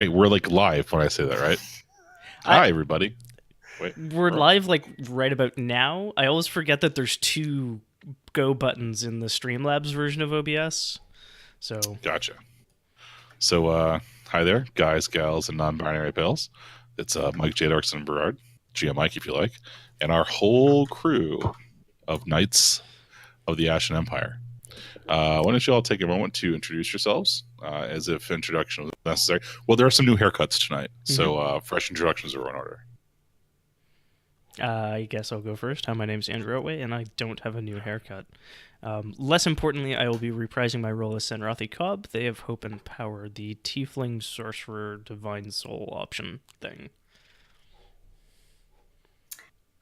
Hey, we're like live when I say that, right? I Hi, everybody. Wait, We're live like right about now. I always forget that there's two go buttons in the Streamlabs version of OBS. So gotcha. So, hi there, guys, gals, and non-binary pals. It's Mike J. Darkson Berard, GM Mike, if you like, and our whole crew of Knights of the Ashen Empire. Why don't you all take a moment to introduce yourselves, as if introduction was necessary? Well, there are some new haircuts tonight, so fresh introductions are in order. I guess I'll go first. Hi, my name's Andrew Otway, and I don't have a new haircut. Less importantly, I will be reprising my role as Senrathi Cobb. They have hope and power, the Tiefling Sorcerer Divine Soul option thing.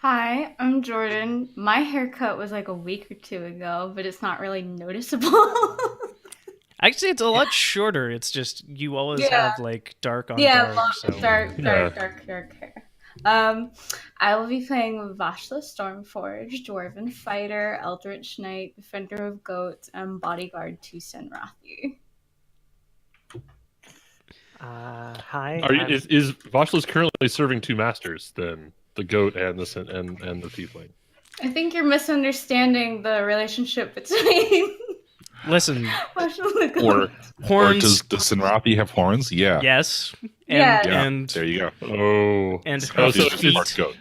Hi, I'm Jordan. My haircut was like a week or two ago, but it's not really noticeable. Actually, it's a lot shorter. It's just you always Yeah. have like dark on Yeah, dark. long, So dark hair. I will be playing Vashla Stormforge, Dwarven Fighter, Eldritch Knight, Defender of Goats, and Bodyguard to Senrathi. Hi. Is Vashlis currently serving two masters then? The goat and the tiefling. I think you're misunderstanding the relationship between listen, Vashla and the Or, Goat. or horns. does Sinrathi have horns? Yeah. Yes. Yeah. And There you go. Oh, and so Sinrathi's hoof just part feet. goat.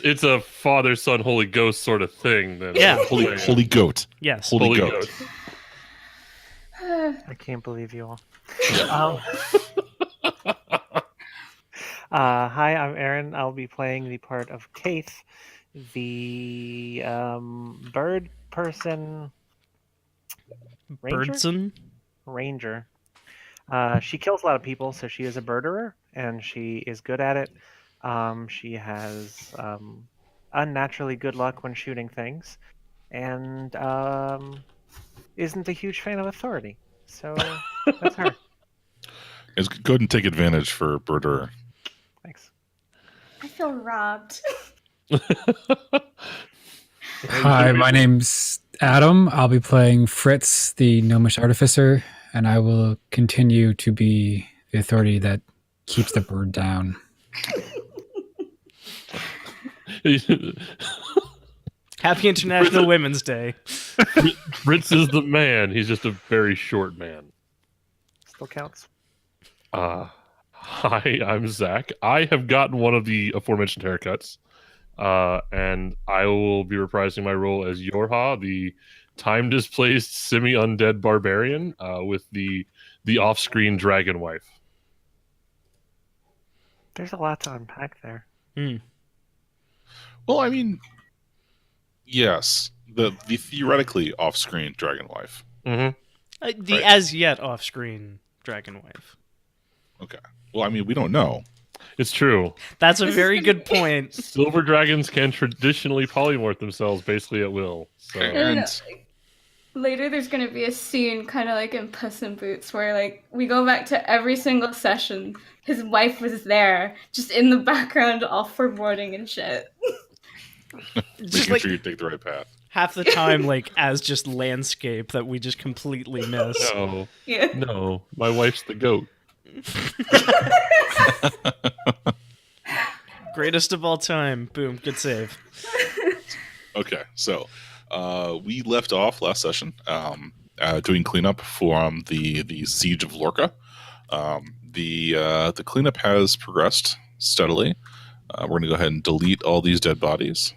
it's a Father, Son, Holy Ghost sort of thing. Then. Yeah. Holy goat. Yes. Holy goat. I can't believe you all. Hi, I'm Aaron. I'll be playing the part of Kaith, the bird person Birdson. ranger. She kills a lot of people, so she is a birderer, and she is good at it. She has unnaturally good luck when shooting things, and isn't a huge fan of authority. So that's her. It's go ahead and take advantage for Birder. Thanks. I feel robbed. Hi, my name's Adam. I'll be playing Fritz, the Gnomish Artificer, and I will continue to be the authority that keeps the bird down. Happy International Women's Day. Fritz is the man. He's just a very short man. Still counts. Hi, I'm Zach. I have gotten one of the aforementioned haircuts, and I will be reprising my role as Yorha, the time-displaced semi-undead barbarian, with the off-screen dragon wife. There's a lot to unpack there. Well, I mean, yes, the theoretically off-screen dragon wife. Mm-hmm. The Right. as yet off-screen dragon wife. Okay. Well, I mean, we don't know. It's true. That's a very good point. Silver dragons can traditionally polymorph themselves basically at will. So. And Later, there's gonna be a scene, kind of like in Puss in Boots, where like we go back to every single session. His wife was there, just in the background, all foreboding and shit. Just making like sure you take the right path. half the time, like as just landscape that we just completely miss. No, Yeah. no, my wife's the goat. Greatest of all time. Boom. Good save. Okay, so we left off last session doing cleanup for the siege of Lorca. The cleanup has progressed steadily. We're going to go ahead and delete all these dead bodies,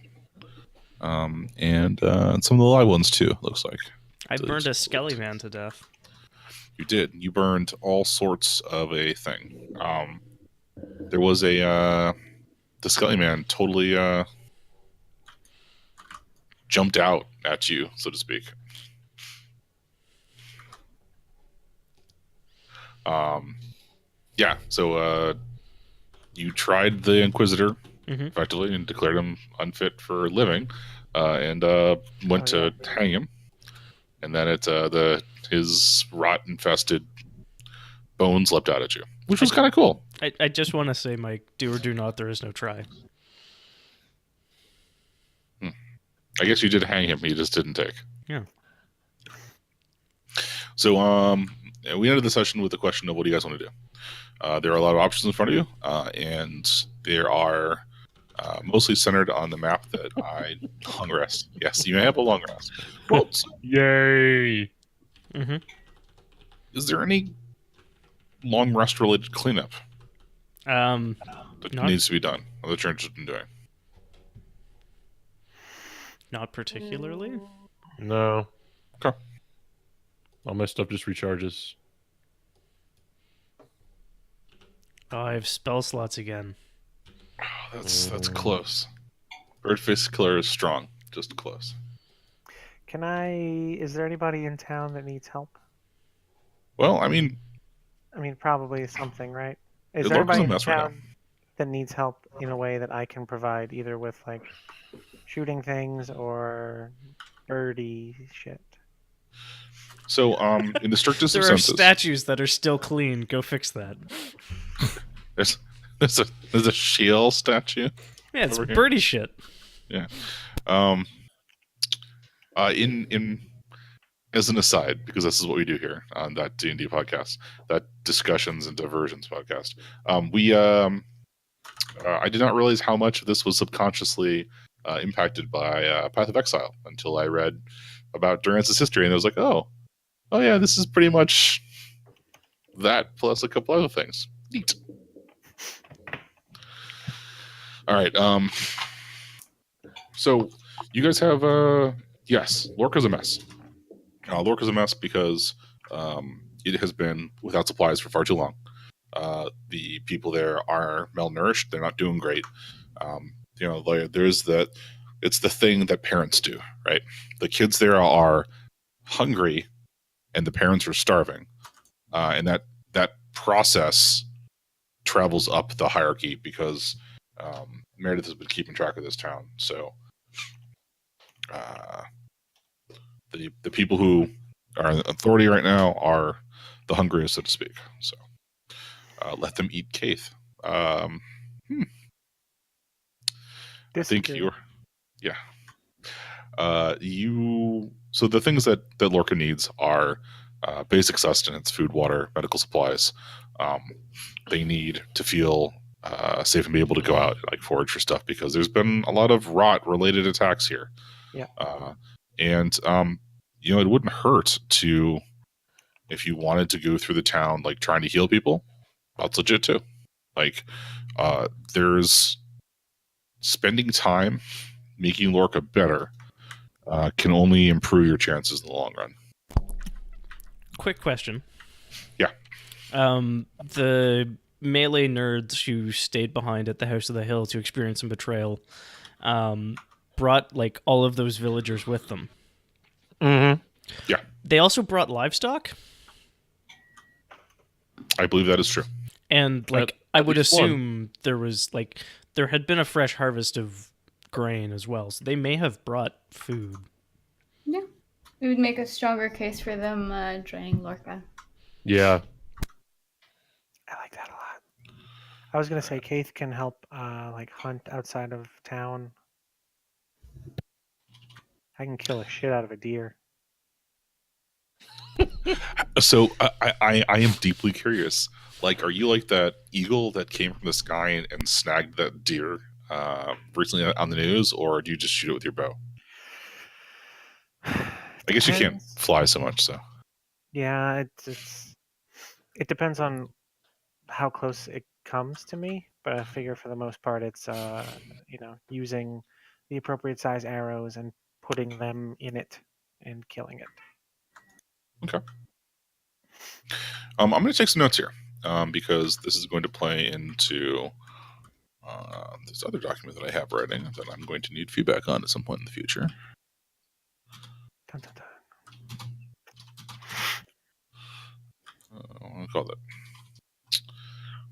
and some of the live ones too. Looks like I Delete. burned a skelly man to death. you did. You burned all sorts of a thing. There was the Skelly Man totally jumped out at you, so to speak. Yeah, so you tried the Inquisitor effectively and declared him unfit for living, and went to hang him, and then his rot infested bones leapt out at you, which was kind of cool. I just want to say, Mike, do or do not, there is no try. I guess you did hang him, he just didn't take. Yeah. So we ended the session with the question of what do you guys want to do? There are a lot of options in front of you, and there are mostly centered on the map that I long rest. Yes, you may have a long rest. Well, so Yay! Mm-hmm. is there any long rest related cleanup that Not needs to be done, or that you're interested in doing? not particularly. No. Okay. All my stuff just recharges. Oh, I have spell slots again. Oh, that's close. Birdface Killer is strong, just close. Is there anybody in town that needs help? Well, I mean, Probably something, right? Is there Lorca's anybody a in mess right now. town that needs help in a way that I can provide, either with like shooting things or birdie shit? So, in the strictest There of are senses, statues that are still clean. Go fix that. there's there's a shield statue. Yeah, it's Over here. birdie shit. Yeah. In as an aside, because this is what we do here on that D&D podcast, that discussions and diversions podcast. I did not realize how much of this was subconsciously impacted by Path of Exile until I read about Durance's history, and I was like, oh yeah, this is pretty much that plus a couple other things. Neat. All right. So you guys have yes, Lorca's a mess. Lorca's a mess because it has been without supplies for far too long. The people there are malnourished. They're not doing great. There's that. It's the thing that parents do, right? The kids there are hungry, and the parents are starving, and that process travels up the hierarchy because Meredith has been keeping track of this town. So the people who are in authority right now are the hungriest, so to speak. So let them eat Kaith. I think you're, yeah. So the things that Lorca needs are basic sustenance, food, water, medical supplies. They need to feel safe and be able to go out like forage for stuff because there's been a lot of rot related attacks here. Yeah. And it wouldn't hurt to, if you wanted to go through the town like trying to heal people, that's legit too. Like there's spending time making Lorca better can only improve your chances in the long run. Quick question. Yeah. The melee nerds who stayed behind at the House of the Hill to experience some betrayal brought like all of those villagers with them. Mm-hmm. Yeah. They also brought livestock. I believe that is true. And like At I would least assume there had been a fresh harvest of grain as well, so they may have brought food. Yeah. It would make a stronger case for them joining Lorca. Yeah. I like that a lot. I was gonna say Kaith can help like hunt outside of town. I can kill a shit out of a deer. So I am deeply curious. Like, are you like that eagle that came from the sky and snagged that deer recently on the news, or do you just shoot it with your bow? I guess you can't Depends. fly so much, so. Yeah, it depends on how close it comes to me, but I figure for the most part it's using the appropriate size arrows and putting them in it and killing it. Okay. I'm going to take some notes here because this is going to play into this other document that I have writing that I'm going to need feedback on at some point in the future. Dun, dun, dun. We'll call that.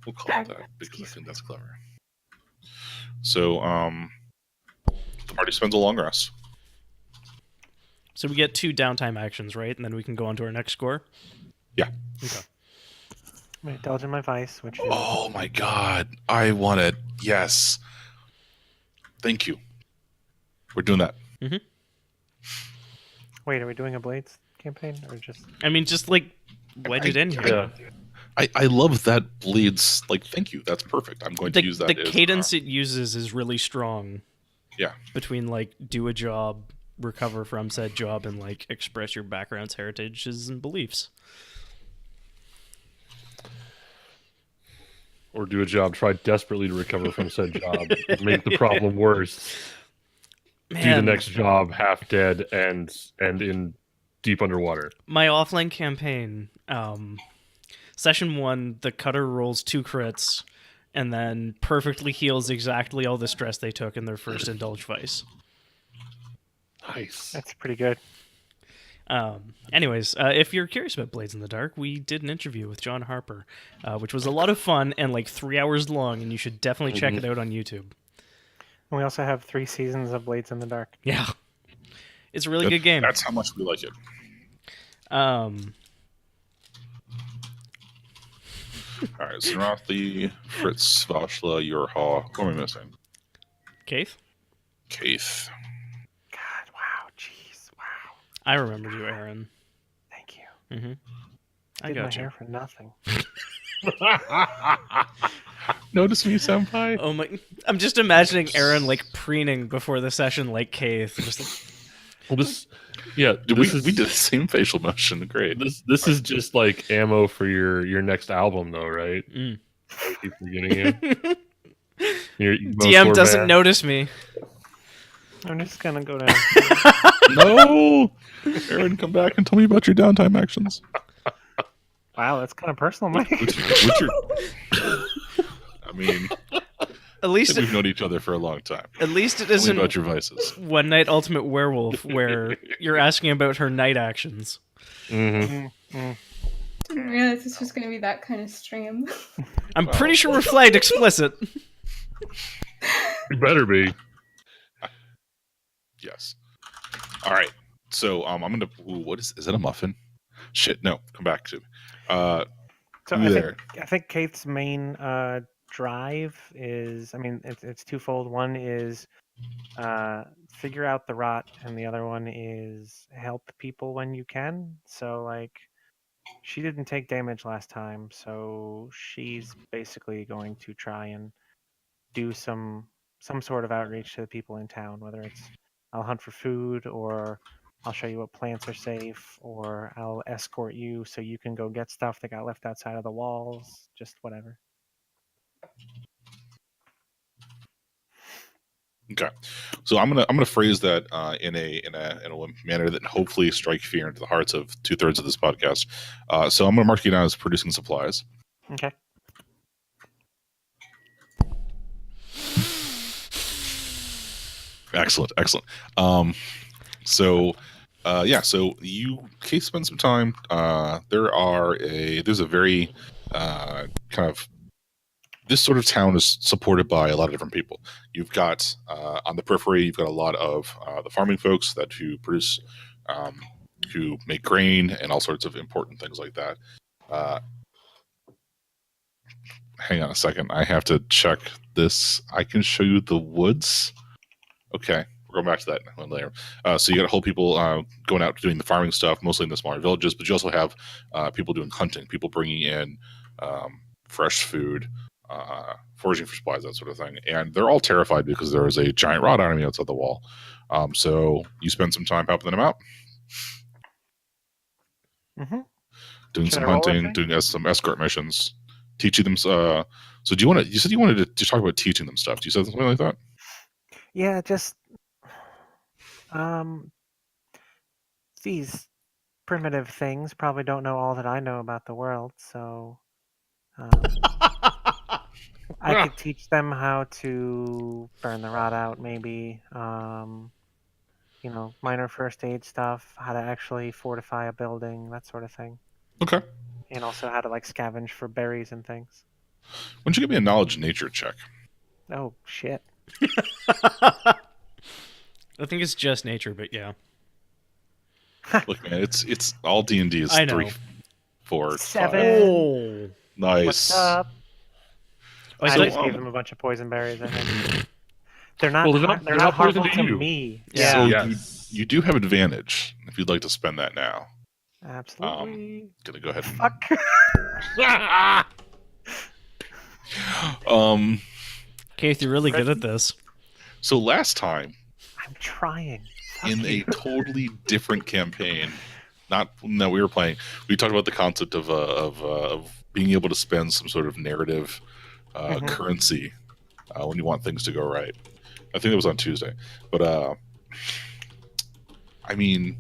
We'll call it that because I think that's clever. So, the party spends a long rest. So we get 2 downtime actions, right? And then we can go on to our next score? Yeah. Okay. I'm gonna indulge in my vice, which is Oh my god. I want it. Yes. Thank you. We're doing that. Wait, are we doing a Blades campaign or just? I mean, just like wedge it in here. Yeah. I love that Blades. Like, thank you. That's perfect. I'm going to use that. The as, cadence it uses is really strong. Yeah. Between like do a job, recover from said job, and like express your background's heritages and beliefs. Or do a job, try desperately to recover from said job, make the problem worse. Man, do the next job half dead and in deep underwater. My offline campaign, session 1, the cutter rolls 2 crits and then perfectly heals exactly all the stress they took in their first indulge vice. Nice. That's pretty good. Anyways, if you're curious about Blades in the Dark, we did an interview with John Harper, which was a lot of fun and like 3 hours long, and you should definitely check it out on YouTube. We also have 3 seasons of Blades in the Dark. Yeah. It's a really good game. That's how much we like it. All right, Zerathi, Fritz, Vashla, Yorha. Who am I missing? Keith? Keith. God, wow, jeez, wow. I remembered you, Aaron. Thank you. Mm-hmm. I Did got my you. hair for nothing. Notice me, senpai? Oh my! I'm just imagining Aaron like preening before the session, like Keith. Just like... Well, this, yeah, we did the same facial motion. Great. This is just like ammo for your next album, though, right? Mm. I keep forgetting you. Your DM doesn't notice me. I'm just gonna go down. No, Aaron, come back and tell me about your downtime actions. Wow, that's kind of personal, Mike. I mean, at least we've known each other for a long time. At least it tell isn't me about your vices. One Night Ultimate Werewolf, where you're asking about her night actions. Didn't realize this was going to be that kind of stream. I'm pretty sure we're flagged explicit. You better be. Yes. All right. So I'm gonna. Ooh, what is it? A muffin? Shit. No. Come back to. So I think Keith's main drive is, I mean, it's twofold. One is figure out the rot, and the other one is help people when you can. So like, she didn't take damage last time, so she's basically going to try and do some sort of outreach to the people in town, whether it's I'll hunt for food, or I'll show you what plants are safe, or I'll escort you so you can go get stuff that got left outside of the walls, just whatever. Okay, so I'm gonna phrase that in a manner that hopefully strike fear into the hearts of 2/3 of this podcast. So I'm gonna mark you down as producing supplies. Okay. Excellent. So you Kate spend some time. There's a very kind of, this sort of town is supported by a lot of different people. You've got on the periphery, you've got a lot of the farming folks who produce, who make grain and all sorts of important things like that. Hang on a second, I have to check this. I can show you the woods. Okay, we're going back to that one later. So you got a whole people going out doing the farming stuff, mostly in the smaller villages, but you also have people doing hunting, people bringing in fresh food, foraging for supplies, that sort of thing. And they're all terrified because there is a giant rot enemy outside the wall. So you spend some time helping them out. Mm-hmm. Doing some hunting, doing some escort missions, teaching them. So do you want to? You said you wanted to talk about teaching them stuff. Do you say something like that? Yeah, just these primitive things probably don't know all that I know about the world, so I could teach them how to burn the rot out, maybe. Minor first aid stuff, how to actually fortify a building, that sort of thing. Okay. And also how to like scavenge for berries and things. Why don't you give me a knowledge nature check? Oh shit. I think it's just nature, but yeah. Look, man, it's all D&D is 3, 4, 7. 5. Oh, Nice. What's up? I so, just gave them a bunch of poison berries, I think. They're not. Well, they're not harmful poison to you. me. Yeah. So Yes. you do have advantage if you'd like to spend that now. Absolutely. Gonna go ahead and Fuck. Keith, you're really good at this. So last time I'm trying. Fuck in a you. totally different campaign, not that we were playing, we talked about the concept of being able to spend some sort of narrative currency when you want things to go right. I think it was on Tuesday, but I mean,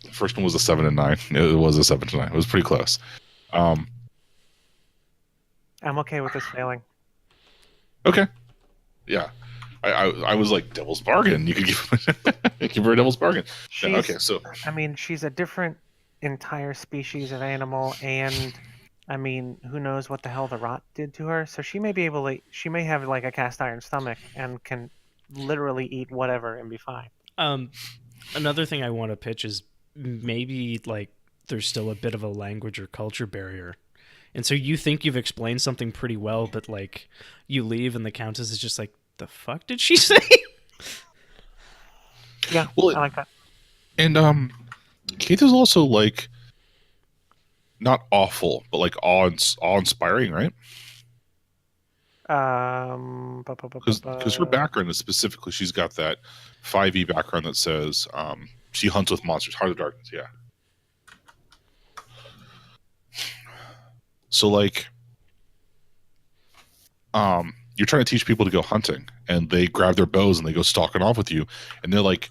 the first one was a 7 and 9. It was a 7 to 9. It was pretty close. I'm okay with this failing. Okay, yeah. I was like devil's bargain. You could give her a devil's bargain. Yeah, okay, so I mean, she's a different entire species of animal, and I mean, who knows what the hell the rot did to her? So she may be able to. She may have like a cast iron stomach and can literally eat whatever and be fine. Another thing I want to pitch is maybe like there's still a bit of a language or culture barrier. And so you think you've explained something pretty well, but like you leave and the Countess is just like, the fuck did she say? Yeah, well, I like that. and Keith is also like not awful, but like awe-inspiring, right? Because her background is specifically, she's got that 5e background that says she hunts with monsters, Heart of Darkness, yeah. So like, you're trying to teach people to go hunting, and they grab their bows and they go stalking off with you, and they're like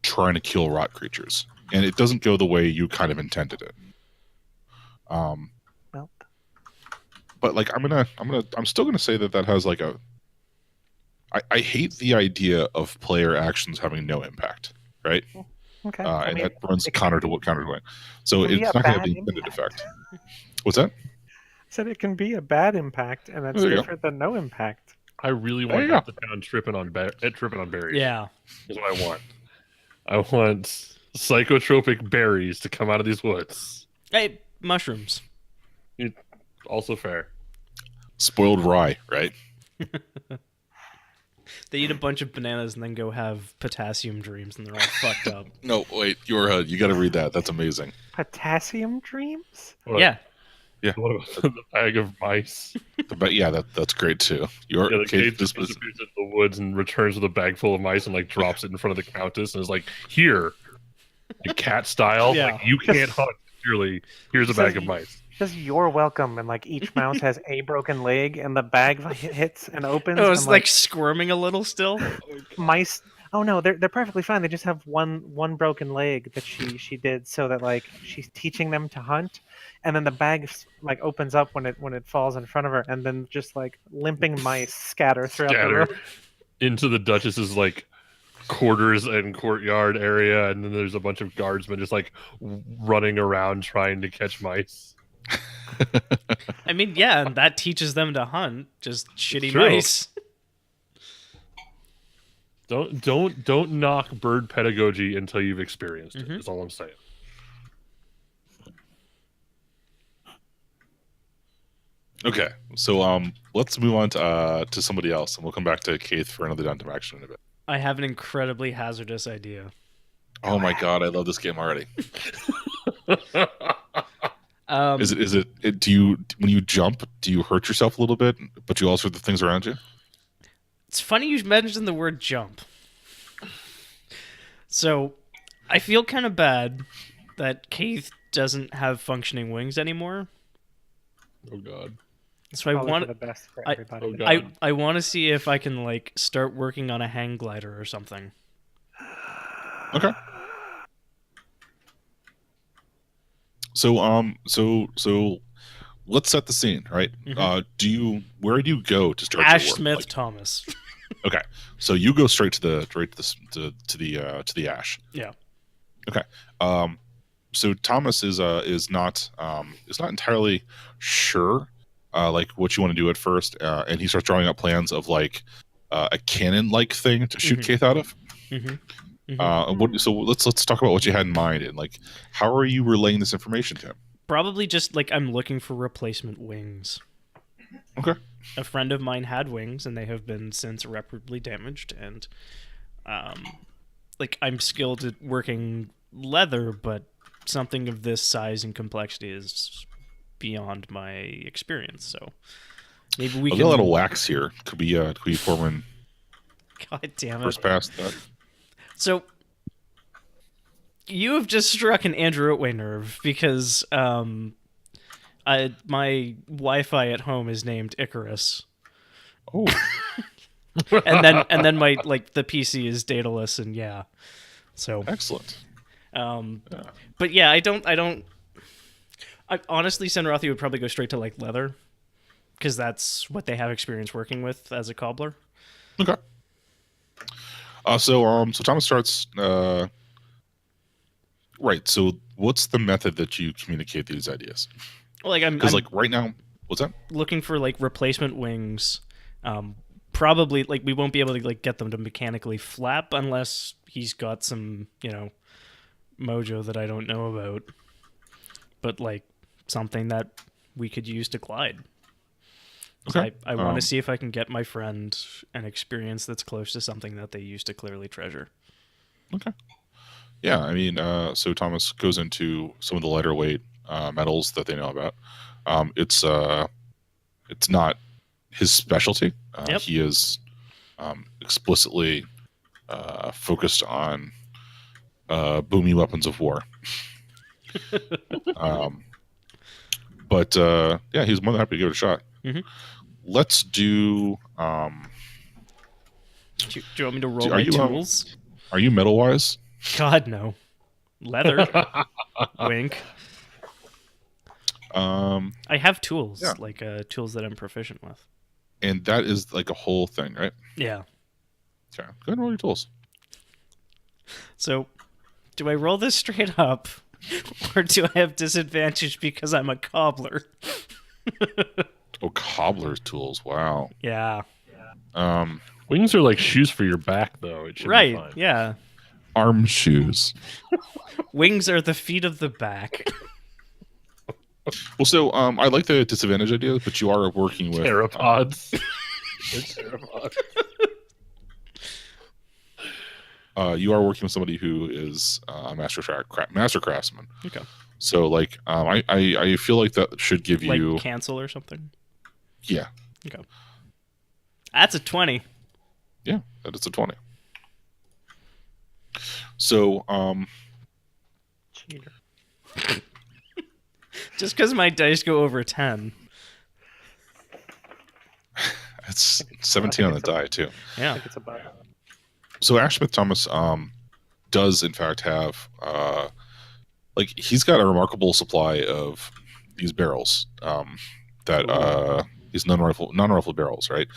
trying to kill rot creatures, and it doesn't go the way you kind of intended it. Nope. But like, I'm still gonna say that has like a. I hate the idea of player actions having no impact, right? Okay. And that runs counter to what. So it's not gonna have the intended effect. What's that? Said it can be a bad impact, and that's different than no impact. I really want the town tripping on berries. Yeah, is what I want. I want psychotropic berries to come out of these woods. hey, mushrooms. Also fair. Spoiled rye, right? They eat a bunch of bananas and then go have potassium dreams, and they're all fucked up. No, wait, you got to read that. That's amazing. Potassium dreams? What? Yeah. Yeah. What about the bag of mice? But yeah, that's great too. The kid just disappears into the woods and returns with a bag full of mice and like drops it in front of the Countess and is like, "Here, like cat style. Yeah. Like, you can't hunt. Surely, here's a bag of mice." Just you're welcome, and like each mouse has a broken leg, and the bag hits and opens. Oh, it's and, like squirming a little still. Mice. Oh no, they're perfectly fine. They just have one broken leg that she did so that like she's teaching them to hunt, and then the bag like opens up when it falls in front of her, and then just like limping mice scatter throughout the room into the Duchess's like quarters and courtyard area, and then there's a bunch of guardsmen just like running around trying to catch mice. I mean, yeah, and that teaches them to hunt. Just shitty True. mice. Don't knock bird pedagogy until you've experienced it. That's all I'm saying. Okay, so let's move on to somebody else, and we'll come back to Keith for another Dungeon action in a bit. I have an incredibly hazardous idea. Oh my god, I love this game already. Is it? Do you, when you jump, do you hurt yourself a little bit, but you also hurt the things around you? It's funny you mentioned the word jump. So, I feel kind of bad that Keith doesn't have functioning wings anymore. Oh god. So I want the best for everybody. Oh god. I want to see if I can like start working on a hang glider or something. Okay. So let's set the scene, right? Mhm. Where do you go to start Ash your work? Smith Like, Thomas. okay, so you go straight to the Ash. Yeah. Okay. So Thomas is not entirely sure like what you want to do at first, and he starts drawing up plans of like a cannon like thing to shoot Keith out of. So let's talk about what you had in mind, and like how are you relaying this information to him? Probably just like I'm looking for replacement wings. Okay. A friend of mine had wings, and they have been since irreparably damaged. And like I'm skilled at working leather, but something of this size and complexity is beyond my experience. So maybe we I've can. got a little wax here. Could be Foreman God damn it! first pass that. So you have just struck an Andrew Otway nerve because my Wi-Fi at home is named Icarus, Oh, and then my the PC is dataless, and yeah. So excellent. but yeah, I honestly, Senrathi would probably go straight to like leather, because that's what they have experience working with as a cobbler. Okay. So Thomas starts. Right. So, what's the method that you communicate these ideas? Well, like I'm Because, like, right now, what's that? looking for like replacement wings. Probably like we won't be able to like get them to mechanically flap unless he's got some mojo that I don't know about. But like something that we could use to glide. Okay. I want to see if I can get my friend an experience that's close to something that they used to clearly treasure. Okay. Yeah, I mean, so Thomas goes into some of the lighter weight metals that they know about. It's not his specialty. Yep. He is explicitly focused on boomy weapons of war. But yeah, he's more than happy to give it a shot. Mhm. Let's do. Do you want me to roll Are my you, tools? Are you metal wise? God, no. Leather. Wink. I have tools, Yeah. like tools that I'm proficient with. And that is like a whole thing, right? Yeah. Okay, go ahead and roll your tools. So, do I roll this straight up, or do I have disadvantage because I'm a cobbler? Oh, cobbler's tools! Wow. Yeah. Wings are like shoes for your back, though. It should be Right. fine. Yeah. Arm shoes. Wings are the feet of the back. Well, so I like the disadvantage idea, but you are working with Pteropods. They're pteropods. you are working with somebody who is a master craftsman. Okay. So, like, I feel like that should give Like you cancel or something. yeah, Okay. That's a 20. yeah, that is a 20. So, Cheater. Just because my dice go over 10. it's 17 on the die too. I Yeah. think it's a bug. So Ashmith Thomas does in fact have like he's got a remarkable supply of these barrels that these non-rifle barrels, right?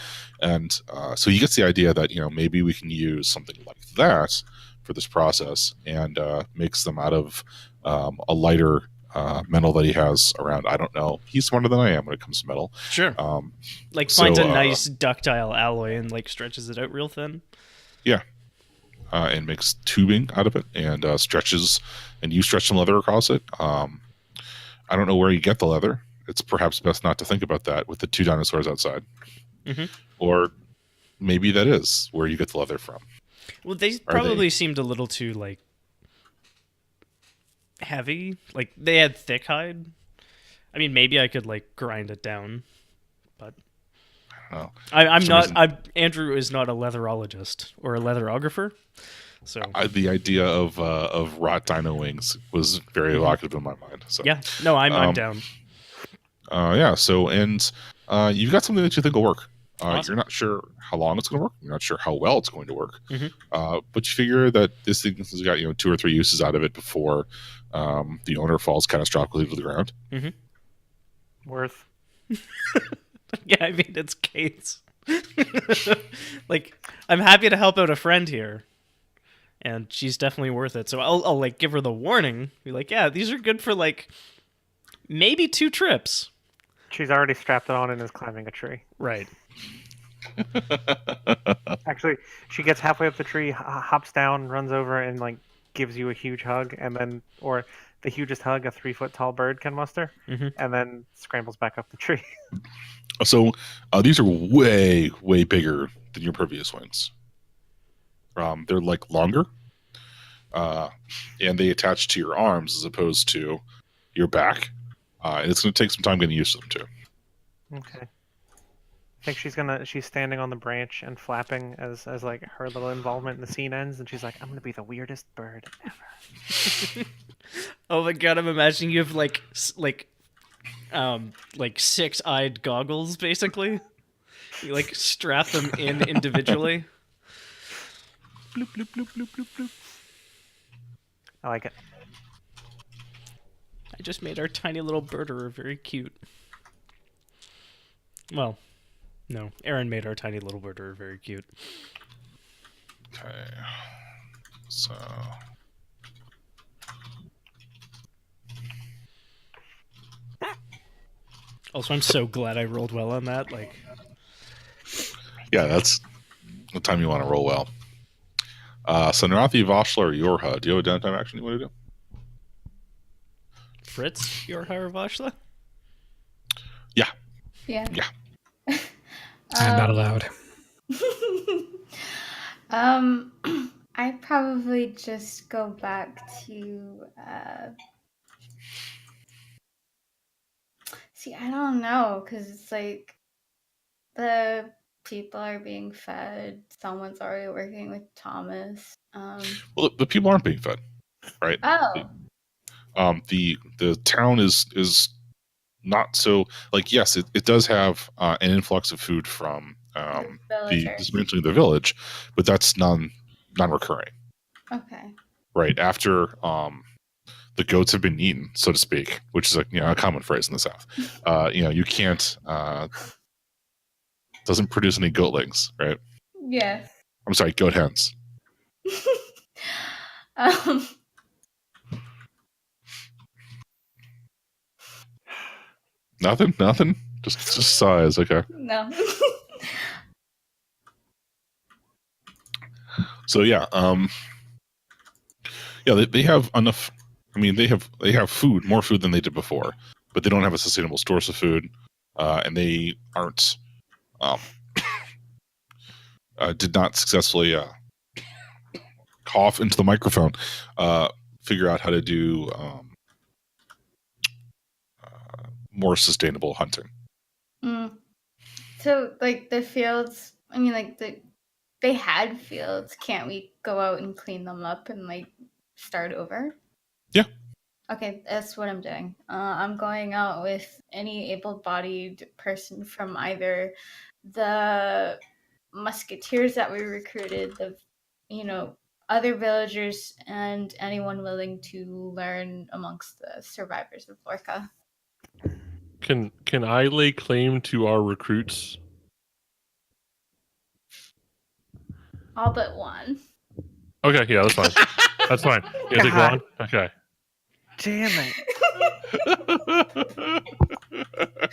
And so he gets the idea that maybe we can use something like that for this process and makes them out of a lighter metal that he has around. I don't know. He's smarter than I am when it comes to metal. Sure. Like so, finds a nice ductile alloy and like stretches it out real thin. And makes tubing out of it and stretches, and you stretch some leather across it. I don't know where you get the leather. It's perhaps best not to think about that with the two dinosaurs outside. Mhm. Or maybe that is where you get the leather from. Well, they probably seemed a little too like heavy. Like they had thick hide. I mean, maybe I could like grind it down, but I don't know. I'm For some not. reason- Andrew is not a leatherologist or a leatherographer. So The idea of rot dino wings was very evocative in my mind. So yeah, no, I'm down. yeah. So and you've got something that you think will work. Awesome. You're not sure how long it's going to work. You're not sure how well it's going to work. Mhm. But you figure that this thing has got 2 or 3 uses out of it before the owner falls catastrophically to the ground. Worth. Yeah, I mean it's Kate's. Like I'm happy to help out a friend here, and she's definitely worth it. So I'll like give her the warning. Be like, yeah, these are good for like maybe 2 trips. She's already strapped it on and is climbing a tree. Right. Actually, she gets halfway up the tree, hops down, runs over, and like gives you a huge hug, and then or the hugest hug a 3-foot tall bird can muster, Mhm. and then scrambles back up the tree. So these are way, way bigger than your previous wings. They're like longer. and they attach to your arms as opposed to your back. And it's going to take some time getting used to them too. Okay. I think she's standing on the branch and flapping as like her little involvement in the scene ends, and she's like, I'm gonna be the weirdest bird ever. Oh my god, I'm imagining you have like 6-eyed goggles, basically. You like strap them in individually. Bloop, bloop, bloop, bloop, bloop, bloop. I like it. I just made our tiny little birder very cute. Well, no, Aaron made our tiny little birder very cute. Okay. So. Also, I'm so glad I rolled well on that. Like, Yeah, that's the time you want to roll well. So Narathi, Voshla, or Yorha, do you have a downtime action you want to do? Fritz, your Harvashla? Yeah. Yeah. Yeah. I'm not allowed. I probably just go back to see, I don't know, because it's like the people are being fed, someone's already working with Thomas. Well, the people aren't being fed, right? Oh, The town is not so like. Yes, it does have an influx of food from the villagers. dismantling the village, but that's non-recurring. Okay. Right after the goats have been eaten, so to speak, which is a common phrase in the South. You can't doesn't produce any goatlings, right? Yes. I'm sorry, goat hens. um, Nothing. Just sighs. Okay. no. So yeah, they have enough. I mean, they have food, more food than they did before, but they don't have a sustainable source of food, and they aren't did not successfully cough into the microphone, figure out how to do more sustainable hunting. So, like, the fields, I mean, like, they had fields. Can't we go out and clean them up and, like, start over? Yeah. Okay, that's what I'm doing. I'm going out with any able-bodied person from either the musketeers that we recruited, the other villagers, and anyone willing to learn amongst the survivors of Lorca. Can I lay claim to our recruits? All but one. Okay, yeah, that's fine. That's fine. You take God. one? Okay. Damn it.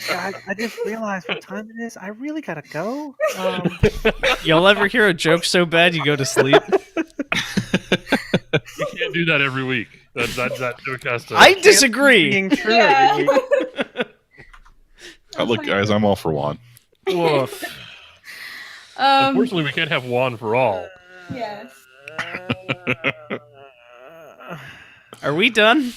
I just realized what time it is. I really gotta go. You'll ever hear a joke so bad you go to sleep? You can't do that every week. That joke has to. I disagree. Being true. Yeah. Look, guys, I'm all for one. Woof. Unfortunately, we can't have one for all. Yes. Are we done?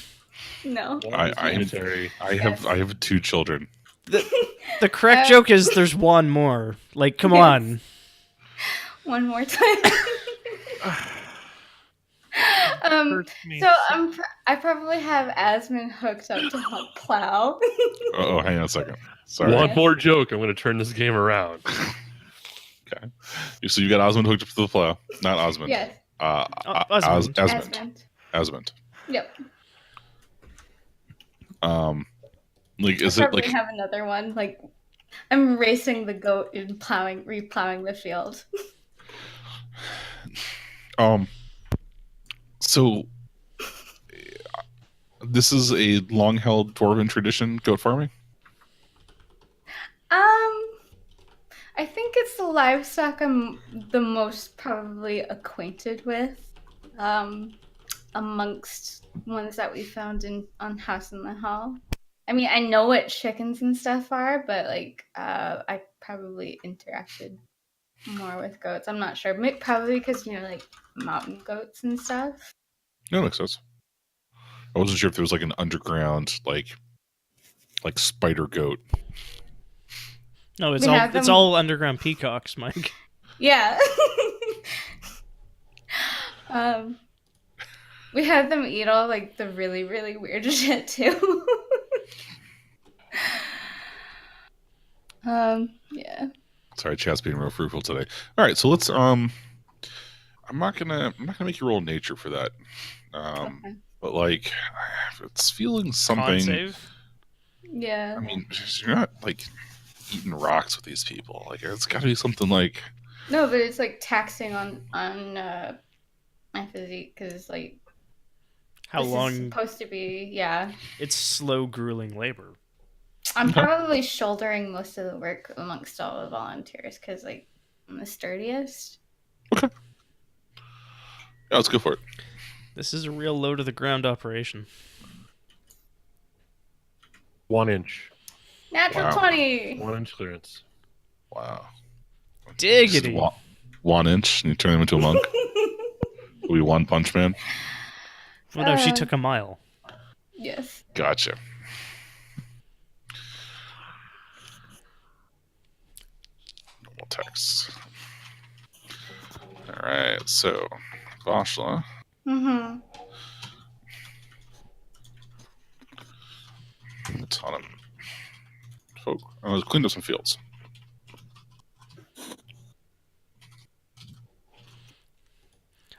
No. One is unitary. I have 2 children. The correct joke is there's one more. Like, come Yes. on. One more time. Hurts me. So I probably have Asmund hooked up to help plow. Oh, hang on a second. Sorry. One more joke. I'm going to turn this game around. Okay. So you got Osmond hooked up to the plow, not Osmond. Yes. Osmond. Asmund. Asmund. Yep. Like, is I it probably like? have another one. Like, I'm racing the goat and replowing the field. So this is a long-held dwarven tradition, goat farming. I think it's the livestock I'm the most probably acquainted with, amongst ones that we found on House in the Hall. I mean, I know what chickens and stuff are, but like, I probably interacted more with goats. I'm not sure. Probably because like mountain goats and stuff. That makes sense. I wasn't sure if there was like an underground like spider goat. No, it's We have it's them- all underground peacocks, Mike. Yeah. We have them eat all like the really, really weird shit too. Yeah. Sorry, chat's being real fruitful today. All right, so let's I'm not gonna make you roll nature for that. Okay. But like, it's feeling Con something. save. Yeah. I mean, you're not like eating rocks with these people. Like, it's got to be something like. No, but it's like taxing on my physique because like How this is long? supposed to be. Yeah. It's slow, grueling labor. I'm Okay. probably shouldering most of the work amongst all the volunteers because like I'm the sturdiest. Yeah, let's go for it. This is a real low to the ground operation. 1 inch. Natural Wow. 20. 1 inch clearance. Wow. Diggity. Just 1 inch, and you turn him into a monk. Will be One Punch Man. Well, no, she Uh, took a mile. Yes. Gotcha. Normal text. All right, so Vashla. Mm-hmm. A ton of folk. I was cleaned up some fields.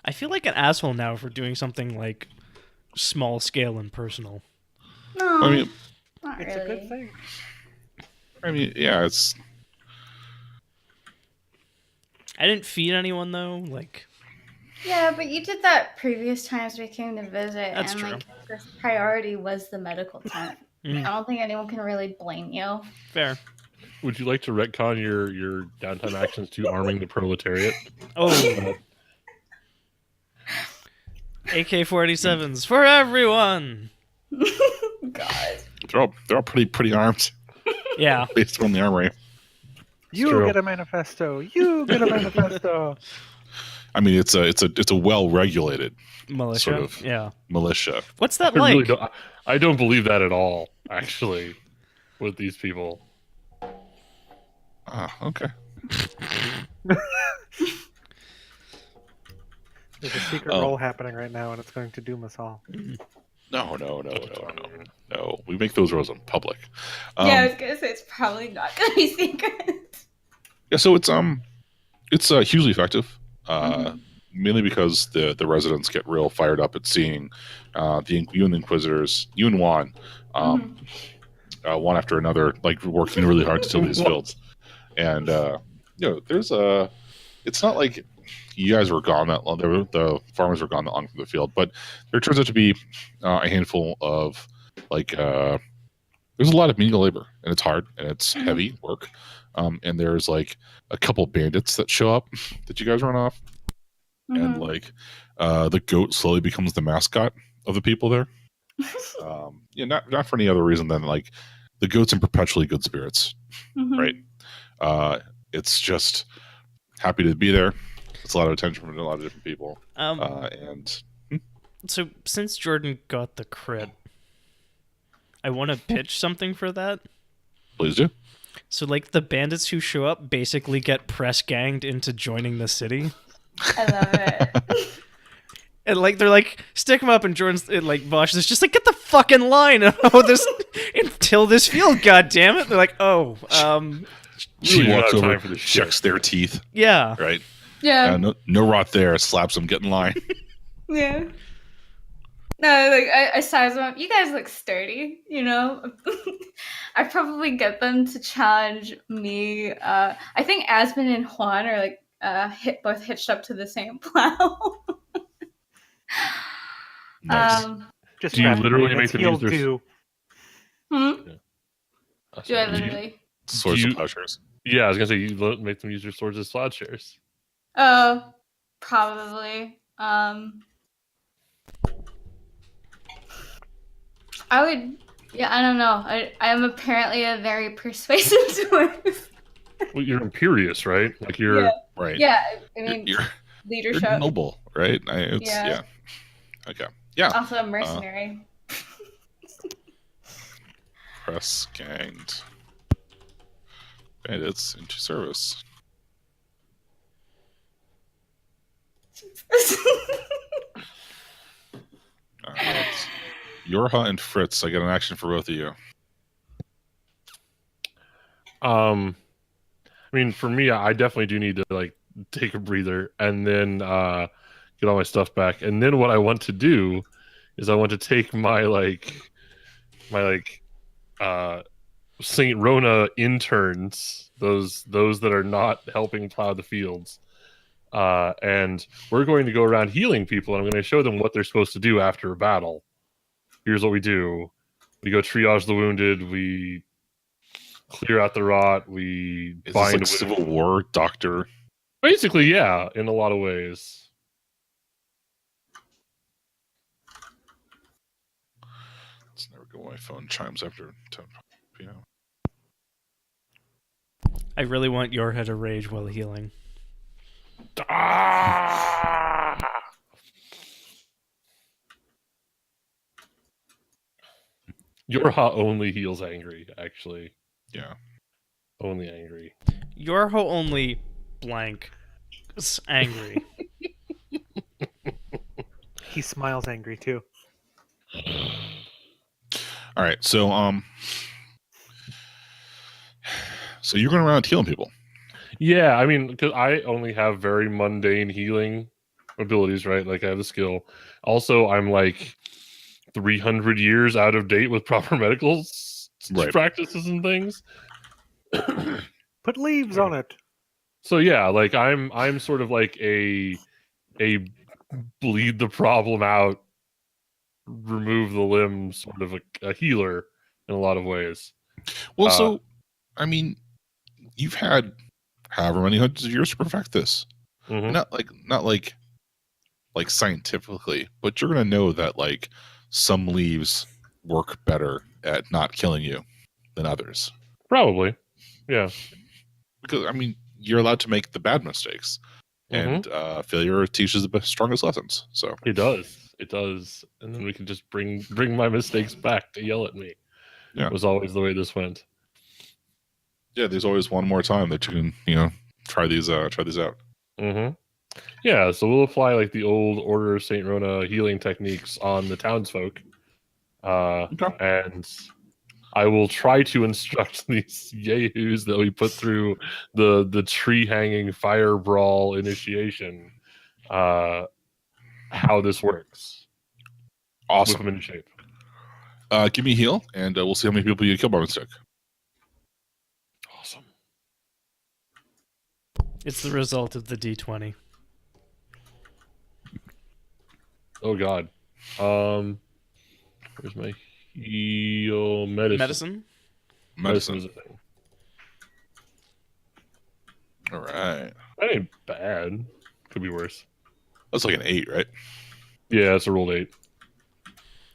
I feel like an asshole now for doing something like small scale and personal. No, I mean, not It's really. a good thing. yeah, it's I didn't feed anyone though. Like, Yeah, but you did that previous times we came to visit, That's and true. like the priority was the medical tent. Mm. I don't think anyone can really blame you. fair. Would you like to retcon your downtime actions to arming the proletariat? Oh, AK-47s for everyone. God. they're all pretty armed Yeah. based on the armory. You true. get a manifesto. You get a manifesto. I mean, it's a well regulated Militia. Sort of. Yeah. militia. What's that I like? really don't. I don't believe that at all. Actually, with these people, Ah, okay. There's a secret Oh. roll happening right now, and it's going to doom us all. No. We make those rolls in public. Yeah, I was gonna say it's probably not gonna be secret. Yeah, so it's hugely effective. Mainly because the residents get real fired up at seeing you and the Inquisitors, you and Juan, one after another, like working really hard to till these fields. And there's it's not like you guys were gone that long. The farmers were gone that long from the field, but there turns out to be a handful of like there's a lot of menial labor, and it's hard and it's heavy work. And there's like a couple bandits that show up that you guys run off. And like the goat slowly becomes the mascot of the people there. Not for any other reason than like the goat's in perpetually good spirits, right? It's just happy to be there. It's a lot of attention from a lot of different people. And So since Jordan got the crit, I want to pitch something for that. please do. So like the bandits who show up basically get press ganged into joining the city. I love it. And like they're like, stick him up, and Jordan's like Vosh is just like, get the fucking line until this field, god damn it. They're like, oh, She Really walks not time over, for this checks shit. their teeth, yeah. right? Yeah. No rot there. Slaps them, get in line. Yeah. No, like I size them up. You guys look sturdy, you know. I probably get them to challenge me. I think Aspen and Juan are like both hitched up to the same plow. Nice. Just Do you imagine literally maintenance, make them use he'll their- do. Do I literally? Swords Do and you- plowshares. Yeah, I was gonna say you make them use their swords as plowshares. Oh, probably. I would. Yeah, I don't know. I am apparently a very persuasive dwarf. Well, you're imperious, right? Like you're. Yeah. Right. Yeah, I mean You're leadership. noble, right? It's, Yeah. Okay. Yeah. Also a mercenary. Press ganged bandits into service. All right. Yorha and Fritz, I get an action for both of you. I mean, for me, I definitely do need to like take a breather and then get all my stuff back. And then what I want to do is I want to take my Saint Rona interns, those that are not helping plow the fields. And we're going to go around healing people, and I'm going to show them what they're supposed to do after a battle. Here's what we do: we go triage the wounded, we clear out the rot, we Is this bind like with Civil War doctor? basically, yeah, in a lot of ways. It's never go. My phone chimes after 10 p.m. I really want your head to rage while healing. Ah! Yorha only heals angry, actually. Yeah. Only angry. Yorho only blank is angry. He smiles angry too. All right. So you're going around healing people. Yeah, I mean, because I only have very mundane healing abilities, right? Like I have the skill. Also, I'm like 300 years out of date with proper medical Right. practices and things. Put leaves on it. So yeah, like I'm sort of like a bleed the problem out, remove the limb sort of a healer in a lot of ways. Well, so I mean, you've had however many hundreds of years to perfect this. Mhm. Not like scientifically, but you're gonna know that like some leaves work better at not killing you than others. Probably, yeah. Because I mean, you're allowed to make the bad mistakes, and failure teaches the strongest lessons. So It does, and then we can just bring my mistakes back to yell at me. Yeah. Was always the way this went. yeah, there's always one more time that you can try these out. Mm-hmm. Yeah, so we'll apply like the old Order of Saint Rona healing techniques on the townsfolk, and I will try to instruct these yahoos that we put through the tree hanging fire brawl initiation how this works. Awesome. Whip them into shape. Give me a heal, and we'll see how many people you kill by mistake. Awesome. It's the result of the D20. Oh God. Where's my heal medicine? Medicine is a thing. All right. That ain't bad. Could be worse. That's like an 8, right? Yeah, it's a rolled 8.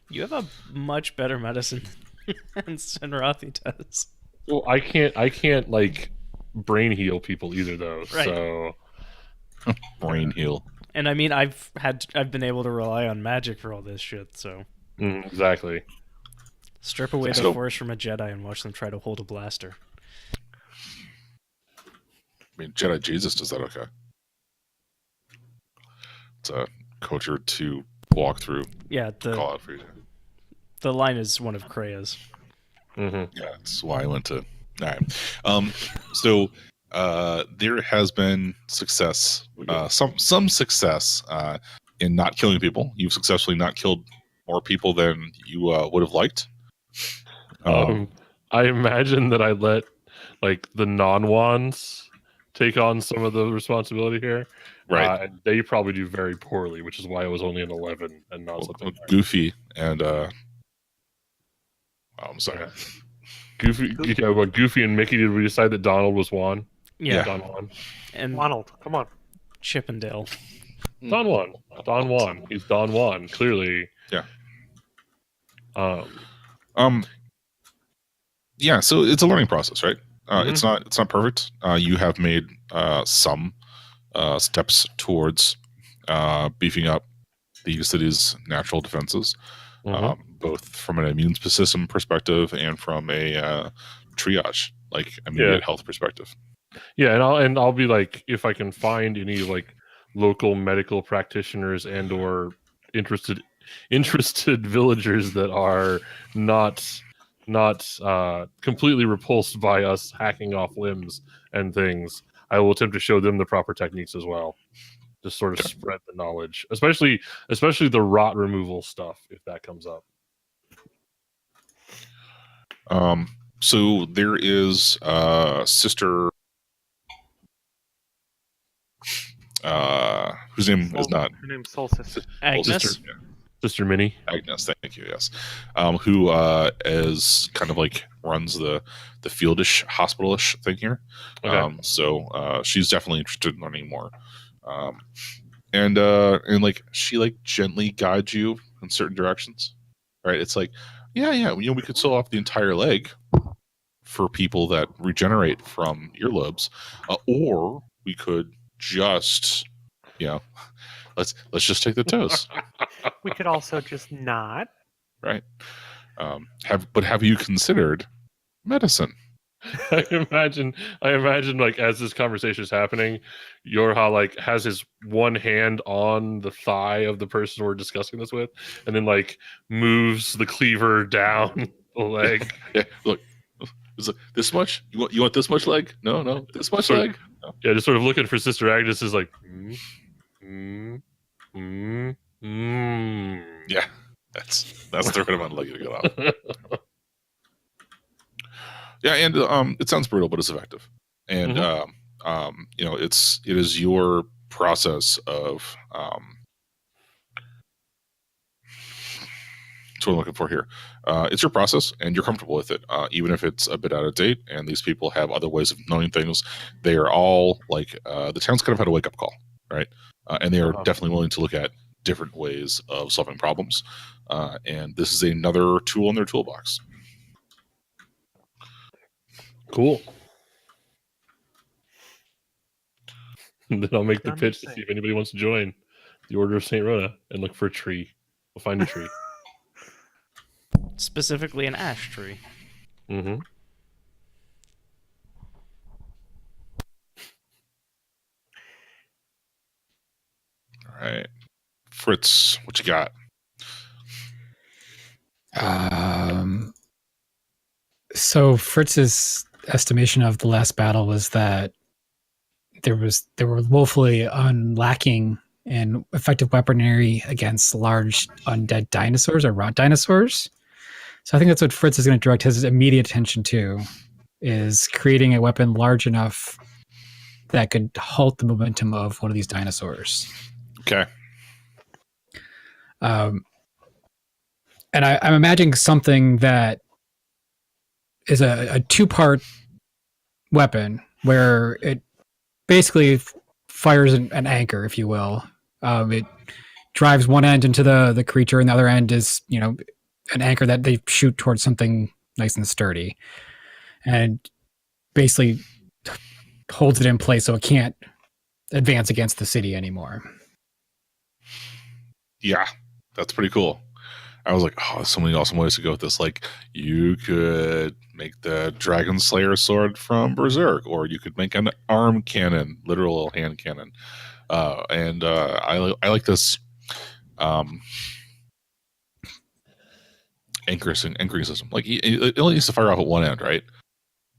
You have a much better medicine than Senrathi does. Well, I can't like brain heal people either though. Right. So Brain heal. And I mean, I've been able to rely on magic for all this shit. So exactly. strip away the So- force from a Jedi and watch them try to hold a blaster. I mean, Jedi Jesus does that okay. It's a culture to walk through, Yeah, call out for you. the line is one of Krea's. Mm-hmm. Yeah, that's why I went to. All right. So there has been success, some success in not killing people. You've successfully not killed more people than you would have liked. I imagine that I let like the non-wands take on some of the responsibility here. Right. And they probably do very poorly, which is why it was only an 11 and not something. Goofy and I'm sorry. What Goofy and Mickey did we decide that Donald was Juan? Yeah, Don Juan. and Ronald, come on. Chippendale. Don Juan. Don Juan. He's Don Juan, clearly. Yeah. Um Yeah, so it's a learning process, right? Mhm. It's not perfect. You have made some steps towards beefing up the city's natural defenses, Mhm. both from an immune system perspective and from a triage, like immediate health perspective. Yeah, and I'll be like, if I can find any like local medical practitioners and or interested villagers that are not completely repulsed by us hacking off limbs and things, I will attempt to show them the proper techniques as well. Just sort of spread the knowledge, especially the rot removal stuff if that comes up. So there is Sister, whose name is not Her name's Soul Sister. Agnes. Sister Minnie. Agnes, thank you. Yes, who is kind of like runs the fieldish hospitalish thing here. Okay. So she's definitely interested in learning more. And like she like gently guides you in certain directions, right? It's like, yeah, we could sew off the entire leg for people that regenerate from earlobes, or we could just, let's just take the toes. We could also just not. Right. Have you considered medicine? I imagine like as this conversation is happening, Yorha like has his one hand on the thigh of the person we're discussing this with, and then like moves the cleaver down the leg. Yeah, look, it's like, this much? You want this much leg? No, this much Sort of- leg? No. Yeah, just sort of looking for Sister Agnes is like, Yeah, that's the right amount of leg to get off. Yeah, and it sounds brutal, but it's effective. And it is your process of that's what I'm looking for here. It's your process, and you're comfortable with it, even if it's a bit out of date. And these people have other ways of knowing things. They are all like the town's kind of had a wake up call, right? And they are definitely willing to look at different ways of solving problems. And this is another tool in their toolbox. Cool. And then I'll make the Done pitch to thing. see if anybody wants to join the Order of Saint Rhoda and look for a tree. We'll find a tree. Specifically an ash tree. Mm-hmm. All right, Fritz, what you got? So Fritz's estimation of the last battle was that they were woefully lacking in effective weaponry against large undead dinosaurs or rot dinosaurs. So I think that's what Fritz is going to direct his immediate attention to, is creating a weapon large enough that could halt the momentum of one of these dinosaurs. Okay. And I'm imagining something that is a two-part weapon where it basically fires an anchor, if you will. It drives one end into the creature, and the other end is, an anchor that they shoot towards something nice and sturdy, and basically holds it in place so it can't advance against the city anymore. Yeah, that's pretty cool. I was like, oh, there's so many awesome ways to go with this. Like, you could make the Dragon Slayer sword from Berserk, or you could make an arm cannon, literal hand cannon. I like this anchoring system. Like, it only needs to fire off at one end, right?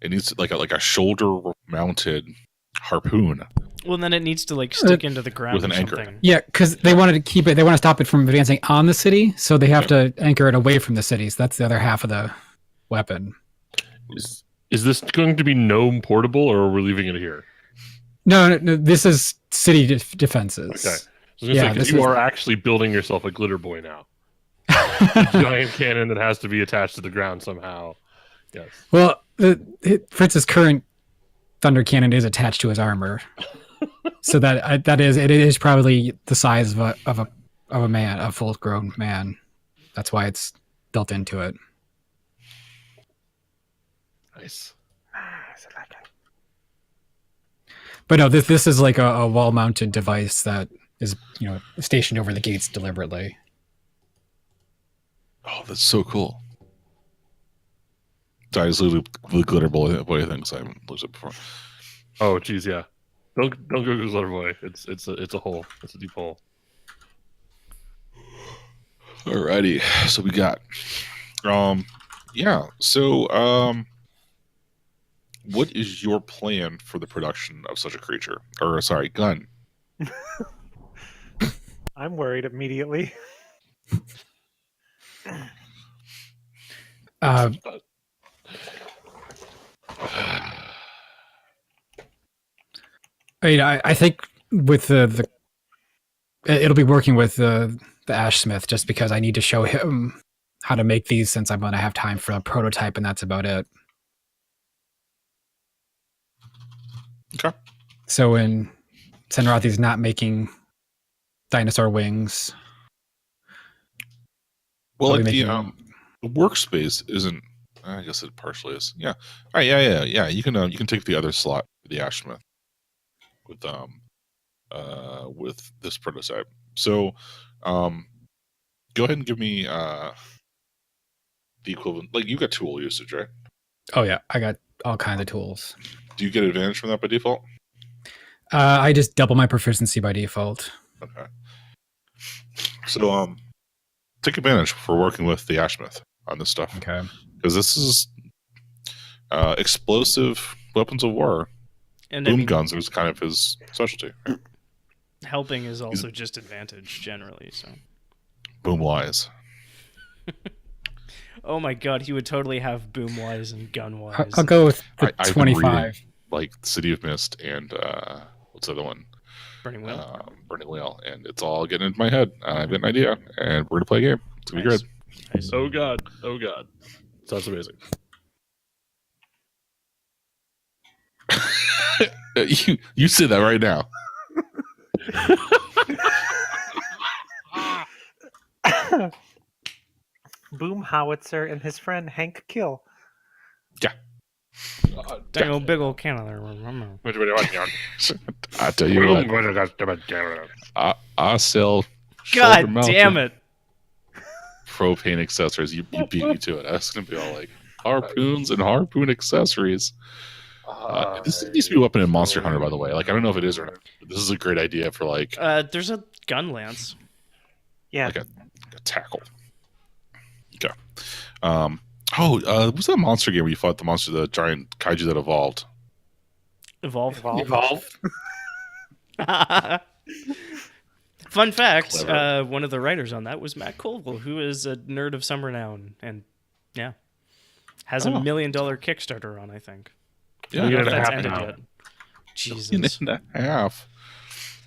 It needs like a shoulder mounted harpoon. Well, then it needs to stick into the ground with an or anchor. something. Yeah, because they wanted to keep it. They want to stop it from advancing on the city, so they have to anchor it away from the city. So that's the other half of the weapon. Is this going to be gnome portable, or are we leaving it here? No, this is city defenses. Okay. So I was gonna say, you are actually building yourself a glitter boy now. A giant cannon that has to be attached to the ground somehow. Yes. Well, Fritz's current thunder cannon is attached to his armor, so it is probably the size of a man, a full-grown man. That's why it's built into it. Nice. Nice, I like it. But no, this is like a wall-mounted device that is stationed over the gates deliberately. Oh, that's so cool. Sorry, I just literally the glitter boy things I haven't looked at before. Oh, geez, yeah. Don't go Glitter Boy. It's a hole. It's a deep hole. Alrighty, so we got, yeah. So, what is your plan for the production of such a creature? Or sorry, gun. I'm worried immediately. Uh, I think with the it'll be working with the Ash Smith, just because I need to show him how to make these, since I'm going to have time for a prototype, and that's about it. Okay. So when Senrathi's not making dinosaur wings, Well, I'll be like making. the workspace isn't. I guess it partially is. Yeah. All right. Yeah. You can take the other slot, the Ash Smith, with this prototype. So, go ahead and give me the equivalent. Like, you got tool usage, right? Oh yeah, I got all kinds of tools. Do you get advantage from that by default? I just double my proficiency by default. Okay. So, take advantage for working with the Ashmith on this stuff, Okay. because this is explosive weapons of war. And Boom guns is kind of his specialty. helping is also just advantage generally. So. Boom wise. Oh my god, he would totally have boom wise and gun wise. I'll go with the I've been 25. reading, like City of Mist and what's the other one? Burning Wheel. Burning Wheel, and it's all getting into my head. I've got an idea, and we're gonna play a game. It's gonna Nice. be Nice. Oh god. Sounds amazing. good. You said that right now. Boom Howitzer and his friend Hank Kill. Dang old big old can of there. I tell you what, I sell. God shoulder damn mounted it. propane accessories. You beat me to it. I was gonna be all like harpoons and harpoon accessories. This needs to be a weapon in Monster Hunter, by the way. Like, I don't know if it is or not. But this is a great idea for like There's a gun lance. Yeah. like a tackle. Okay. What's that monster game where you fought the giant kaiju that evolved? Evolve. Evolve. Fun fact, Clever. one of the writers on that was Matt Colville, who is a nerd of some renown, and yeah, has Oh. $1 million Kickstarter on, I think. Yeah, I don't know if $1.5 that's million ended now. yet. Jesus. and a half.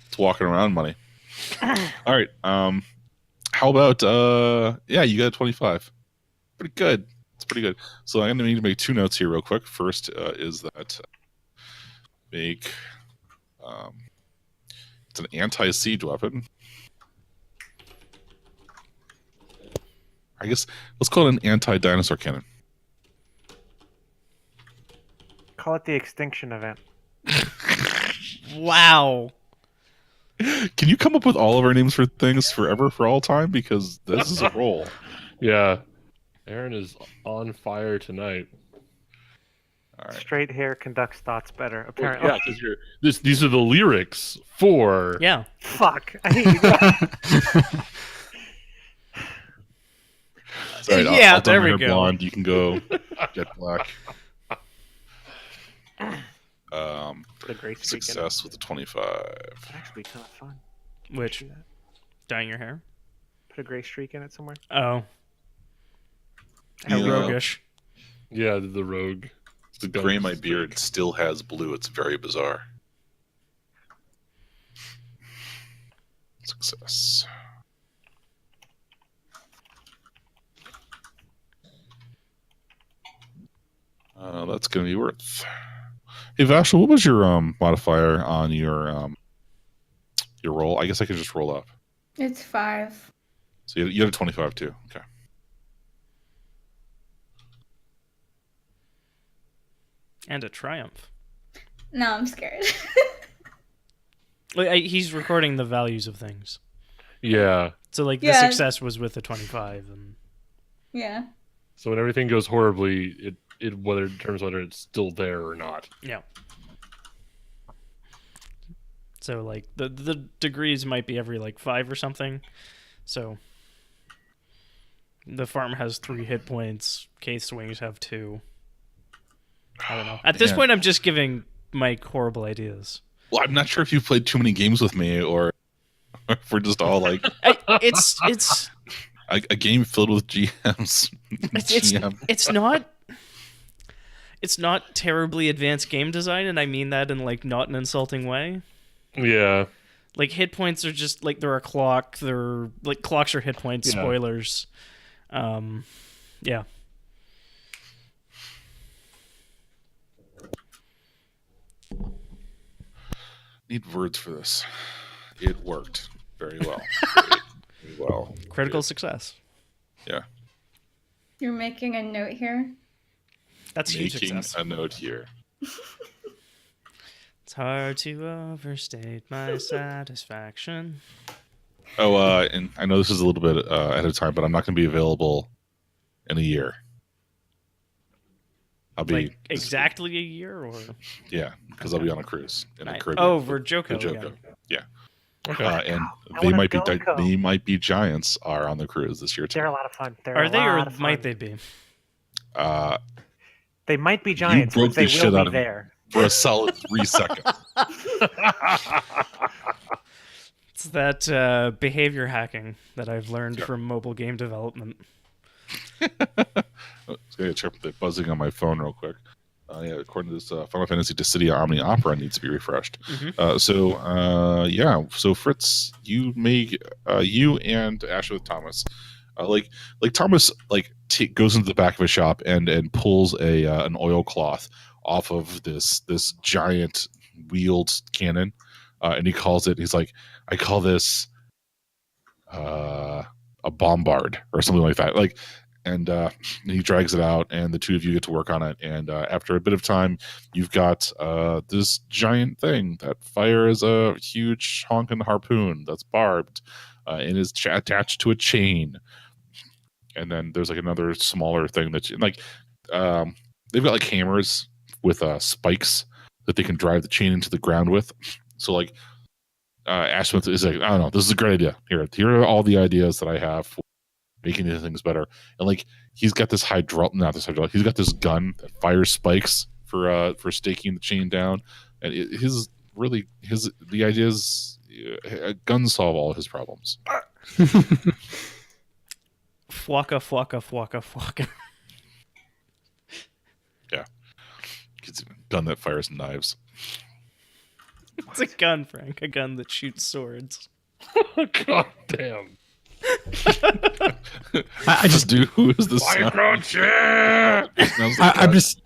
It's walking around money. All right. How about you got a 25. Pretty good. It's pretty good. So I'm gonna need to make two notes here real quick. First is that make it's an anti-siege weapon. I guess let's call it an anti-dinosaur cannon. Call it the extinction event. Wow. Can you come up with all of our names for things forever for all time? Because this is a roll. Yeah. Aaron is on fire tonight. All right. Straight hair conducts thoughts better, Well, apparently. yeah, because these are the lyrics for. Yeah. Fuck. I hate you guys. Sorry, Yeah, I'll there dye we my hair go. blonde. You can go jet black. Put a gray streak in it. Success with the 25. That'd actually be kind of fun. Which? Do that. Dyeing your hair? Put a gray streak in it somewhere. Oh. How Yeah. roguish. Yeah, the rogue. The gray in my beard still has blue. It's very bizarre. Success. That's going to be worth. Hey, Vashel, what was your modifier on your roll? I guess I could just roll up. It's 5. So you had a 25 too. Okay. And a triumph. No, I'm scared. He's recording the values of things. Yeah. So like the Yeah. success was with the 25, and Yeah. So when everything goes horribly, it whether it determines whether it's still there or not. yeah. So like the degrees might be every like 5 or something. So the farm has 3 hit points. Case swings have 2. I don't know. At this Man. point, I'm just giving Mike horrible ideas. Well, I'm not sure if you've played too many games with me, or if we're just all like It's a game filled with GMs. it's not terribly advanced game design, and I mean that in like not an insulting way. Yeah. Like hit points are just like they're a clock. They're like clocks are hit points. Yeah. Spoilers. Yeah. Need words for this. It worked very well. Very well. Critical success. Yeah. You're making a note here. That's huge Making success. a note here. It's hard to overstate my satisfaction. Oh, and I know this is a little bit ahead of time, but I'm not going to be available in a year. I'll be Like exactly a year, or yeah, because I'll be on a cruise in the Nice. Caribbean. Oh, for Joko. Joko. Yeah. Okay. And I they wanna might be go. they might be giants are on the cruise this year too. They're a lot of fun. They're Are a they, lot or of might fun. they be? They might be giants, broke but they the shit will out be of me. there. For a solid 3 seconds. It's that behavior hacking that I've learned Yeah. from mobile game development. Let's get a check the buzzing on my phone real quick. Yeah, according to this, Final Fantasy Dissidia Omni Opera needs to be refreshed. Mhm. So Fritz, you and Ashley with Thomas, like Thomas goes into the back of a shop and pulls an oilcloth off of this giant wheeled cannon, and he's like, I call this a bombard or something like that, and he drags it out, and the two of you get to work on it, and after a bit of time you've got this giant thing that fires a huge honking harpoon that's barbed and is attached to a chain, and then there's like another smaller thing that they've got like hammers with spikes that they can drive the chain into the ground with. So like Ashmith is like, I don't know, this is a great idea. Here are all the ideas that I have for making these things better. And like he's got this he's got this gun that fires spikes for staking the chain down. And the idea is guns solve all his problems. Fwaka, fwaka, fwaka, fwaka. Yeah. It's a gun that fires knives. It's a gun, Frank. A gun that shoots swords. God damn. I just Dude, who is this? I'm just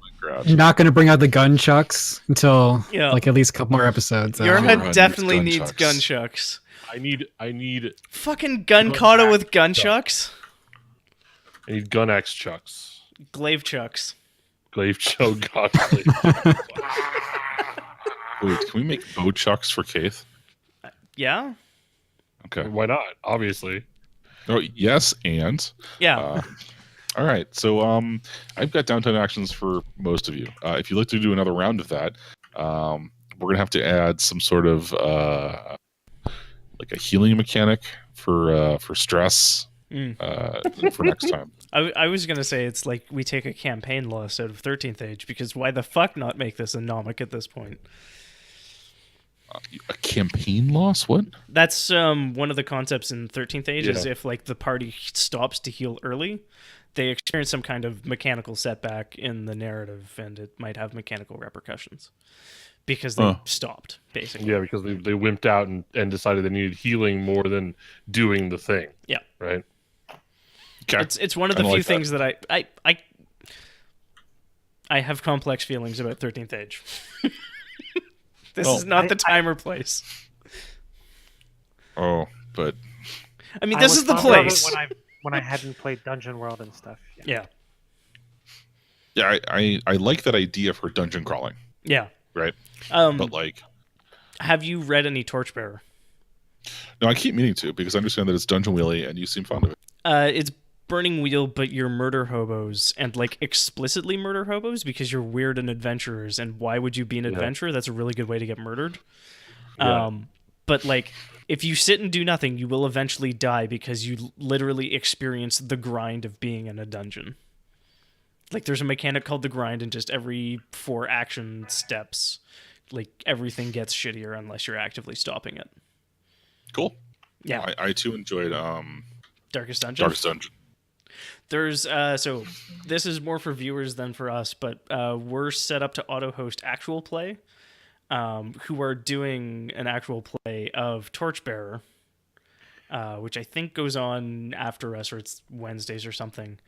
not going to bring out the gun chucks until Yeah. like at least a couple more episodes. Your Everyone head needs definitely gun needs chucks. gun chucks. I need Fucking gun kata with gun chucks? gun axe chucks. Glaive chucks. Glaive choke. God. Wait, can we make bow chucks for Kaith? Yeah? Okay. Why not? Obviously. Oh, yes, and Yeah. all right. So I've got downtown actions for most of you. If you'd like to do another round of that, we're gonna have to add some sort of like a healing mechanic for stress for next time. I was going to say it's like we take a campaign loss out of 13th Age, because why the fuck not make this a nomic at this point? A campaign loss? What? That's one of the concepts in 13th Age, is Yeah. if like the party stops to heal early, they experience some kind of mechanical setback in the narrative, and it might have mechanical repercussions because they stopped, basically. Yeah, because they wimped out and decided they needed healing more than doing the thing. Yeah. Right? Okay. It's one of the Kinda few like that. things that I have complex feelings about 13th Age. This is not the time or place. Oh, but I mean, I this was is the fond of it place. when I hadn't played Dungeon World and stuff. Yeah. yeah, I like that idea for dungeon crawling, Yeah. right? Um, But like, Have you read any Torchbearer? No, I keep meaning to because I understand that it's dungeon wheelie and you seem fond of it. It's Burning Wheel, but you're murder hobos, and like explicitly murder hobos because you're weird and adventurers. And why would you be an adventurer? That's a really good way to get murdered. Yeah. But like, if you sit and do nothing, you will eventually die because you literally experience the grind of being in a dungeon. Like, there's a mechanic called the grind, and just every 4 action steps, like everything gets shittier unless you're actively stopping it. Cool. Yeah. I too enjoyed Darkest Dungeon. Darkest Dungeon. There's so this is more for viewers than for us, but we're set up to auto host actual play, who are doing an actual play of Torchbearer, which I think goes on after us, or it's Wednesdays or something.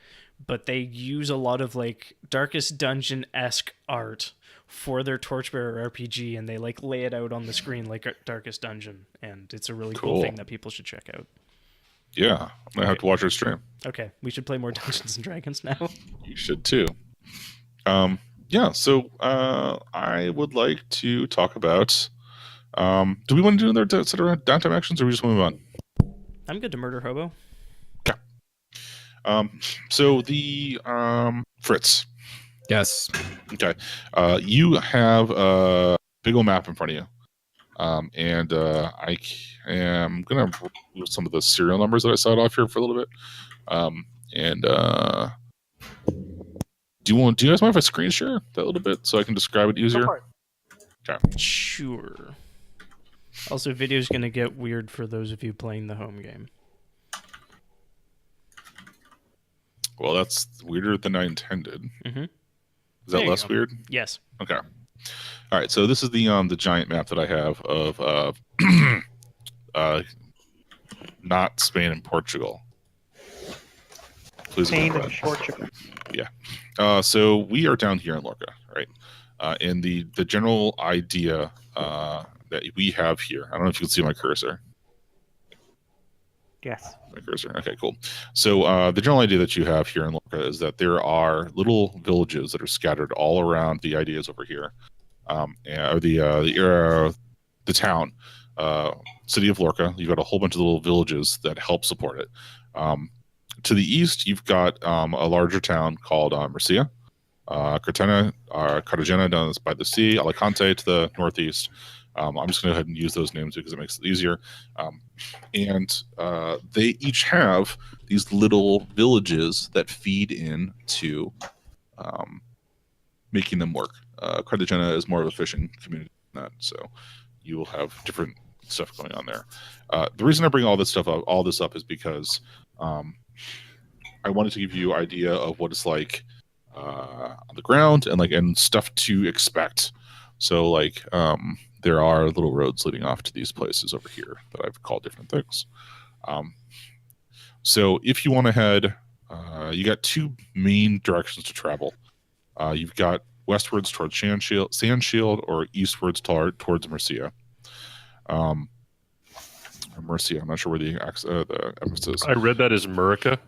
But they use a lot of like Darkest Dungeon-esque art for their Torchbearer RPG, and they like lay it out on the screen like Darkest Dungeon, and it's a really cool thing that people should check out. Yeah, I'm gonna have to watch our stream. Okay, we should play more Dungeons and Dragons now. You should too. Yeah, so I would like to talk about. Do we want to do another set of downtime actions, or we just move on? I'm good to murder hobo. Okay. So the Fritz. Yes. Okay. You have a big old map in front of you. And I am gonna remove some of the serial numbers that I saw off here for a little bit. Do you guys mind if I screen share that a little bit so I can describe it easier? Go for it. Okay. Sure. Also, video's gonna get weird for those of you playing the home game. Well, that's weirder than I intended. Mm-hmm. Is that less weird? Yes. Okay. All right. So this is the giant map that I have of not Spain and Portugal. Please. Spain and Portugal. Yeah. So we are down here in Lorca, right? And the general idea that we have here. I don't know if you can see my cursor. Yes. My cursor. Okay, cool. So the general idea that you have here in Lorca is that there are little villages that are scattered all around the ideas over here, or the town, city of Lorca. You've got a whole bunch of little villages that help support it. To the east, you've got a larger town called Murcia, Cartagena down by the sea, Alicante to the northeast. I'm just going to go ahead and use those names because it makes it easier. And they each have these little villages that feed into making them work. Cartagena is more of a fishing community than that, so you will have different stuff going on there. The reason I bring all this up is because I wanted to give you an idea of what it's like on the ground and stuff to expect. So there are little roads leading off to these places over here that I've called different things. So if you want to head, you got 2 main directions to travel. You've got westwards towards Sandshield or eastwards towards Murcia. Murcia, I'm not sure where the emphasis is. I read that as Murica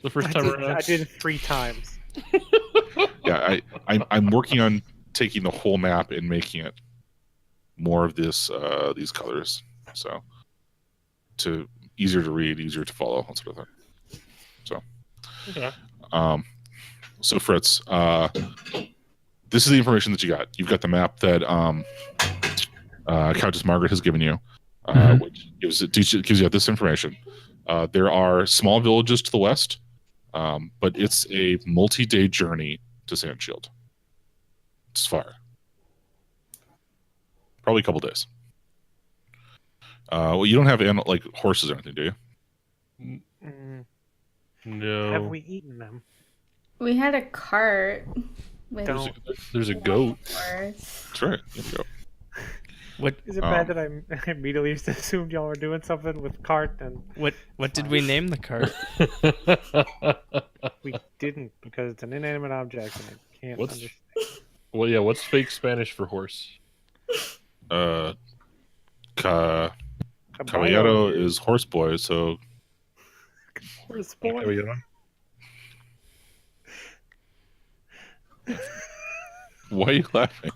the first time around. I did it 3 times. Yeah, I'm working on taking the whole map and making it more of these colors, so to easier to read, easier to follow, that sort of thing. So, okay. So Fritz, this is the information that you got. You've got the map that Countess Margaret has given you, which gives you this information. There are small villages to the west, but it's a multi-day journey to Sandshield. It's far. Probably a couple days. Well, you don't have horses or anything, do you? No. Have we eaten them? We had a cart with There's a goat. horse. That's right. There you go. What Is it bad that I immediately just assumed y'all were doing something with cart and what did we name the cart? we didn't because it's an inanimate object and I can't understand. Well, yeah. What's fake Spanish for horse? Caballero is horse boy, so Horse boy. Caballero. why are you laughing?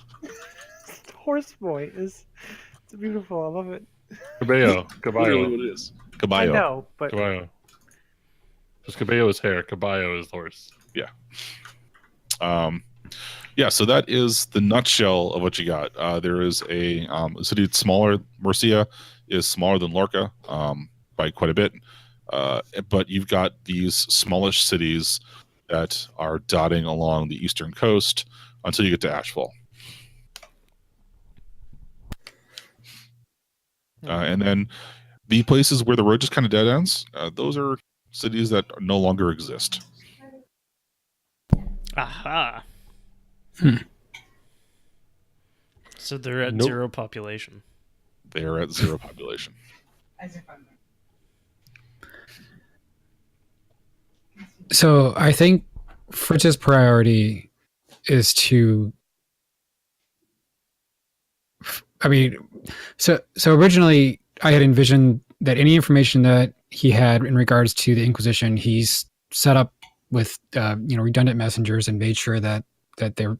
Horse boy is It's beautiful. I love it. Caballo. Literally Caballo. what it is. I Caballo. know, but Caballo. Just Caballo is hair. Caballo is horse. Yeah, so that is the nutshell of what you got. There is a city that's smaller. Murcia is smaller than Lorca by quite a bit. But you've got these smallish cities that are dotting along the eastern coast until you get to Ashfall. And then the places where the road just kind of dead ends, those are cities that no longer exist. Aha. Hmm. So they're at Nope. 0 population. They are at 0 population. So I think Fritz's priority is to. I mean, so originally I had envisioned that any information that he had in regards to the Inquisition, he's set up with redundant messengers and made sure that they're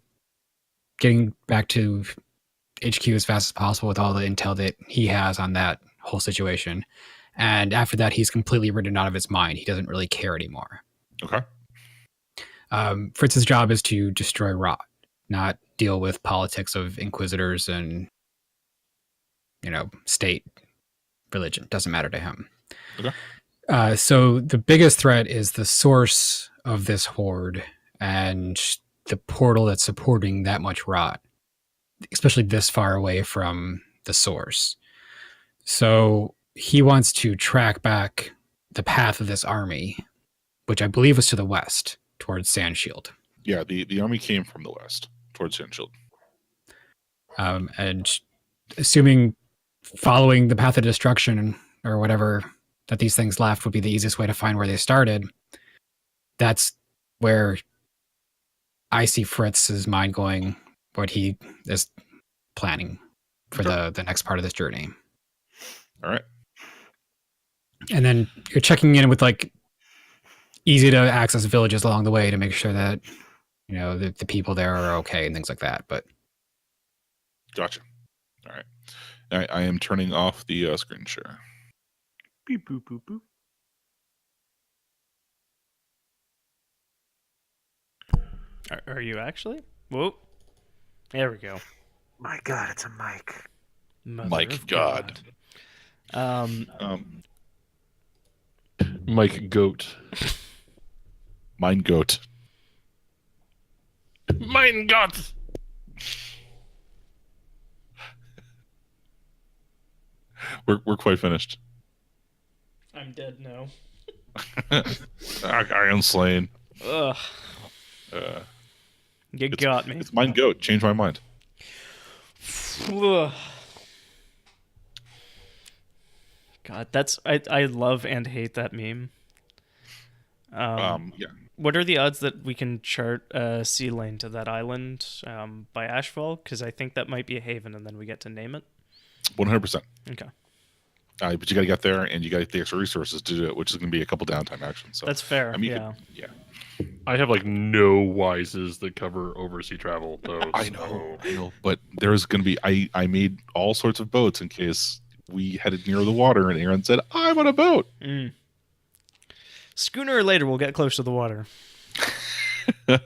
getting back to HQ as fast as possible with all the intel that he has on that whole situation. And after that, he's completely ridden out of his mind. He doesn't really care anymore. Okay. Fritz's job is to destroy Rot, not deal with politics of inquisitors and state, religion. Doesn't matter to him. Okay. So the biggest threat is the source of this horde and the portal that's supporting that much Rot, especially this far away from the source. So he wants to track back the path of this army, which I believe was to the west, towards Sandshield. Yeah, the army came from the west towards Sandshield. And assuming following the path of destruction or whatever that these things left would be the easiest way to find where they started, that's where I see Fritz's mind going, what he is planning for the next part of this journey. All right. And then you're checking in with easy to access villages along the way to make sure that the people there are okay and things like that. But Gotcha. All right. I am turning off the screen share. beep boop boop boop. Are you actually? Whoa. There we go. My God, it's a mic. Mother Mike of God. Mike Goat. Mine goat. Mein Gott! We're quite finished. I'm dead now. I am slain. Ugh. You got me. It's mine goat. Change my mind. Ugh. God, I love and hate that meme. Yeah. What are the odds that we can chart a sea lane to that island by Ashfall? Because I think that might be a haven, and then we get to name it. 100%. Okay, But you got to get there, and you got to get the extra resources to do it, which is going to be a couple downtime actions. So that's fair. I mean, yeah. yeah. I have no wises that cover oversea travel, though. I know. But there's going to be. I made all sorts of boats in case we headed near the water, and Aaron said, "I'm on a boat." Mm. Sooner or later, we'll get close to the water. All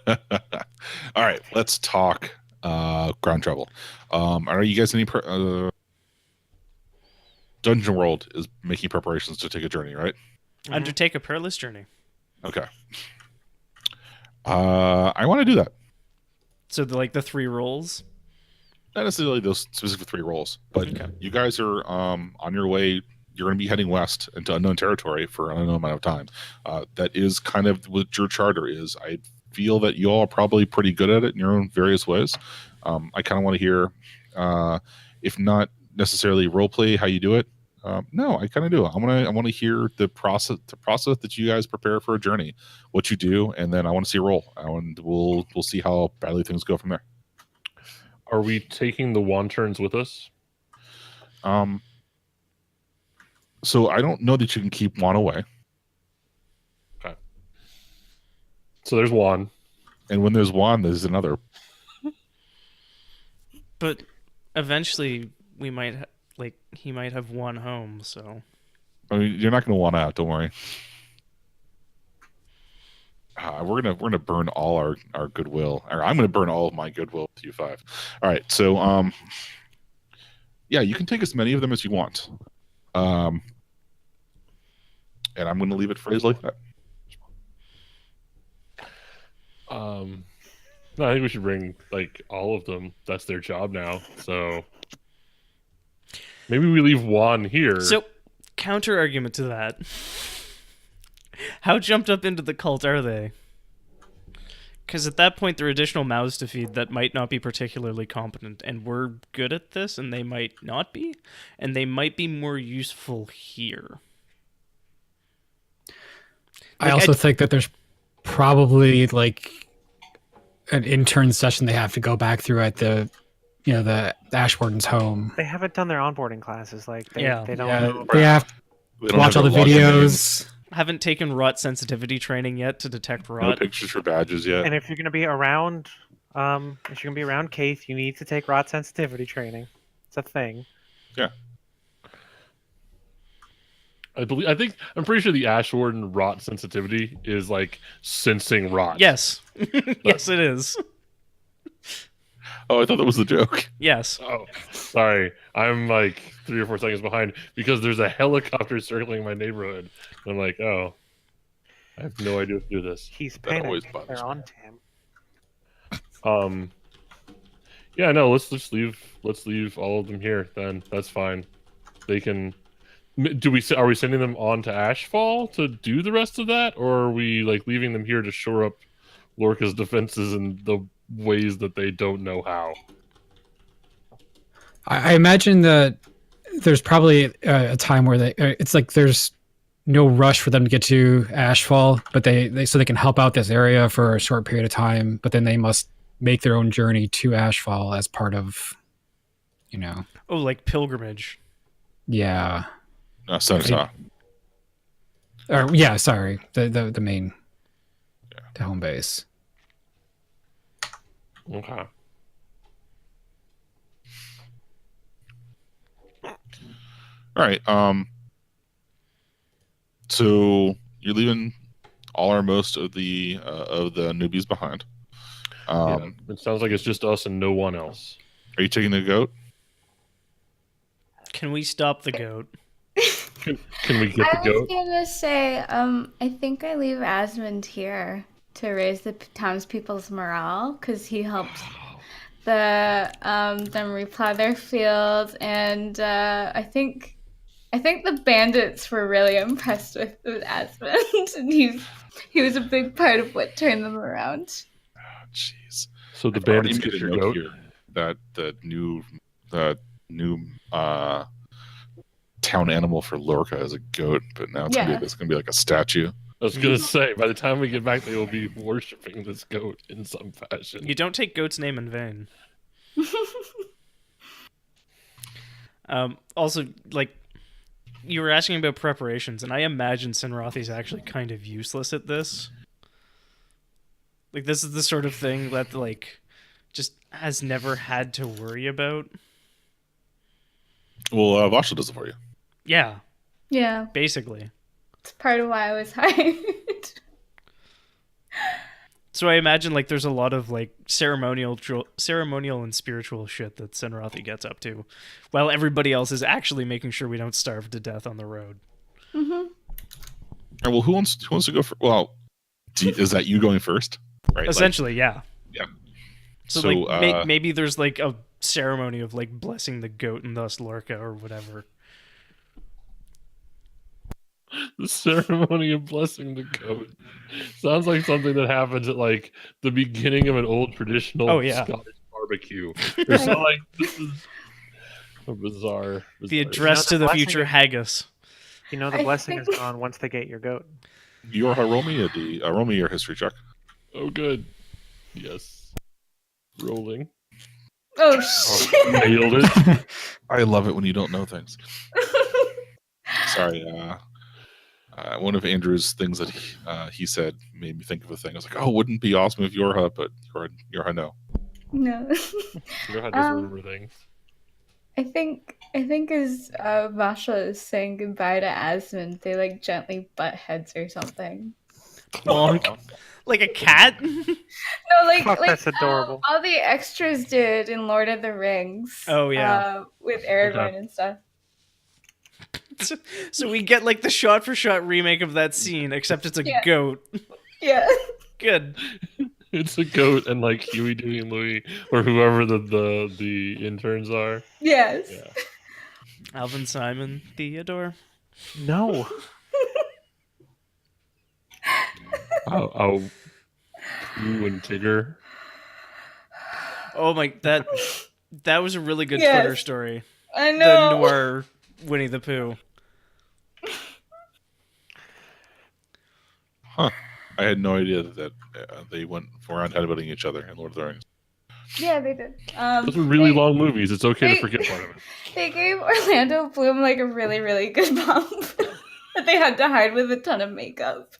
right, let's talk ground travel. Are you guys any Dungeon World is making preparations to take a journey, right? Undertake a perilous journey. Okay. I want to do that. So the 3 rolls. Not necessarily those specific 3 roles, but Okay. you guys are on your way. You're going to be heading west into unknown territory for an unknown amount of time. That is kind of what your charter is. I feel that you all are probably pretty good at it in your own various ways. I kind of want to hear, if not necessarily role play how you do it. No, I kind of do. I want to hear the process that you guys prepare for a journey, what you do, and then I want to see a roll, and we'll see how badly things go from there. Are we taking the wanterns with us? So I don't know that you can keep one away, Okay. So there's one. and when there's one, there's another. But eventually, we might like he might have one home. So I mean, you're not going to want out. Don't worry. We're gonna burn all our goodwill. Or I'm gonna burn all of my goodwill with you five. All right. So yeah, you can take as many of them as you want. And I'm gonna leave it phrased like that. No, I think we should bring like all of them. That's their job now. So maybe we leave Juan here. So, counter argument to that. How jumped up into the cult are they? Because at that point, there are additional mouths to feed that might not be particularly competent, and we're good at this, and they might not be, and they might be more useful here. I also think that there's probably like an intern session they have to go back through at the Ash Warden's home. They haven't done their onboarding classes. Like they don't know. They have to watch all the videos. Haven't taken rot sensitivity training yet to detect No rot. pictures for badges yet. And if you're going to be around, Keith, you need to take rot sensitivity training. It's a thing. Yeah. I'm pretty sure the Ash Warden rot sensitivity is like sensing rot. Yes. Yes, it is. Oh, I thought that was the joke. Yes. Oh, sorry. I'm like 3 or 4 seconds behind because there's a helicopter circling my neighborhood. I'm like, oh, I have no idea what to do this. He's That always panicked. bothers They're me. on Tam. Yeah, no, let's just leave all of them here then. That's fine. They can. Are we sending them on to Ashfall to do the rest of that, or are we like leaving them here to shore up Lorca's defenses in the ways that they don't know how? I imagine that there's probably a time where it's like there's no rush for them to get to Ashfall, but they so they can help out this area for a short period of time, but then they must make their own journey to Ashfall as part of, Oh, like pilgrimage. Yeah. No, sorry. Or yeah, sorry, the main, the home base. Okay. All right. So you're leaving all or most of the newbies behind. Yeah, it sounds like it's just us and no one else. Are you taking the goat? Can we stop the goat? Can we get I the was goat? gonna say, I think I leave Asmund here to raise the townspeople's morale because he helped them replow their fields, and I think the bandits were really impressed with Asmund, and he was a big part of what turned them around. Oh, jeez. So the I've already bandits made get a your note goat. here that the new town animal for Lorca is a goat, but now it's gonna be like a statue. I was gonna say, by the time we get back, they will be worshiping this goat in some fashion. You don't take goat's name in vain. Also, like, you were asking about preparations, and I imagine Sinrothi's actually kind of useless at this. Like, this is the sort of thing that, like, just has never had to worry about. Well, Vasha does it for you. Yeah, Yeah, basically. it's part of why I was hired. So I imagine, like, there's a lot of, like, ceremonial and spiritual shit that Sinrothi gets up to, while everybody else is actually making sure we don't starve to death on the road. Mm-hmm. All right, well, who wants to go for? Well, is that you going first? Right. Essentially, yeah. Yeah. So like, maybe there's, like, a ceremony of, like, blessing the goat and thus Lorca or whatever. The ceremony of blessing the goat sounds like something that happens at like the beginning of an old traditional Scottish barbecue. It's not like this is a bizarre. The address to the future haggis. You know the blessing is gone once they get your goat. Roll me your history check. Oh, good. Yes. Rolling. Oh shit! Nailed it. I love it when you don't know things. Sorry. One of Andrew's things that he said made me think of a thing. I was like, oh, wouldn't it be awesome if Yorha, but Yorha, no. No. Yorha doesn't remember things. I think I think as Masha is saying goodbye to Asmund, they like gently butt heads or something. Bonk. Like a cat? No, Fuck, that's adorable. all the extras did in Lord of the Rings. Oh, yeah. With Aragorn Okay. and stuff. So we get like the shot-for-shot remake of that scene, except it's a Yeah. goat. Yeah. Good. It's a goat and like Huey, Dewey, and Louie, or whoever the interns are. Yes. Yeah. Alvin, Simon, Theodore. No. I'll Pooh and Tigger. Oh my, that was a really good Yes. Twitter story. I The know. noir Winnie the Pooh. Huh. I had no idea that they went around headbutting each other in Lord of the Rings. Yeah, they did. Those were really they, long movies. It's okay they- to forget part of it. They gave Orlando Bloom like a really, really good bump that they had to hide with a ton of makeup.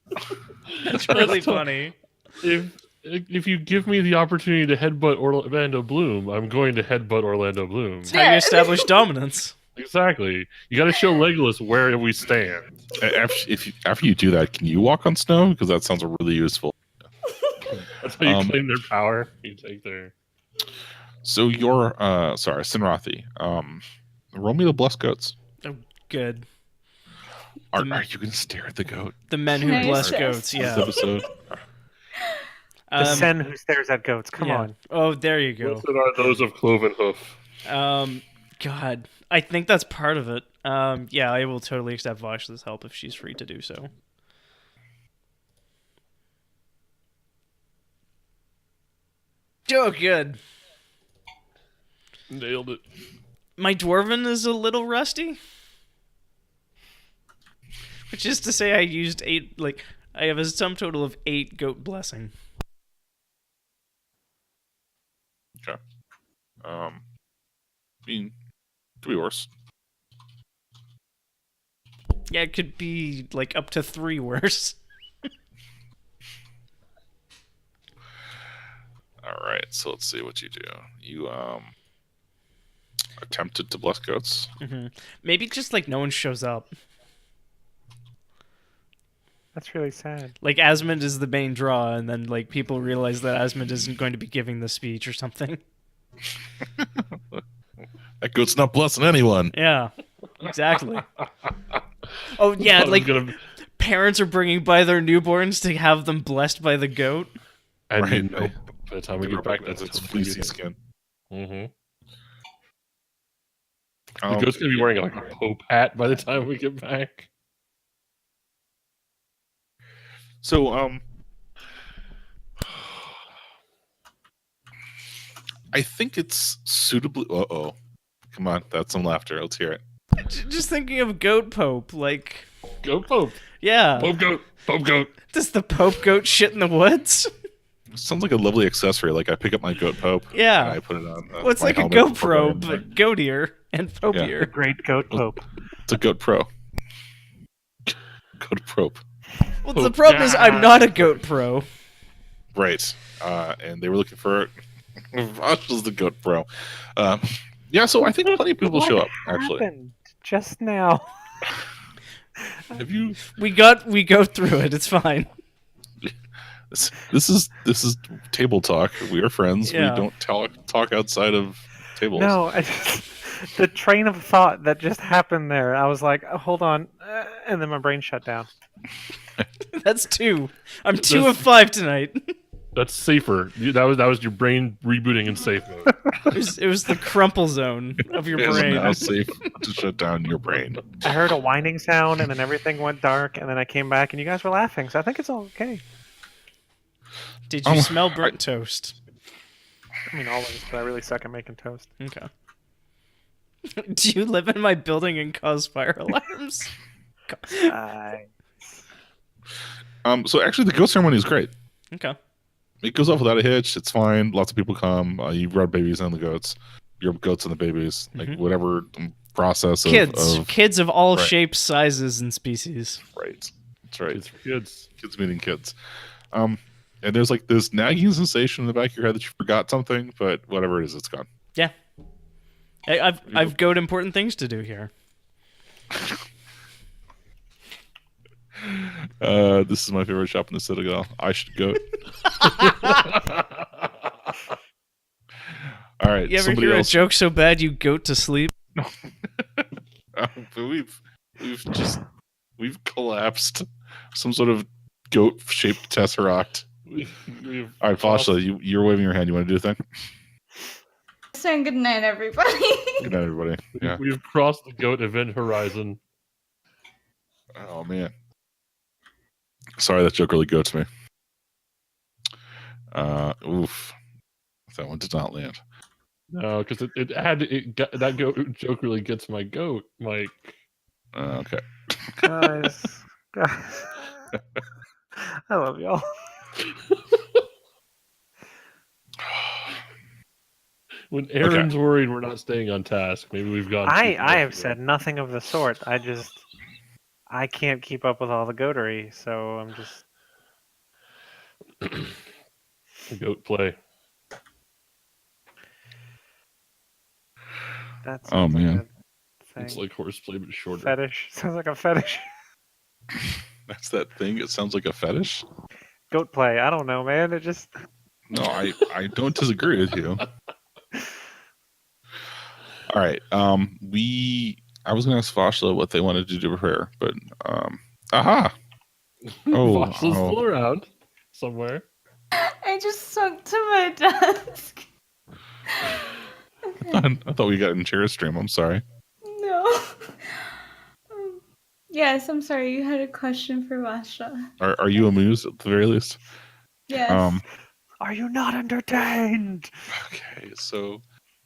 That's really funny. If you give me the opportunity to headbutt Orlando Bloom, I'm going to headbutt Orlando Bloom. It's how you Yeah. establish dominance. Exactly. You got to show Legolas where we stand. After you do that, can you walk on snow? Because that sounds really useful. That's how you claim their power. You take their. So you're sorry, Sinrathi. Roll me the blessed goats. Oh, good. Are you gonna stare at the goat The men who Nice. bless Yes. goats, this yeah. episode? The Sen who stares at goats. Come yeah. on. Oh, there you go. Blessed are those of cloven hoof. God, I think that's part of it. Yeah, I will totally accept Vash's help if she's free to do so. Oh, good. Nailed it. My dwarven is a little rusty. Which is to say I used 8, like, I have a sum total of 8 goat blessing. Okay. I mean, could be worse. Yeah, it could be, like, up to 3 worse. All right. So let's see what you do. You attempted to bless goats. Maybe just, like, no one shows up. That's really sad. Like, Asmund is the main draw, and then, like, people realize that Asmund isn't going to be giving the speech or something. That goat's not blessing anyone. Yeah, exactly. Oh, yeah, like, parents are bringing by their newborns to have them blessed by the goat. And Right, you know, by the time we get back, that's its totally fleecy it. skin. Mm-hmm. The goat's gonna be wearing like a Pope hat by the time we get back. So I think it's suitably. Uh-oh. Come on, that's some laughter. Let's hear it. Just thinking of goat pope, like, Goat Pope. yeah. Pope goat. Pope goat. Does the pope goat shit in the woods? Sounds like a lovely accessory. Like I pick up my goat pope. Yeah. And I put it on. Well, it's my like a helmet before GoPro, going in there. but goatier and The popier. great goat pope. It's a goat pro. Goat probe. Well, the problem is I'm not a goat pro. Right. And they were looking for Vosh was the goat pro. Yeah, so I think plenty of people show up, actually. Happened just now. Have you We go through it. It's fine. this is table talk. We are friends. Yeah. We don't talk outside of tables. No, the train of thought that just happened there. I was like, oh, hold on, and then my brain shut down. That's 2. I'm 2 of 5 tonight. That's safer. That was your brain rebooting in safe mode. It was the crumple zone of your It is brain. now safe to shut down your brain. I heard a whining sound, and then everything went dark, and then I came back, and you guys were laughing, so I think it's all okay. Did you smell burnt toast? I mean, always, but I really suck at making toast. Okay. Do you live in my building and cause fire alarms? So actually, the goat ceremony is great. Okay. It goes off without a hitch. It's fine. Lots of people come. You rub babies on the goats. Your goats and the babies, like whatever process. Kids of all Right. shapes, sizes, and species. Right. That's right. It's for kids. Kids meeting kids. And there's like this nagging sensation in the back of your head that you forgot something, but whatever it is, it's gone. Yeah. Hey, I've got important things to do here. This is my favorite shop in the Citadel. I should go. All right, You ever somebody hear else. a joke so bad you goat to sleep? But we've collapsed some sort of goat-shaped tesseract. All right, Fasha, you're waving your hand. You want to do a thing? Saying good night, everybody. Good night, everybody. Yeah. We've crossed the goat event horizon. Oh man. Sorry, that joke really goats me. Oof. That one did not land. No, because that goat joke really gets my goat, Mike. Okay. Guys. I love y'all. When Aaron's worried we're not staying on task, maybe we've gone. I have said nothing of the sort. I can't keep up with all the goatery, so I'm just. Goat play. That Oh, sounds man. like a thing. It's like horseplay but shorter. Fetish. Sounds like a fetish. That's that thing. It sounds like a fetish. Goat play. I don't know, man. It just. No, I don't disagree with you. All right. I was gonna ask Fashla what they wanted to do to prepare, but aha. Oh, Fossil's still around somewhere. I just sunk to my desk. Okay. I thought we got in chair stream. I'm sorry. No. Yes, I'm sorry. You had a question for Vasha. Are you amused at the very least? Yes. Are you not entertained? Okay, so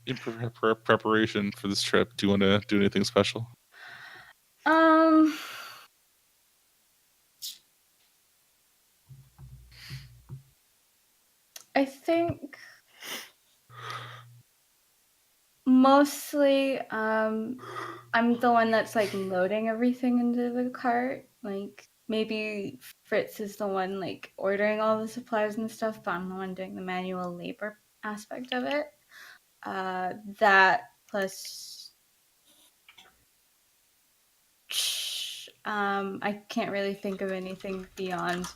in preparation for this trip, do you want to do anything special? I think mostly I'm the one that's like loading everything into the cart. Like maybe Fritz is the one like ordering all the supplies and stuff, but I'm the one doing the manual labor aspect of it. That plus I can't really think of anything beyond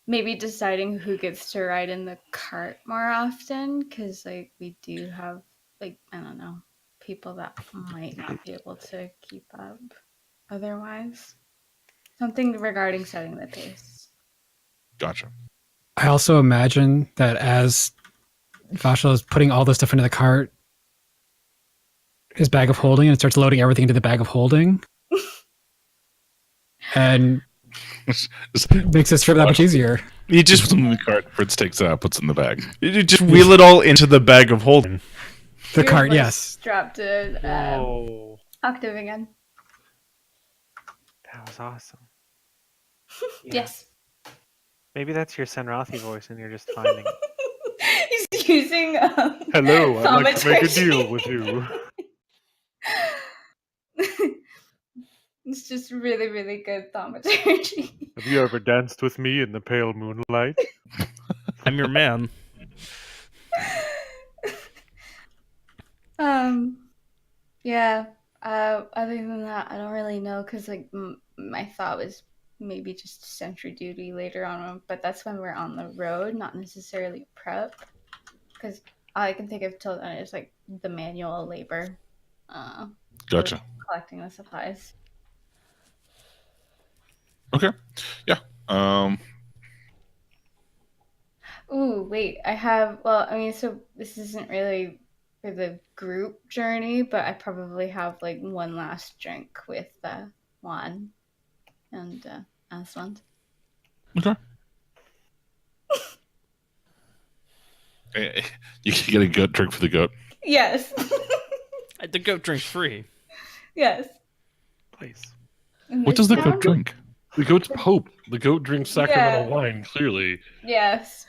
maybe deciding who gets to ride in the cart more often, because like we do have like, I don't know, people that might not be able to keep up otherwise. Something regarding setting the pace. Gotcha. I also imagine that as Vashel is putting all this stuff into the cart, his bag of holding, and starts loading everything into the bag of holding, and makes this trip that much easier. You Just just puts it in the cart. Fritz takes it out, puts it in the bag. you just wheel it all into the bag of holding. The Your cart, voice yes. dropped to Whoa. octave again. That was awesome. Yeah. Yes. Maybe that's your Senrathi voice and you're just finding it. He's using Hello, I'd like to make a thaumaturgy. deal with you. It's just really, really good thaumaturgy. Have you ever danced with me in the pale moonlight? I'm your man. Yeah. Other than that, I don't really know, because like my thought was maybe just sentry duty later on, but that's when we're on the road, not necessarily prep. Because all I can think of till then is like the manual labor. Gotcha. Collecting the supplies. Okay. Yeah. Ooh, wait. I have. Well, I mean, so this isn't really for the group journey, but I probably have like one last drink with Juan and Aslan. Okay. You can get a goat drink for the goat. Yes. The goat drink's free. Yes. Please. In What this does the town? goat drink? The goat's Pope. The goat drinks sacramental Yeah. wine, clearly. Yes.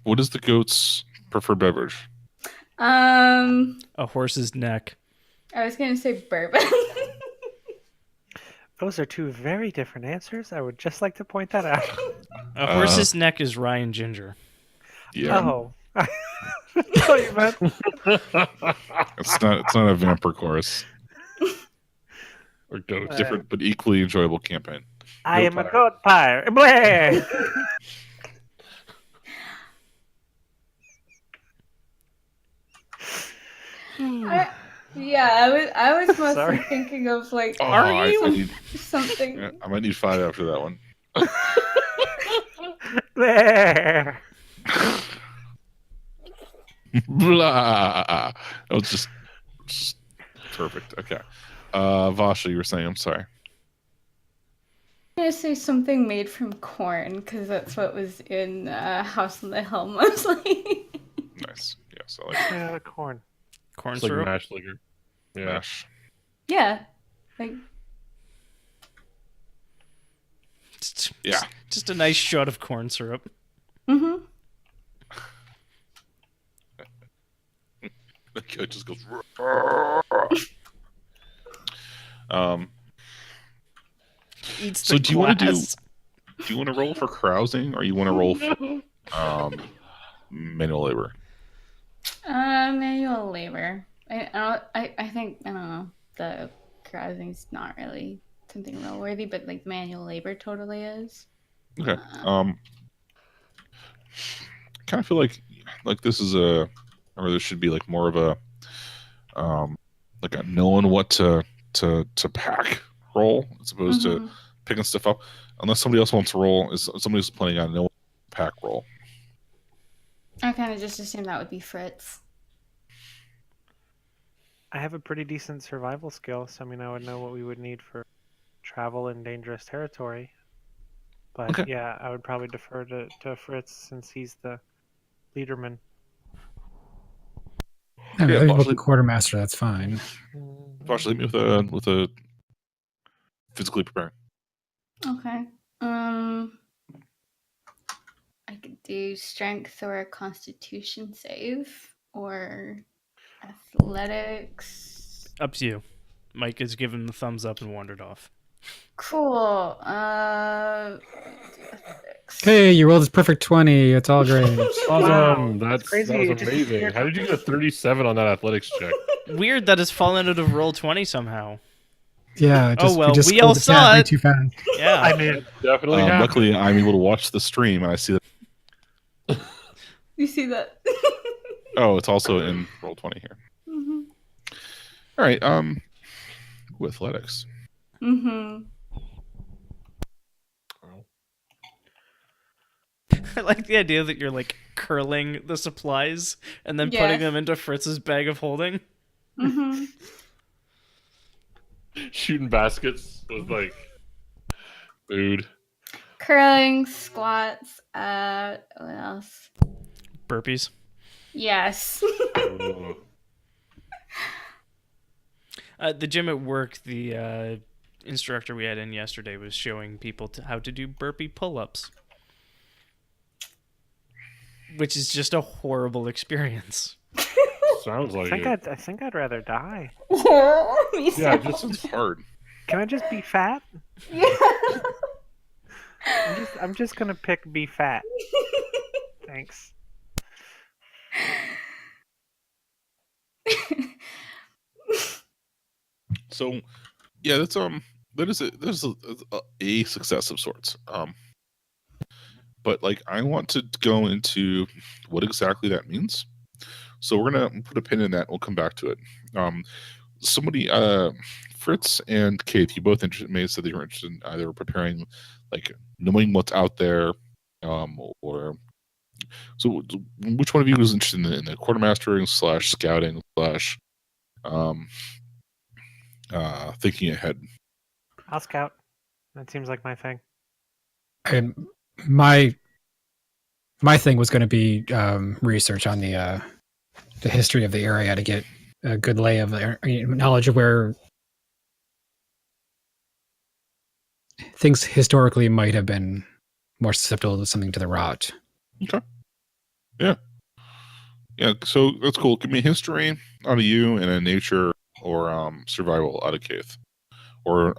What is the goat's preferred beverage? I A horse's neck. was gonna say bourbon. Those are two very different answers. I would just like to point that out. A horse's neck is Ryan Ginger. Yeah, Oh. I thought you meant. it's not a vampire chorus. Or goat. Different but equally enjoyable campaign. I Goat am a pyre. goat pyre. Blah! I was mostly Sorry. thinking of like Oh, Are I you? need, something. yeah, I might need 5 after that one. Blah! Blah. That was just perfect. Okay. Vasha, you were saying, I'm sorry. I'm gonna say something made from corn because that's what was in House on the Hill mostly. Nice. Yes, I like Yeah, corn. Corn It's like syrup. mash liquor. Yeah. mash. Yeah, like Yeah. Just a nice shot of corn syrup. mm-hmm. The kid just goes. Eats So the do you want to do? glass. Do you want to roll for carousing, or you want to roll for manual labor? Manual labor. I think I don't know. The carousing's not really something real worthy, but like manual labor totally is. Okay. Kind of feel like this is or there should be like more of a like a knowing what to pack roll as opposed to Mhm. picking stuff up. Unless somebody else wants to roll, is somebody's planning on no pack roll. I kind of just assumed that would be Fritz. I have a pretty decent survival skill, so I mean, I would know what we would need for travel in dangerous territory. But Okay. yeah, I would probably defer to Fritz since he's the leaderman. I mean, Yeah, with the possibly- quartermaster, that's fine. Vasha, leave me with a physically preparing. Okay. I could do strength or a constitution save or athletics. Up to you. Mike has given the thumbs up and wandered off. Cool. Athletics. Hey, you rolled this perfect 20. It's all great. Awesome. Wow, That crazy. was It just amazing. appeared How did you get a 37 on that athletics check? Weird that has fallen out of roll 20 somehow. Yeah. Oh, well, just we all scrolled the saw tab way it. too fast. Yeah. I mean, Definitely happened. Luckily, I'm able to watch the stream and I see that. You see that? Oh, it's also in roll 20 here. Mm-hmm. All right. With athletics. Mm-hmm. I like the idea that you're like curling the supplies and then Yes. putting them into Fritz's bag of holding. Mm-hmm. Shooting baskets with like food. Curling, squats, what else? Burpees. Yes. Ooh. The gym at work, the instructor we had in yesterday was showing people how to do burpee pull-ups, which is just a horrible experience. Sounds like it. I think I'd rather die. Me Yeah, too. just It's hard. Can I just be fat? Yeah. I'm just gonna pick be fat. Thanks. So, yeah, that's that is a success of sorts. But like I want to go into what exactly that means. So we're gonna put a pin in that. We'll come back to it. Somebody, Fritz and Kate, you both may have said that you're interested in either preparing, like knowing what's out there, or so. Which one of you is interested in the quartermastering / scouting / thinking ahead? I'll scout. That seems like my thing. And my thing was going to be research on the history of the area to get a good lay of knowledge of where things historically might have been more susceptible to something to the rot. Okay. Yeah. So that's cool. Give me a history out of you and a nature or survival out of Keith, or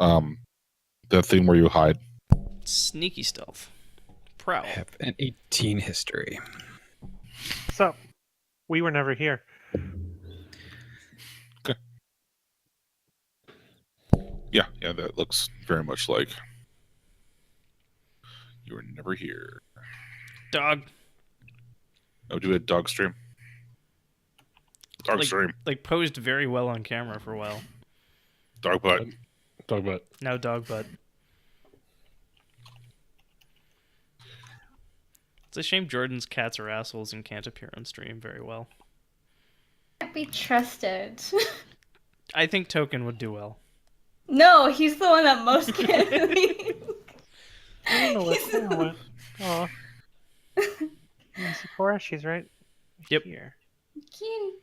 that thing where you hide. Sneaky stealth. prowl. I have an 18 history. So, we were never here. Yeah, that looks very much like you were never here. Dog. Oh, do a dog stream. Dog stream. Like posed very well on camera for a while. Dog butt. Talk about. Now dog butt. It's a shame Jordan's cats are assholes and can't appear on stream very well. Can't be trusted. I think Token would do well. No, he's the one that most can be. I don't know what. Aw. Sakura, she's right Yep. here. Cute.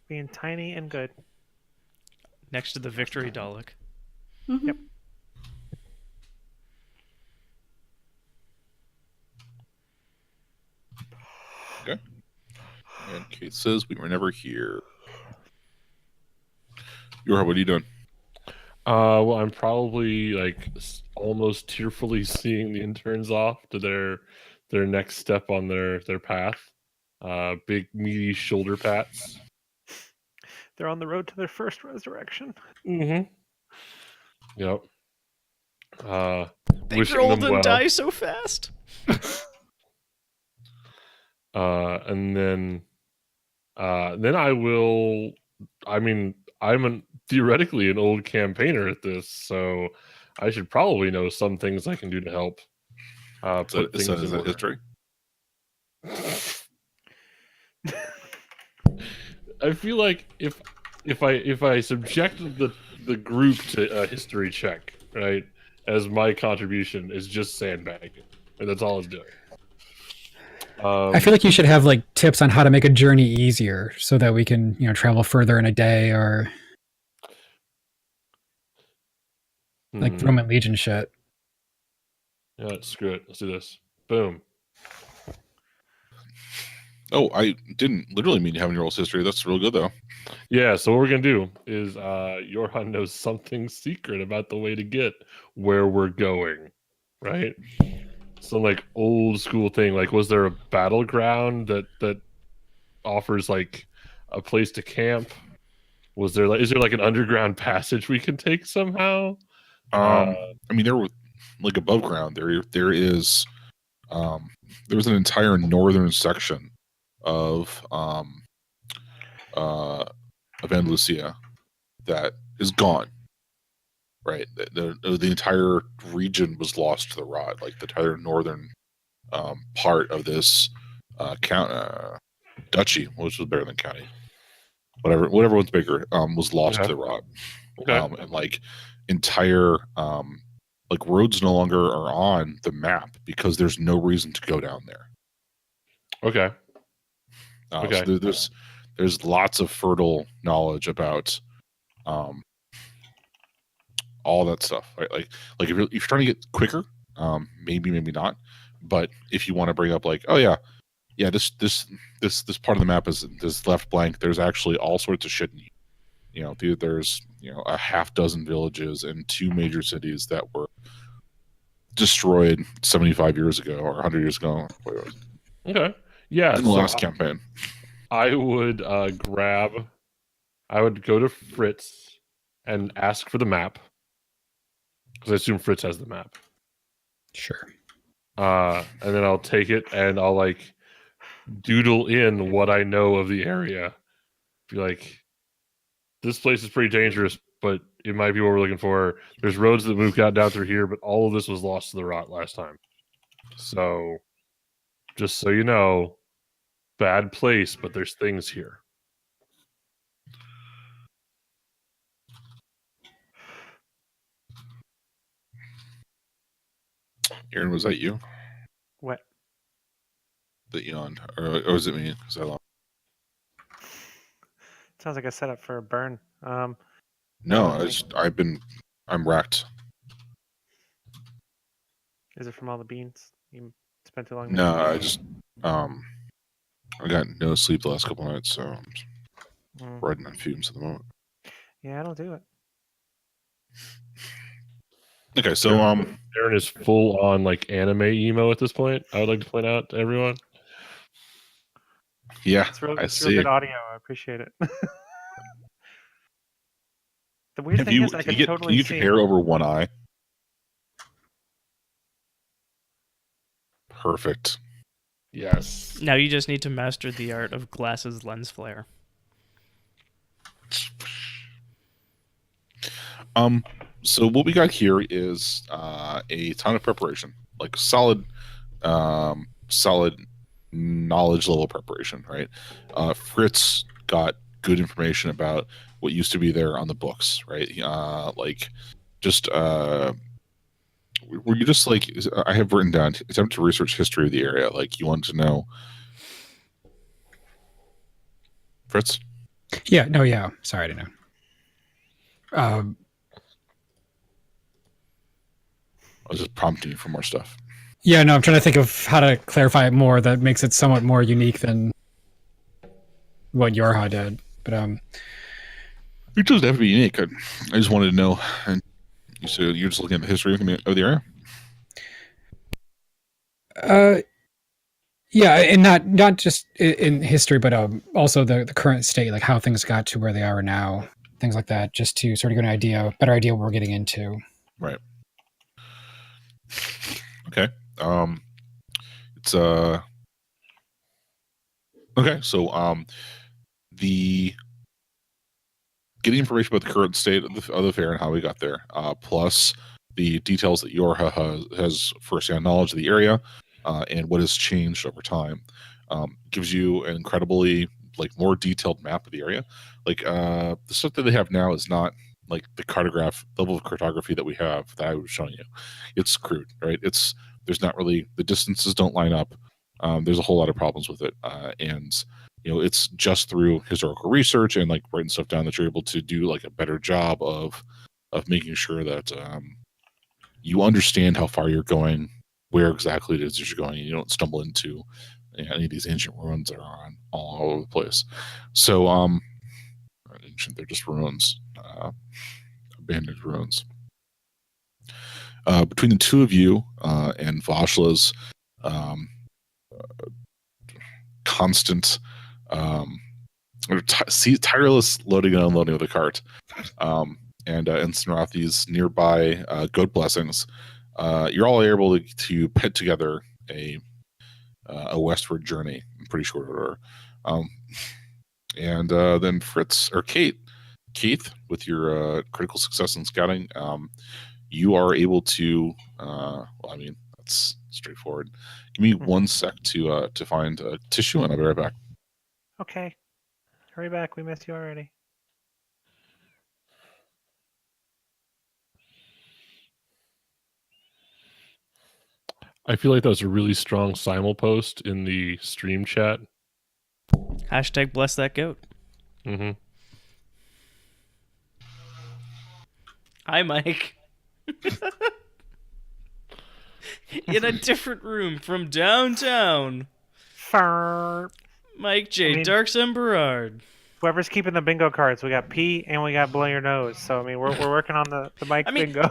Being tiny and good. Next to the Victory Dalek. Yep. Okay. And Kate says we were never here. Yorha, what are you doing? Well, I'm probably like almost tearfully seeing the interns off to their next step on their path. Big meaty shoulder pats. They're on the road to their first resurrection. Mm-hmm. Yep. They wishing grow them old and well. die so fast. And then I will. I mean, I'm theoretically an old campaigner at this, so I should probably know some things I can do to help. Put things Is in that order. history? I feel like if I subject the group to a history check, right, as my contribution is just sandbagging, and that's all it's doing. I feel like you should have like tips on how to make a journey easier so that we can, travel further in a day or like Roman Legion shit. Yeah, screw it. Let's do this. Boom. Oh, I didn't literally mean to have in your old history. That's real good though. Yeah, so what we're gonna do is Johan knows something secret about the way to get where we're going, right? Some like old school thing. Like, was there a battleground that offers like a place to camp? Is there like an underground passage we can take somehow? I mean, there were like above ground. There is there was an entire northern section of Andalusia that is gone. Right, the entire region was lost to the rot. Like the entire northern part of this duchy, which was better than county, whatever one's bigger, was lost to the rot. Okay. And like entire like roads no longer are on the map because there's no reason to go down there. Okay. So there's lots of fertile knowledge about all that stuff, right? Like if you're trying to get quicker, maybe not. But if you want to bring up like, oh yeah, this part of the map is left blank. There's actually all sorts of shit in you. There's a half dozen villages and 2 major cities that were destroyed 75 years ago or 100 years ago. Okay. Yeah. In the last campaign, I would I would go to Fritz and ask for the map. Because I assume Fritz has the map. Sure. And then I'll take it and I'll like doodle in what I know of the area. Be like, this place is pretty dangerous, but it might be what we're looking for. There's roads that move down through here, but all of this was lost to the rot last time. So, just so you know, bad place, but there's things here. Aaron, was that you? What? That yawned, or was it me? Because I lost. Sounds like a setup for a burn. No, I'm wrecked. Is it from all the beans? You spent too long. No, I just I got no sleep the last couple nights, so I'm riding on fumes at the moment. Yeah, it'll do it. Okay, so Aaron is full on like anime emo at this point. I would like to point out to everyone. yeah, It's real, I it's real see. good audio. I appreciate it. The weird Have thing you is, I can can you totally get see your hair him. over one eye? Perfect. Yes. Now you just need to master the art of glasses lens flare. So what we got here is a ton of preparation, like solid knowledge level preparation, right? Fritz got good information about what used to be there on the books, right? Like just were you just like, I have written down, attempt to research history of the area, like you wanted to know, Fritz? Yeah, no, yeah. Sorry, I didn't know. I was just prompting you for more stuff. Yeah, no, I'm trying to think of how to clarify it more that makes it somewhat more unique than what Yorha did. But It doesn't have to be unique. I just wanted to know, and you said you're just looking at the history of the area. yeah, and not just in history, but also the current state, like how things got to where they are now, things like that, just to sort of get better idea what we're getting into. Right. Okay. It's okay. So the getting information about the current state of the fair and how we got there, plus the details that Yorha has firsthand knowledge of the area and what has changed over time, gives you an incredibly like more detailed map of the area. Like the stuff that they have now is not like the cartograph level of cartography that we have that I was showing you. It's crude, right? There's not really, the distances don't line up. There's a whole lot of problems with it, and it's just through historical research and like writing stuff down that you're able to do like a better job of making sure that you understand how far you're going, where exactly it is that you're going, and you don't stumble into any of these ancient ruins that are on all over the place. So ancient, they're just ruins, abandoned ruins. Between the two of you and Vashla's constant tireless loading and unloading of the cart, and Sinrathi's nearby goat blessings, you're all able to put together a westward journey in pretty short order. And then Fritz or Keith, with your critical success in scouting, you are able to. Well, I mean, that's straightforward. Give me 1 sec to find a tissue, and I'll be right back. Okay. Hurry back. We missed you already. I feel like that was a really strong simul post in the stream chat. Hashtag bless that goat. Mm-hmm. Hi, Mike. In a different room from downtown. Fur. Mike J. I mean- Darks and Berard. Whoever's keeping the bingo cards, we got P and we got blow your nose. So I mean, we're working on the Mike bingo.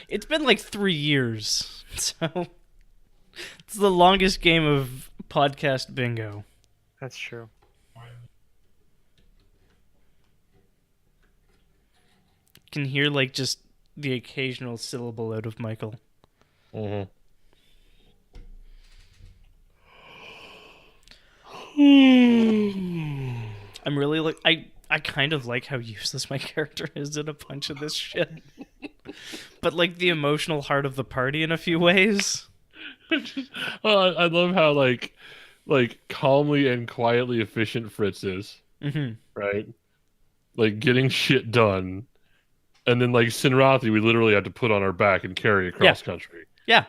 It's been like 3 years, so it's the longest game of podcast bingo. That's true. Can hear like just the occasional syllable out of Michael. Mm-hmm. I'm really like I kind of like how useless my character is in a bunch of this shit. But like the emotional heart of the party in a few ways. I love how like calmly and quietly efficient Fritz is. Mm-hmm. Right? Like getting shit done. And then like Sinrathi, we literally had to put on our back and carry across country. Yeah.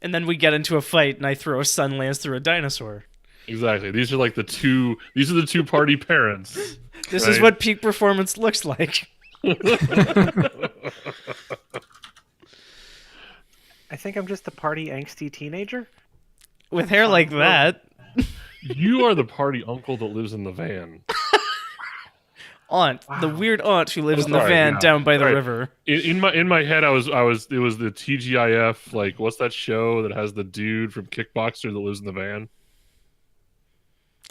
And then we get into a fight and I throw a sun lance through a dinosaur. Exactly. These are like the two party parents. This is what peak performance looks like. I think I'm just a party angsty teenager. With hair like that. You are the party uncle that lives in the van. aunt, the Wow. weird aunt who lives Oh, in the sorry, van yeah. down by the Sorry. river. In my head, it was the TGIF, like, what's that show that has the dude from Kickboxer that lives in the van?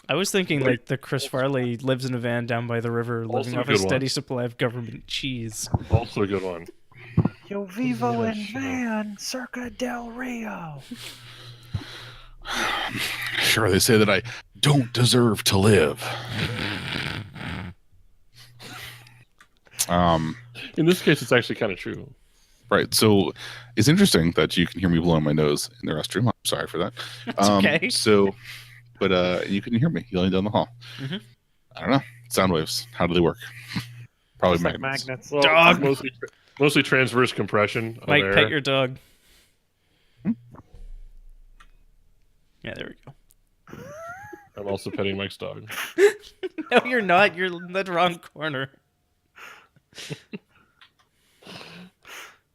I was thinking What- like the Chris Farley lives in a van down by the river, living Also a off a good steady one. supply of government cheese. Also a good one. Yo vivo Yeah, in sure. van, circa del Rio. Sure, they say that I don't deserve to live. In this case, it's actually kind of true. Right. So it's interesting that you can hear me blowing my nose in the restroom. I'm sorry for that. That's okay. So, but you can hear me yelling down the hall. Mhm. I don't know. Sound waves. How do they work? Probably Just like magnets. magnets. Well, Dog. mostly transverse compression. Of Mike, air. pet your dog. Hmm? Yeah, there we go. I'm also petting Mike's dog. No, you're not. You're in the wrong corner.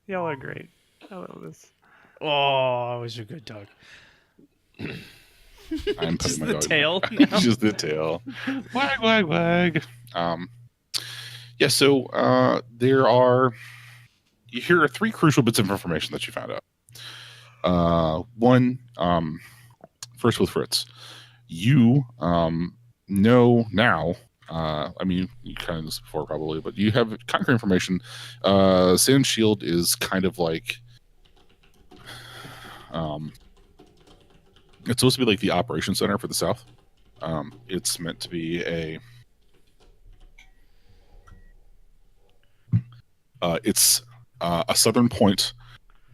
Y'all are great. I love this. Oh, it was a good dog. I'm Just petting my the dog. tail now. Just the tail. Wag, wag, wag. Yeah, so here are 3 crucial bits of information that you found out. One, first with Fritz. You know now, I mean, you kind of knew this before probably, but you have concrete information. Sand Shield is kind of like, it's supposed to be like the operations center for the South. It's meant to be it's a southern point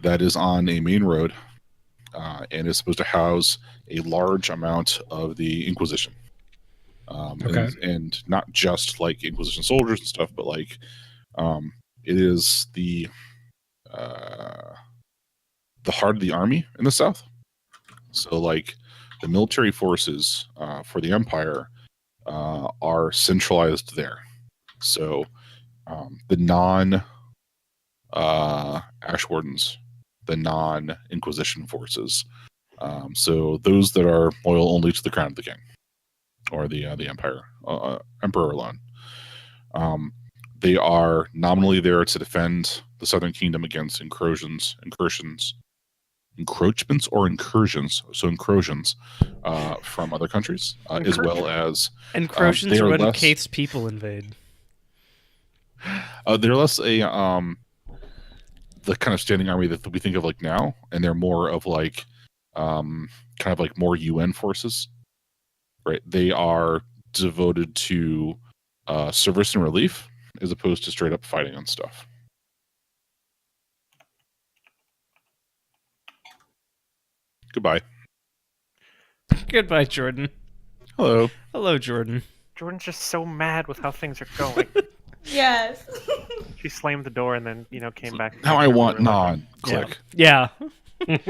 that is on a main road, and is supposed to house a large amount of the Inquisition. Okay. And not just like Inquisition soldiers and stuff, but like it is the heart of the army in the South. So like the military forces for the Empire are centralized there. So the non Ash Wardens, the non Inquisition forces, so those that are loyal only to the crown of the king or the Empire, Emperor alone. They are nominally there to defend the Southern Kingdom against encroachments or incursions. So incursions from other countries, as well as Encroachments they are are when less- Kate's people invade. they're less the kind of standing army that we think of like now, and they're more of like kind of like more UN forces, right? They are devoted to service and relief as opposed to straight up fighting and stuff. Goodbye. Goodbye, Jordan. Hello. Hello, Jordan. Jordan's just so mad with how things are going. Yes. She slammed the door and then, came back. Now I want non. non. Click. Yeah. Wait,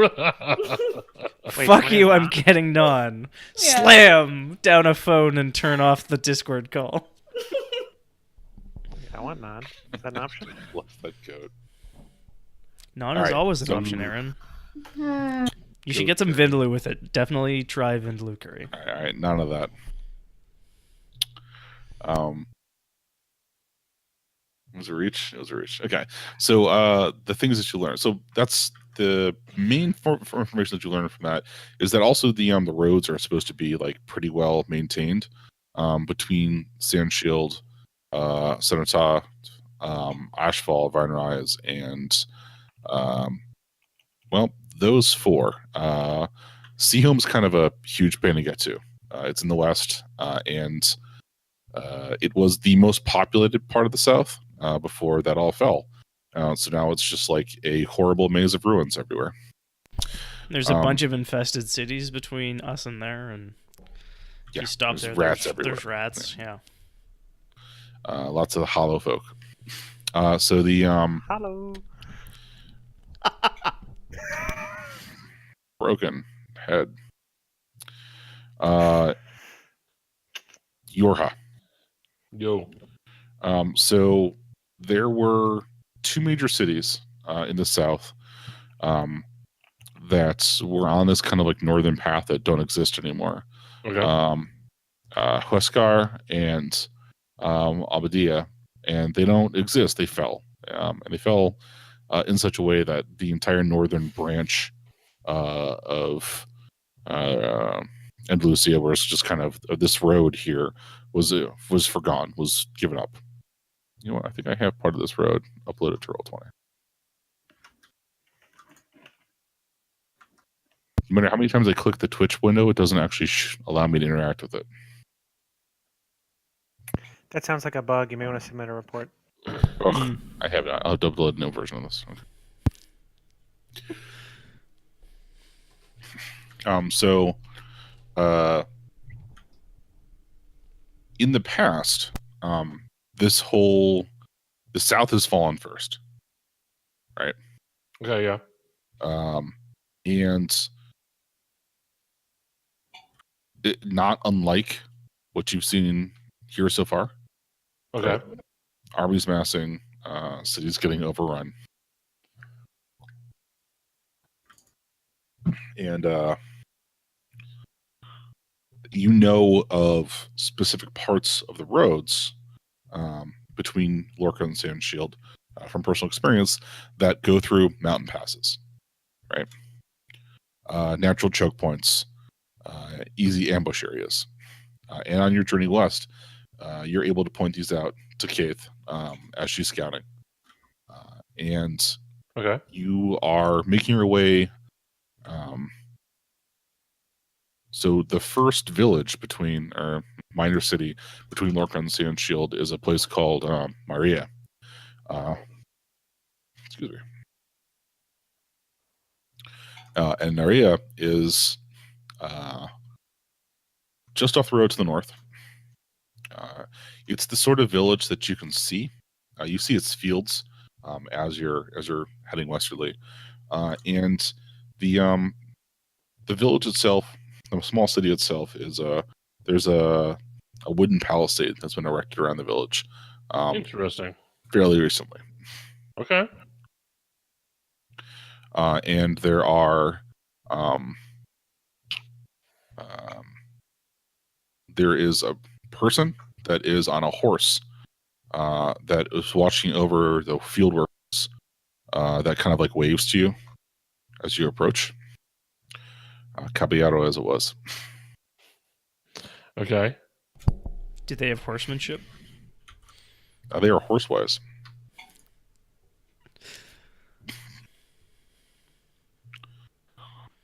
Fuck you, I'm non? getting non. Yeah. Slam down a phone and turn off the Discord call. I want non. Is that an option? Love that code. Non All is right, always an so- option, Aaron. Hmm. You should get some Vindaloo with it. Definitely try Vindaloo curry. All right, none of that. It was a reach. It was a reach. Okay, so the things that you learn. So that's the main for information that you learn from that is that also the roads are supposed to be like pretty well maintained between Sand Shield, Senata, Ashfall, Vinerise, and well, those 4. Seahome's kind of a huge pain to get to. It's in the west, and it was the most populated part of the South before that all fell. So now it's just like a horrible maze of ruins everywhere. There's a bunch of infested cities between us and there, and if Yeah, you stop there's there, rats everywhere. there's rats, yeah. Lots of the hollow folk. So the Hello. broken head. Yorha. Yo. So there were 2 major cities in the south that were on this kind of like northern path that don't exist anymore. Okay. Huescar and Abadia, and they don't exist. They fell, and they fell in such a way that the entire northern branch of Andalusia, where it's just kind of this road here, was forgone, was given up. You know what? I think I have part of this road uploaded to Roll20. No matter how many times I click the Twitch window, it doesn't actually allow me to interact with it. That sounds like a bug. You may want to submit a report. Ugh, I have not. I'll have to upload a new version of this. Okay. So, in the past, the South has fallen first, right? Okay, yeah. And not unlike what you've seen here so far. Okay. Right? Armies massing, cities getting overrun. And you know of specific parts of the roads between Lorca and Sand Shield from personal experience that go through mountain passes, right? Natural choke points, easy ambush areas. And on your journey west, you're able to point these out to Kaith as she's scouting. And Okay. you are making your way. So the first village or minor city between Lorca and Sand Shield is a place called Maria. Excuse me. And Maria is just off the road to the north. It's the sort of village that you can see. You see its fields as you're heading westerly, and the village itself, the small city itself, is there's a wooden palisade that's been erected around the village. Interesting. Fairly recently. Okay. And there are there is a person that is on a horse that is watching over the field workers that kind of like waves to you as you approach. Caballero as it was. Okay. Do they have horsemanship? They are horsewise.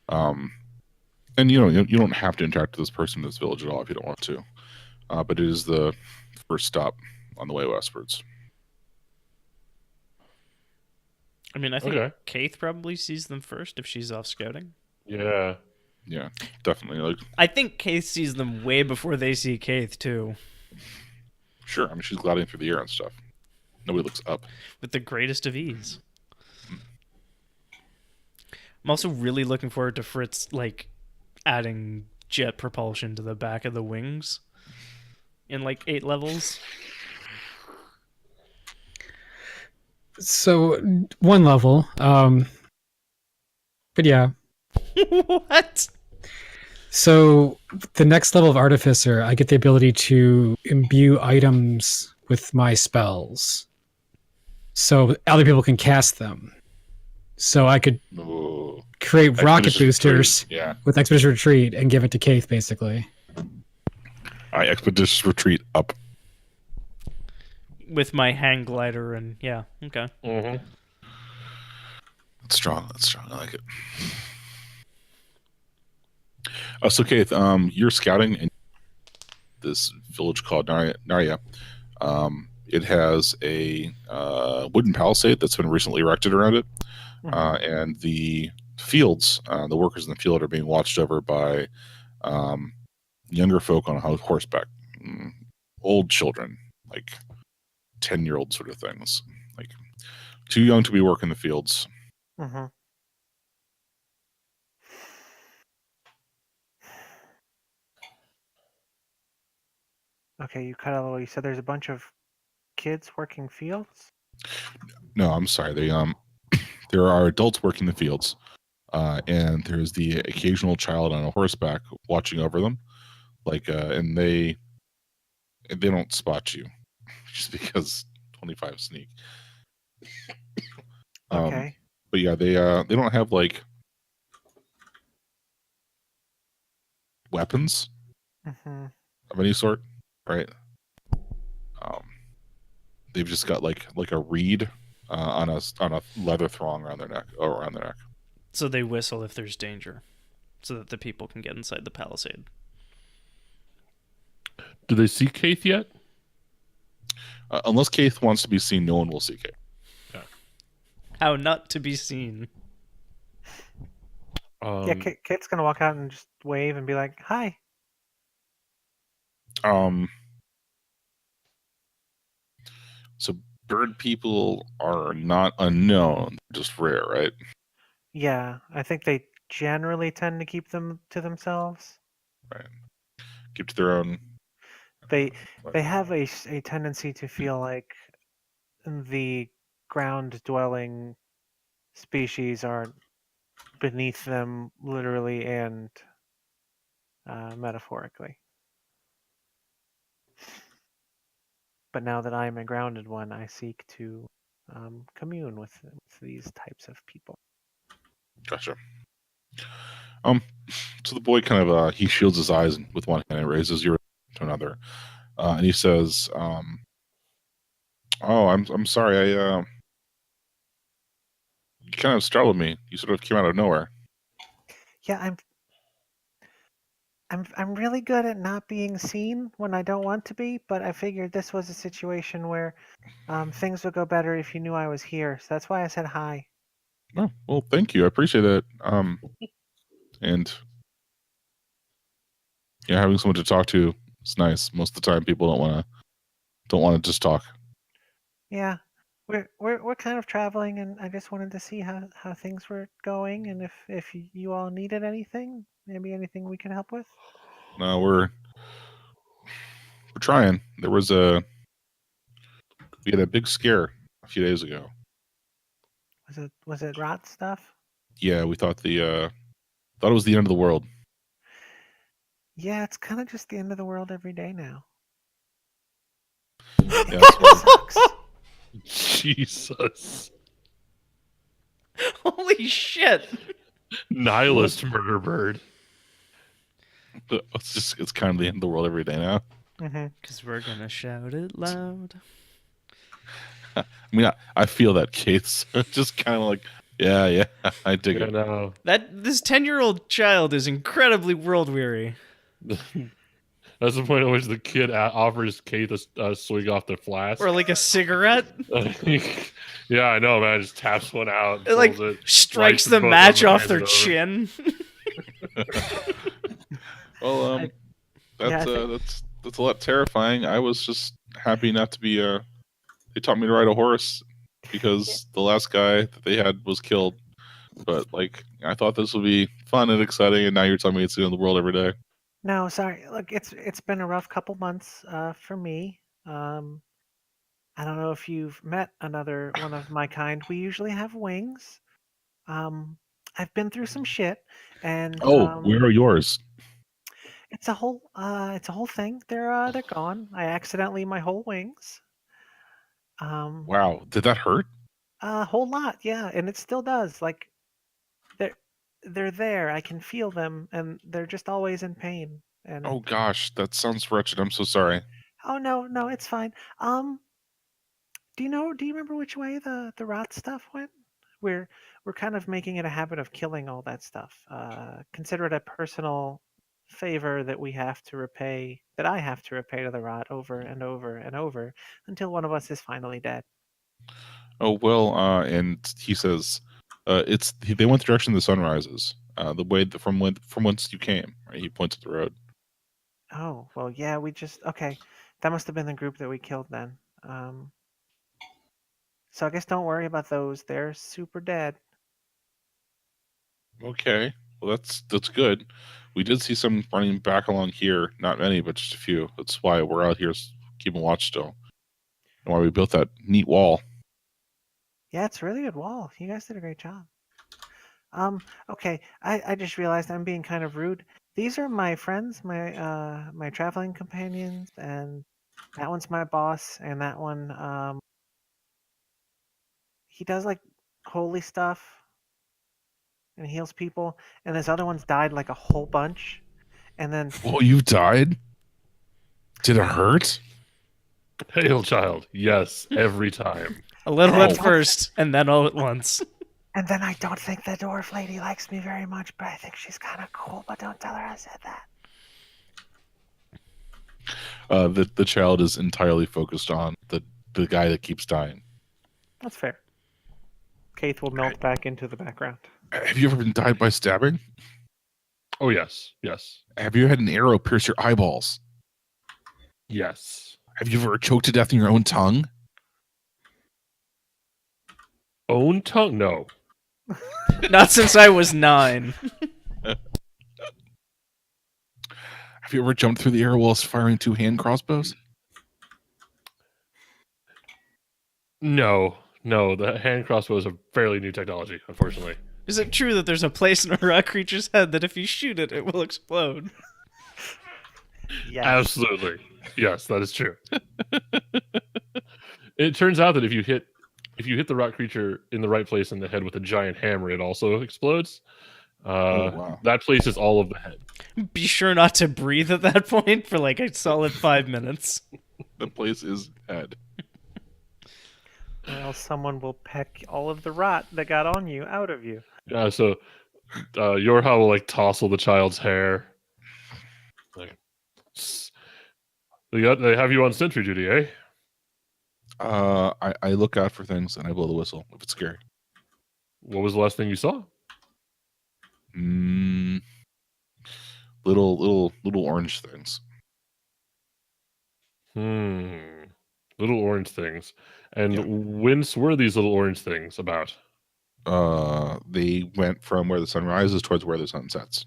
And you don't have to interact with this person in this village at all if you don't want to. But it is the first stop on the way westwards. I mean, I think Okay. Kaith probably sees them first if she's off scouting. Yeah. Yeah, definitely. I think Kaith sees them way before they see Kaith, too. Sure. I mean, she's gliding through the air and stuff. Nobody looks up. With the greatest of ease. I'm also really looking forward to Fritz, adding jet propulsion to the back of the wings in, 8 levels. So 1 level. But yeah. What? So the next level of Artificer, I get the ability to imbue items with my spells. So other people can cast them. So I could create rocket boosters with Expedition Retreat and give it to Kaith, basically. Expedition Retreat up. With my hang glider and, yeah, okay. Mm-hmm. That's strong. I like it. So, Kaith, you're scouting in this village called Narya. It has a wooden palisade that's been recently erected around it. And the fields, the workers in the field are being watched over by younger folk on horseback. Old children, 10-year-old sort of things. Too young to be working the fields. Mm-hmm. Okay, you cut out a little. You said there's a bunch of kids working fields? No, I'm sorry. There are adults working the fields, and there's the occasional child on a horseback watching over them. And they don't spot you. just because 25 sneak. Okay. But yeah, they don't have like weapons Hmm. of any sort, right? Um, they've just got like a reed on a leather thong around their neck, or around their neck. So they whistle if there's danger, so that the people can get inside the palisade. Do they see Keith yet? Unless Keith wants to be seen, no one will see Keith. How not to be seen. Yeah, Kate's gonna walk out and just wave and be like, "Hi." So bird people are not unknown, just rare, right? Yeah, I think they generally tend to keep them to themselves. Right. Keep to their own. They have a tendency to feel like the ground dwelling species are beneath them, literally and metaphorically. But now that I am a grounded one, I seek to commune with these types of people. Gotcha. So the boy kind of he shields his eyes with one hand and raises your to another, and he says, "Oh, I'm sorry. You kind of startled me. You sort of came out of nowhere." Yeah, I'm really good at not being seen when I don't want to be, but I figured this was a situation where things would go better if you knew I was here. So that's why I said hi. Oh, well, thank you. I appreciate it. And having someone to talk to is nice. Most of the time, people don't want to just talk. Yeah, we're kind of traveling, and I just wanted to see how things were going, and if you all needed anything, maybe anything we can help with. No, we're trying. We had a big scare a few days ago. Was it rot stuff? Yeah, we thought it was the end of the world. Yeah, it's kind of just the end of the world every day now. Yeah, It sucks. Jesus. Holy shit! Nihilist murder bird. It's kind of the end of the world every day now. Hmm. Because we're gonna shout it loud. I mean, I feel that Kate's just kind of like, yeah, I dig Yeah, it. no. This 10-year-old child is incredibly world weary. That's the point at which the kid offers Keith a swig off the flask. Or like a cigarette. Yeah, I know, man. Just taps one out, It like pulls it, strikes lights it the both match up, off hands their it over. chin. Well, Yeah, that's a lot terrifying. I was just happy not to be. They taught me to ride a horse because the last guy that they had was killed. But like, I thought this would be fun and exciting, and now you're telling me it's the end of the world every day. No, sorry. Look, it's been a rough couple months for me. I don't know if you've met another one of my kind. We usually have wings. Um, I've been through some shit, and Oh, where are yours? it's a whole thing. They're gone. I accidentally my whole wings. Wow, did that hurt? A whole lot, yeah, and it still does. Like they're they're there. I can feel them, and they're just always in pain. And Oh gosh, that sounds wretched. I'm so sorry. oh no, it's fine. Do you remember which way the rot stuff went? We're kind of making it a habit of killing all that stuff. Consider it a personal favor that we have to repay, that I have to repay to the rot over and over and over until one of us is finally dead. Oh well, and he says, they went the direction the sun rises. The way from whence you came. Right? He points at the road. Oh, well, yeah, okay. That must have been the group that we killed then. So I guess don't worry about those. They're super dead. Okay, well that's good. We did see some running back along here. Not many, but just a few. That's why we're out here keeping watch still, and why we built that neat wall. Yeah, it's a really good wall. You guys did a great job. Okay, I just realized I'm being kind of rude. These are my friends, my traveling companions, and That one's my boss, and that one, he does like holy stuff and heals people. And this other one's died like a whole bunch. And then Well, you died? Did it hurt? Hail child. Yes, every time. A little Oh. at first, and then all at once. And then I don't think the dwarf lady likes me very much, but I think she's kind of cool. But don't tell her I said that. The child is entirely focused on the guy that keeps dying. That's fair. Keith will melt back into the background. Have you ever been died by stabbing? Oh yes, yes, Have you had an arrow pierce your eyeballs? yes. Have you ever choked to death in your own tongue? Own tongue? No. Not since I was 9. Have you ever jumped through the air whilst firing 2 hand crossbows? No. The hand crossbow is a fairly new technology, unfortunately. Is it true that there's a place in a rock creature's head that if you shoot it, it will explode? Yes. Absolutely. Yes, that is true. It turns out that if you hit the rock creature in the right place in the head with a giant hammer, it also explodes. Wow. That place is all of the head. Be sure not to breathe at that point for like a solid 5 minutes. The place is head. Or else someone will peck all of the rot that got on you out of you. Yeah, so Yorha will like tousle the child's hair. Like, they have you on sentry duty, eh? I look out for things and I blow the whistle if it's scary. What was the last thing you saw? Little orange things. Little orange things. And Yeah. whence were these little orange things about? They went from where the sun rises towards where the sun sets.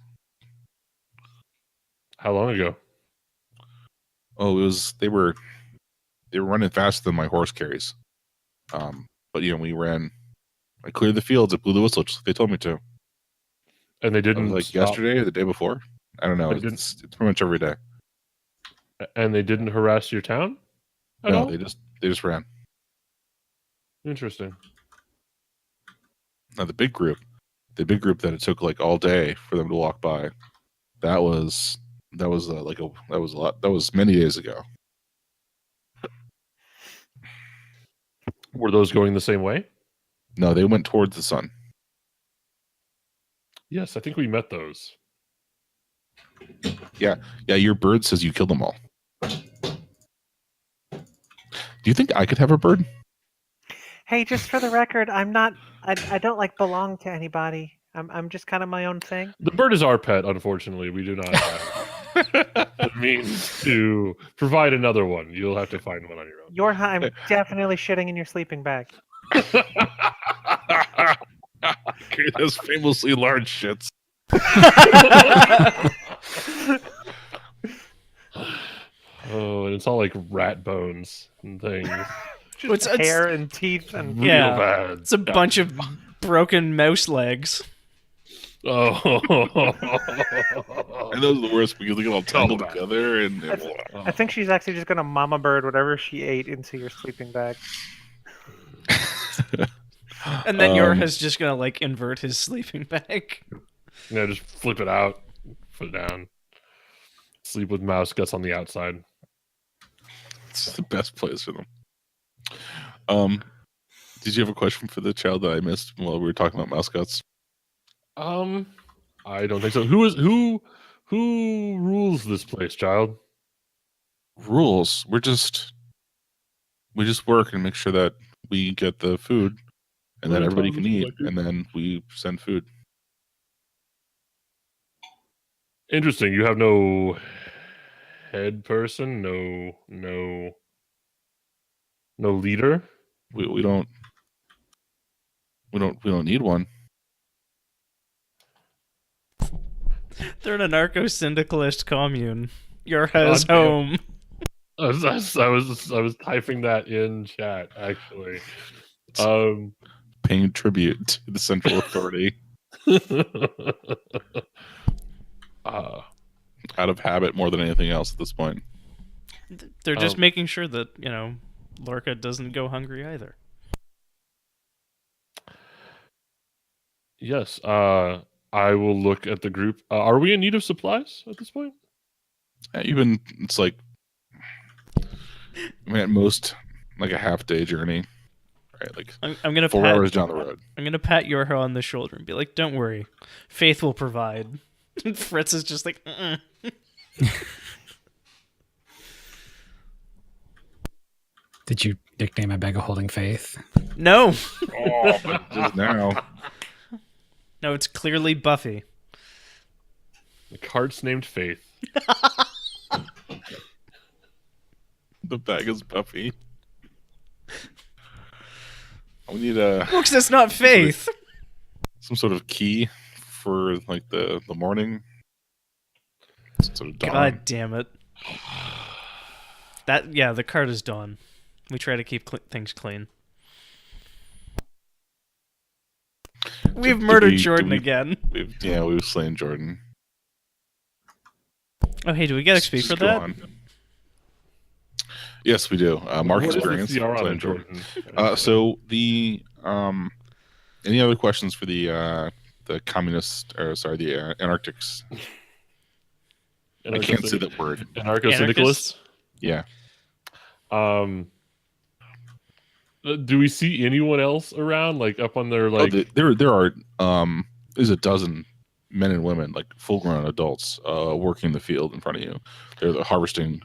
How long ago? Oh, they were running faster than my horse carries. But we ran. I cleared the fields. I blew the whistle just like they told me to. And they That was didn't like stop- yesterday or the day before. I don't know. They It's pretty much every day. And they didn't harass your town at No, all? they just ran. Interesting. Now the big group that it took like all day for them to walk by. That was a lot. That was many days ago. Were those going the same way? No, they went towards the sun. Yes, I think we met those. Yeah, your bird says you killed them all. Do you think I could have a bird? Hey, just for the record, I'm not. I don't like belong to anybody. I'm just kind of my own thing. The bird is our pet, unfortunately. We do not have the means to provide another one. You'll have to find one on your own. I'm definitely shitting in your sleeping bag. Okay, those famously large shits. Oh, and it's all like rat bones and things. It's Hair and teeth and Real Yeah. bad. It's a bunch of broken mouse legs. Oh. And those are the worst because they get all tangled bad. together and I think she's actually just gonna mama bird whatever she ate into your sleeping bag. And then Yorha's just gonna like invert his sleeping bag. Yeah, just flip it out, put it down. Sleep with mouse guts on the outside. it's the best place for them. Did you have a question for the child that I missed while we were talking about mouse guts? I don't think so. Who rules this place, child? Rules. We just work and make sure that we get the food and that Well, everybody Tom can is eat, elected. and then we send food. Interesting. You have no head person, no leader. We don't need one. They're in a narco-syndicalist commune. Yorha's God damn. home. I was typing that in chat actually. Paying tribute to the central authority out of habit more than anything else at this point. They're just Um, making sure that, Lorca doesn't go hungry either. Yes. I will look at the group. Are we in need of supplies at this point? Even it's like, I mean, at most like a half-day journey, right? Like I'm gonna 4 hours down the road. I'm gonna pat Yorho on the shoulder and be like, "Don't worry, Faith will provide." Fritz is just like, "Mm-mm." Did you nickname a bag of holding faith? "No, Oh, but just now. no, it's clearly Buffy." The cart's named Faith. The bag is Buffy. We need a Looks, that's not Faith. some sort of key for like the morning. Sort of dawn. God damn it. The cart is done. We try to keep things clean. We've murdered Jordan again. We've slain Jordan. Oh, hey, do we get XP Just for go that? on. Yes, we do. Mark What is the experience. CR on Slaying it, Jordan. Jordan? So the any other questions for the communist, or sorry, the anarchics? I can't say that word. Anarcho-syndicalists? Yeah. Do we see anyone else around, like up on their like? There are there's a dozen men and women, like full-grown adults, working the field in front of you. They're harvesting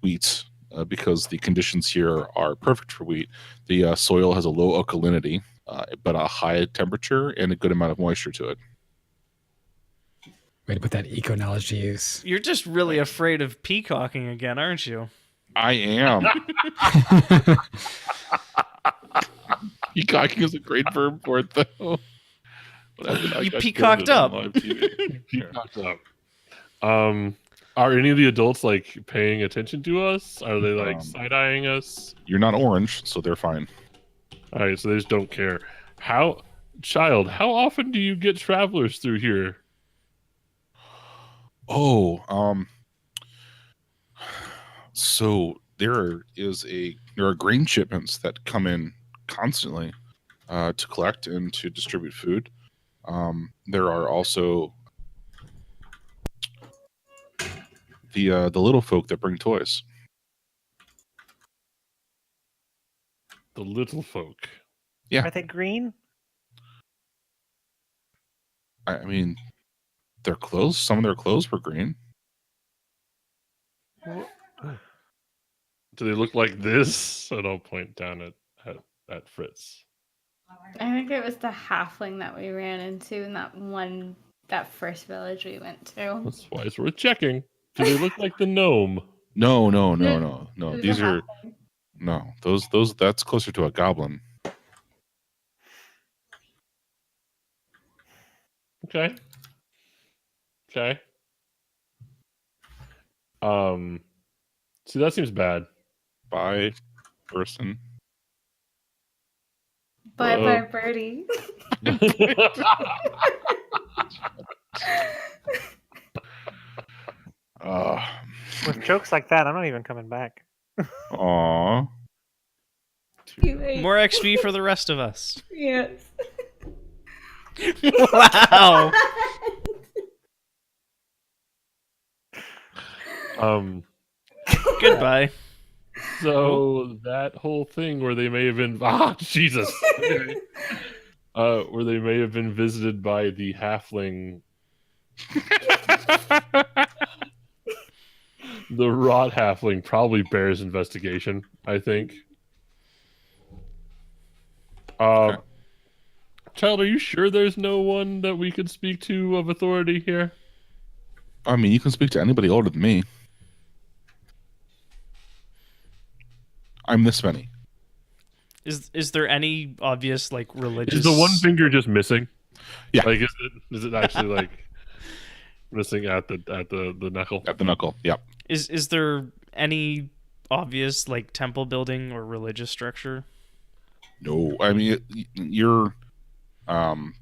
wheat because the conditions here are perfect for wheat. The soil has a low alkalinity, but a high temperature and a good amount of moisture to it. Way to put that eco knowledge to use. You're just really afraid of peacocking again, aren't you? I am. Peacocking is a great verb for it, though. You peacocked up. Peacocked up. Are any of the adults like paying attention to us? Are they like side-eyeing us? You're not orange, so they're fine. All right, so they just don't care. How often do you get travelers through here? Oh, so there are grain shipments that come in constantly to collect and to distribute food. There are also the little folk that bring toys. The little folk. Yeah. Are they green? I mean, their clothes. Some of their clothes were green. Do they look like this? And I'll point down at Fritz. I think it was the halfling that we ran into in that first village we went to. That's why it's worth checking. Do they look like the gnome? No. It was These a are halfling. those. That's closer to a goblin. Okay. See, that seems bad. By person. Bye, birdie. With jokes like that, I'm not even coming back. Aw. Too late. More XP for the rest of us. Yes. Wow. Goodbye. So that whole thing where they may have been Jesus. Where they may have been visited by the halfling, the rot halfling, probably bears investigation, I think. Okay. Child, are you sure there's no one that we could speak to of authority here? I mean, you can speak to anybody older than me. I'm this many. Is there any obvious like religious? Is the one finger just missing? Yeah. Like, is it actually like missing at the knuckle? At the knuckle. Yep. Is there any obvious like temple building or religious structure? No, I mean you're on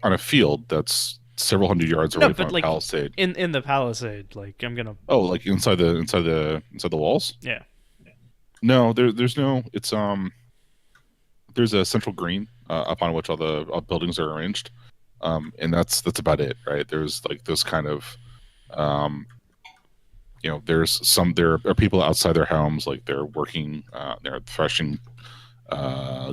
a field that's several hundred yards No, away but from a like palisade. in the palisade, like I'm gonna. Oh, like inside the walls? Yeah. No, there's no. It's there's a central green upon which all the buildings are arranged, and that's about it, right? There's like this kind of, there are people outside their homes, like they're working, they're threshing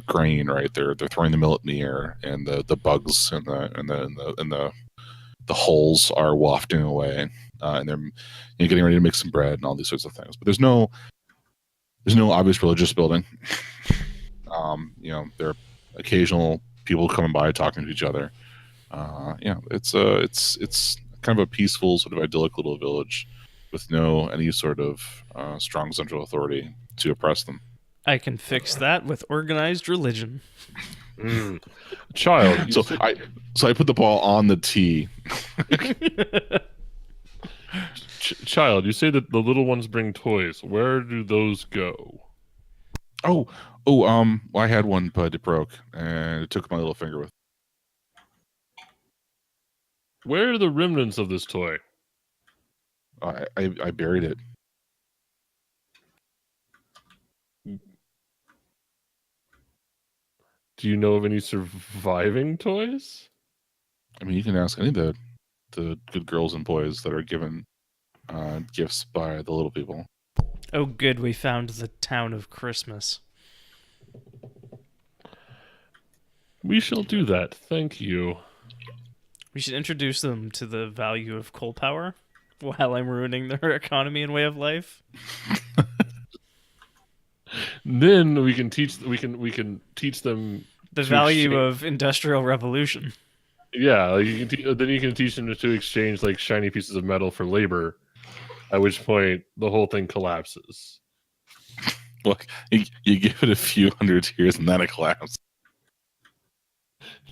grain, right? They're throwing the millet in the air, and the bugs and the holes are wafting away, and they're getting ready to make some bread and all these sorts of things. But there's no obvious religious building. There are occasional people coming by talking to each other. It's kind of a peaceful, sort of idyllic little village with no any sort of strong central authority to oppress them. I can fix that with organized religion. Child. So I put the ball on the tee. Child, you say that the little ones bring toys. Where do those go? Well, I had one, but it broke, and it took my little finger with. Where are the remnants of this toy? I buried it. Do you know of any surviving toys? I mean, you can ask any of the good girls and boys that are given gifts by the little people. Oh, good, we found the town of Christmas. We shall do that. Thank you. We should introduce them to the value of coal power while I'm ruining their economy and way of life. Then we can teach them The to value exchange- of industrial revolution. Yeah, like then you can teach them to exchange like shiny pieces of metal for labor. At which point the whole thing collapses. Look, you give it a few hundred years and then it collapses.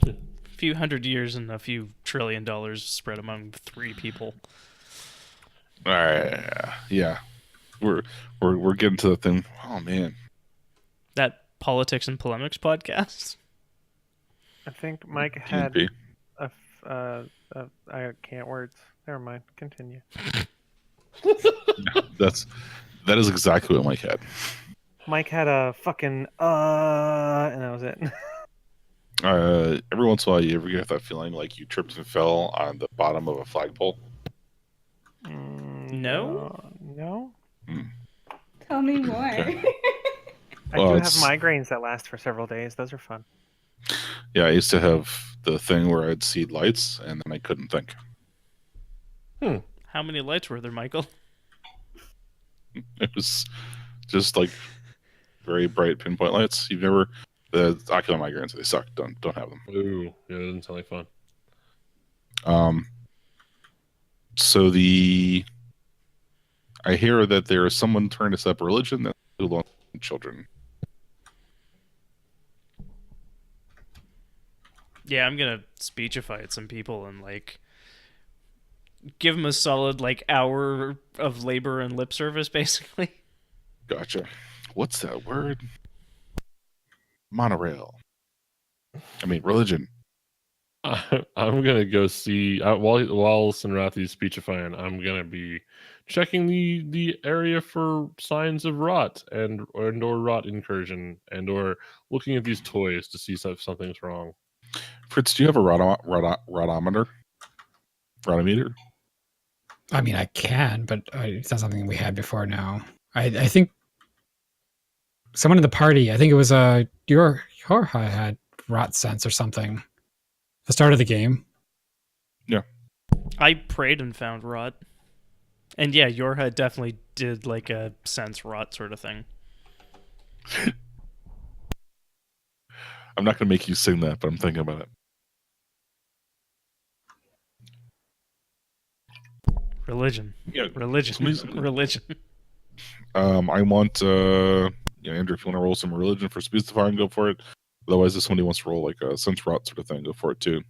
A few hundred years and a few $1 trillion spread among 3 people. All right, yeah, we're getting to the thing. Oh man, That politics and polemics podcast. I think Mike had DNP. I can't words. Never mind. Continue. That is exactly what Mike had. Mike had a fucking and that was it. Every once in a while, you ever get that feeling like you tripped and fell on the bottom of a flagpole? No? No. Tell me more. Okay. I do have migraines that last for several days. Those are fun. Yeah, I used to have the thing where I'd see lights and then I couldn't think. How many lights were there, Michael? It was just like very bright pinpoint lights. You've never the ocular migraines, they suck. Don't have them. Ooh, yeah, that doesn't sound like fun. So I hear that there is someone trying to set up a religion that belongs to children. Yeah, I'm gonna speechify at some people and like give them a solid like hour of labor and lip service, basically. Gotcha. What's that word? Monorail. I mean, religion. I'm gonna go see while Sinrathi's speechifying. I'm gonna be checking the area for signs of rot and or rot incursion and or looking at these toys to see if something's wrong. Fritz, do you have a rotometer? Rotometer? I mean, I can, but it's not something we had before now. I think someone in the party, I think it was your had rot sense or something. The start of the game. Yeah. I prayed and found rot. And yeah, Yorha definitely did like a sense rot sort of thing. I'm not going to make you sing that, but I'm thinking about it. Religion. Yeah. Religion. Religion. I want, Andrew, if you want to roll some religion for speechifying, go for it. Otherwise, if somebody wants to roll like a sense rot sort of thing, go for it too.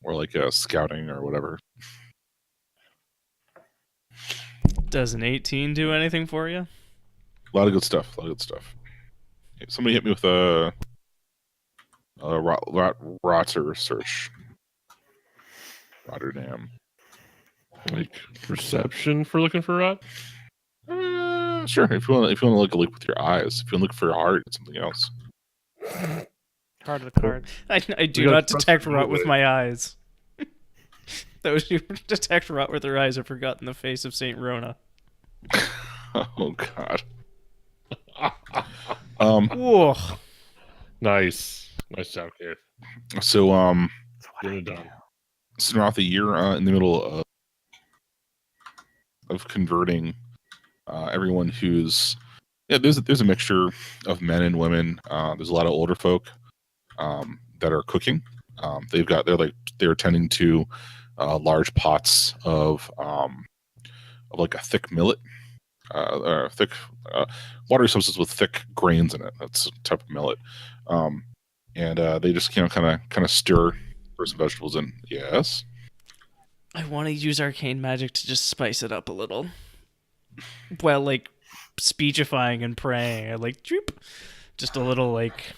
Or like a scouting or whatever. Does an 18 do anything for you? A lot of good stuff. Okay, somebody hit me with a rotter search. Rotterdam. Like perception for looking for rot. Sure. If you want to look with your eyes, if you want to look for a heart, it's something else. Card of the cards. I do gotta not trust detect the rot with way. my eyes. Those who detect rot with their eyes have forgotten the face of Saint Rona. Oh God. Whoa. Nice job, Keith. So That's what Get I it do. done. throughout the year, in the middle of converting everyone who's there's a mixture of men and women. There's a lot of older folk that are cooking. They're tending to large pots of like a thick millet, or thick watery substance with thick grains in it. That's a type of millet, and they just kind of stir some vegetables in. Yes. I want to use arcane magic to just spice it up a little. Well, like speechifying and praying, I like droop, just a little like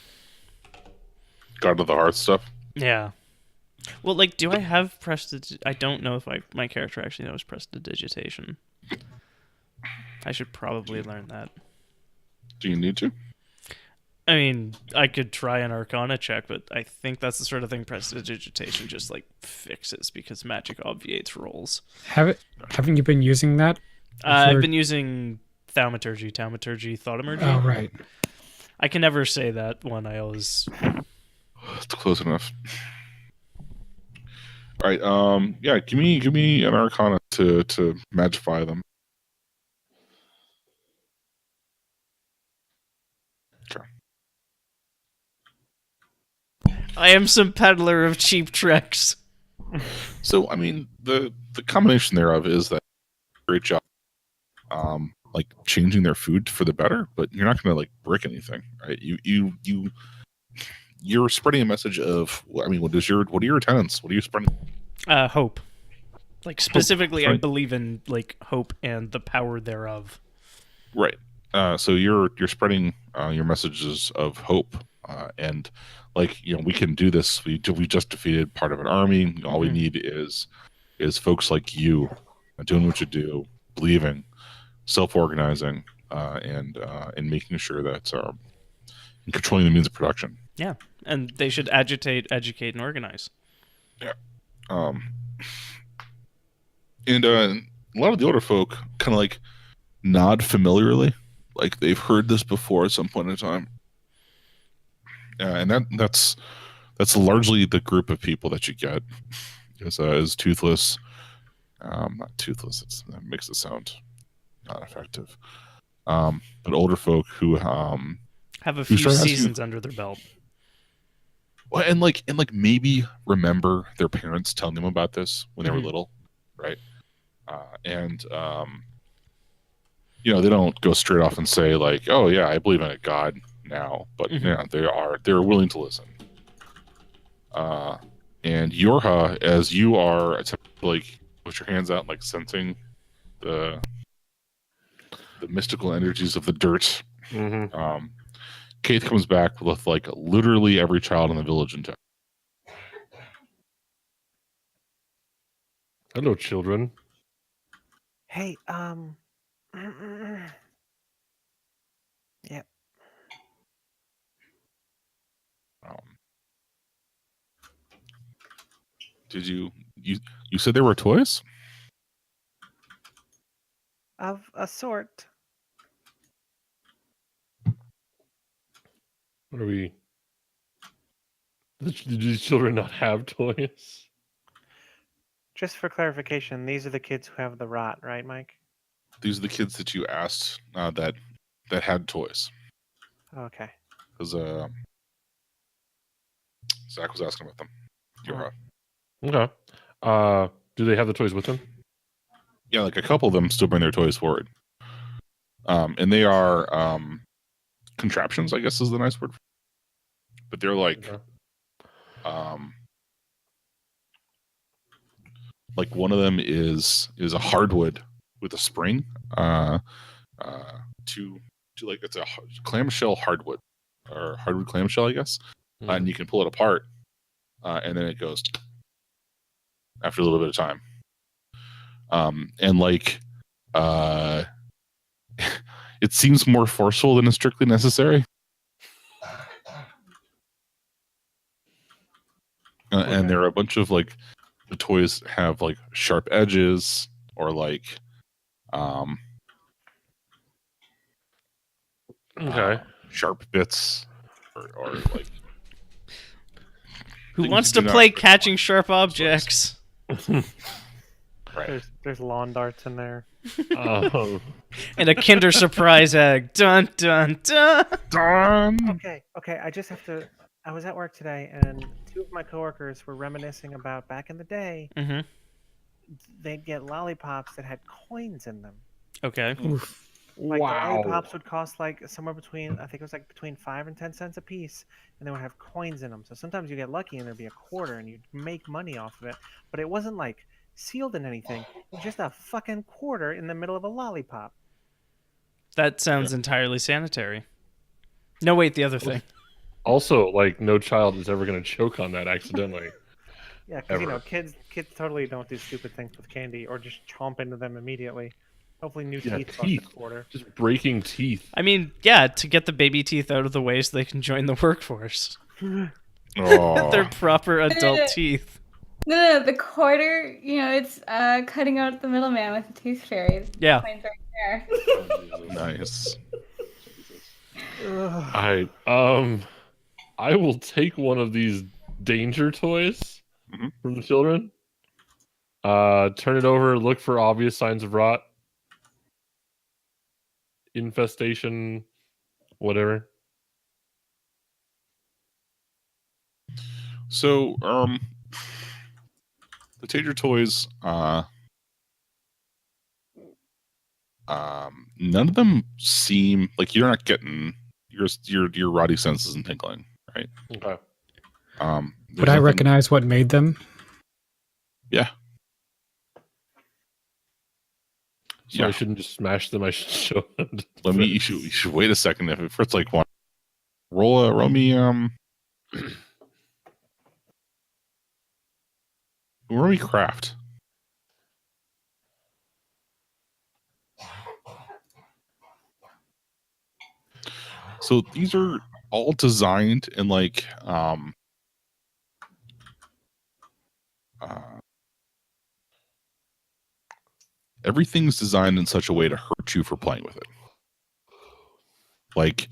God of the Hearth stuff. yeah. Well, like, do I have I don't know if my character actually knows prestidigitation. I should probably learn that. Do you need to? I mean, I could try an Arcana check, but I think that's the sort of thing prestidigitation just like fixes because magic obviates rolls. Haven't you been using that? I've been using thaumaturgy, thaumaturgy. Oh, right. I can never say that one. I always. It's close enough. All right. Yeah. Give me an Arcana to magify them. Okay. I am some peddler of cheap tricks. So I mean, the combination thereof is that great job, like changing their food for the better, but you're not going to like brick anything, right? You're spreading a message of. I mean, what are your tenets? What are you spreading? Hope. Like specifically, I right. believe in like hope and the power thereof. Right. So you're spreading your messages of hope, and like we can do this. We just defeated part of an army. All we need is folks like you doing what you do, believing, self-organizing, and making sure that controlling the means of production. Yeah, and they should agitate, educate, and organize. Yeah. And a lot of the older folk kind of like nod familiarly, like they've heard this before at some point in time. And that's largely the group of people that you get is toothless. Not toothless. That makes it sound not effective. But older folk who have a few seasons under their belt. Well, and maybe remember their parents telling them about this when they were little, right? And they don't go straight off and say like, "Oh yeah, I believe in a God now," but they're willing to listen. And Yorha, as you are like put your hands out, like sensing the mystical energies of the dirt. Mm-hmm. Kate comes back with like literally every child in the village in town. Hello, children. Hey, yeah. Did you said there were toys? Of a sort. What are we? Do these children not have toys? Just for clarification, these are the kids who have the rot, right, Mike? These are the kids that you asked that had toys. Okay. Because Zach was asking about them. Yorha. Okay. Do they have the toys with them? Yeah, like a couple of them still bring their toys forward. And they are contraptions, I guess is the nice word. But they're like, like one of them is a hardwood with a spring, to like it's a clamshell hardwood or hardwood clamshell, I guess, and you can pull it apart, and then it goes, after a little bit of time. And like, it seems more forceful than is strictly necessary. And there are a bunch of like, the toys have like sharp edges or like, Okay. sharp bits or like. Who things wants you to do not play expect catching from sharp toys. objects? Right. There's lawn darts in there. Oh. And a Kinder Surprise egg. Dun dun dun. Done. Okay. I was at work today, and two of my coworkers were reminiscing about back in the day. Mm-hmm. They'd get lollipops that had coins in them. Okay. Oof. Like the Wow. lollipops would cost like somewhere between, I think it was like between 5 and 10 cents a piece, and they would have coins in them. So sometimes you get lucky and there'd be a quarter, and you'd make money off of it. But it wasn't like sealed in anything. It was just a fucking quarter in the middle of a lollipop. That sounds entirely sanitary. No, wait, the other thing. Also, like, no child is ever going to choke on that accidentally. Yeah, because Ever. kids totally don't do stupid things with candy or just chomp into them immediately. Hopefully, new Yeah, teeth cost teeth. a quarter. Just breaking teeth. I mean, yeah, to get the baby teeth out of the way so they can join the workforce. Oh. They're proper adult teeth. No, the quarter, it's cutting out the middleman with the tooth fairy. Yeah. Coin's right there. Nice. I will take one of these danger toys Mhm. from the children. Turn it over, look for obvious signs of rot, infestation, whatever. So, the Tater toys, none of them seem like you're not getting your rotty senses and tingling, right? Okay. Would I recognize what made them? Yeah. So Yeah. I shouldn't just smash them. I should show them. You should wait a second. If it's like one, roll me craft. So these are all designed in like everything's designed in such a way to hurt you for playing with it. Like,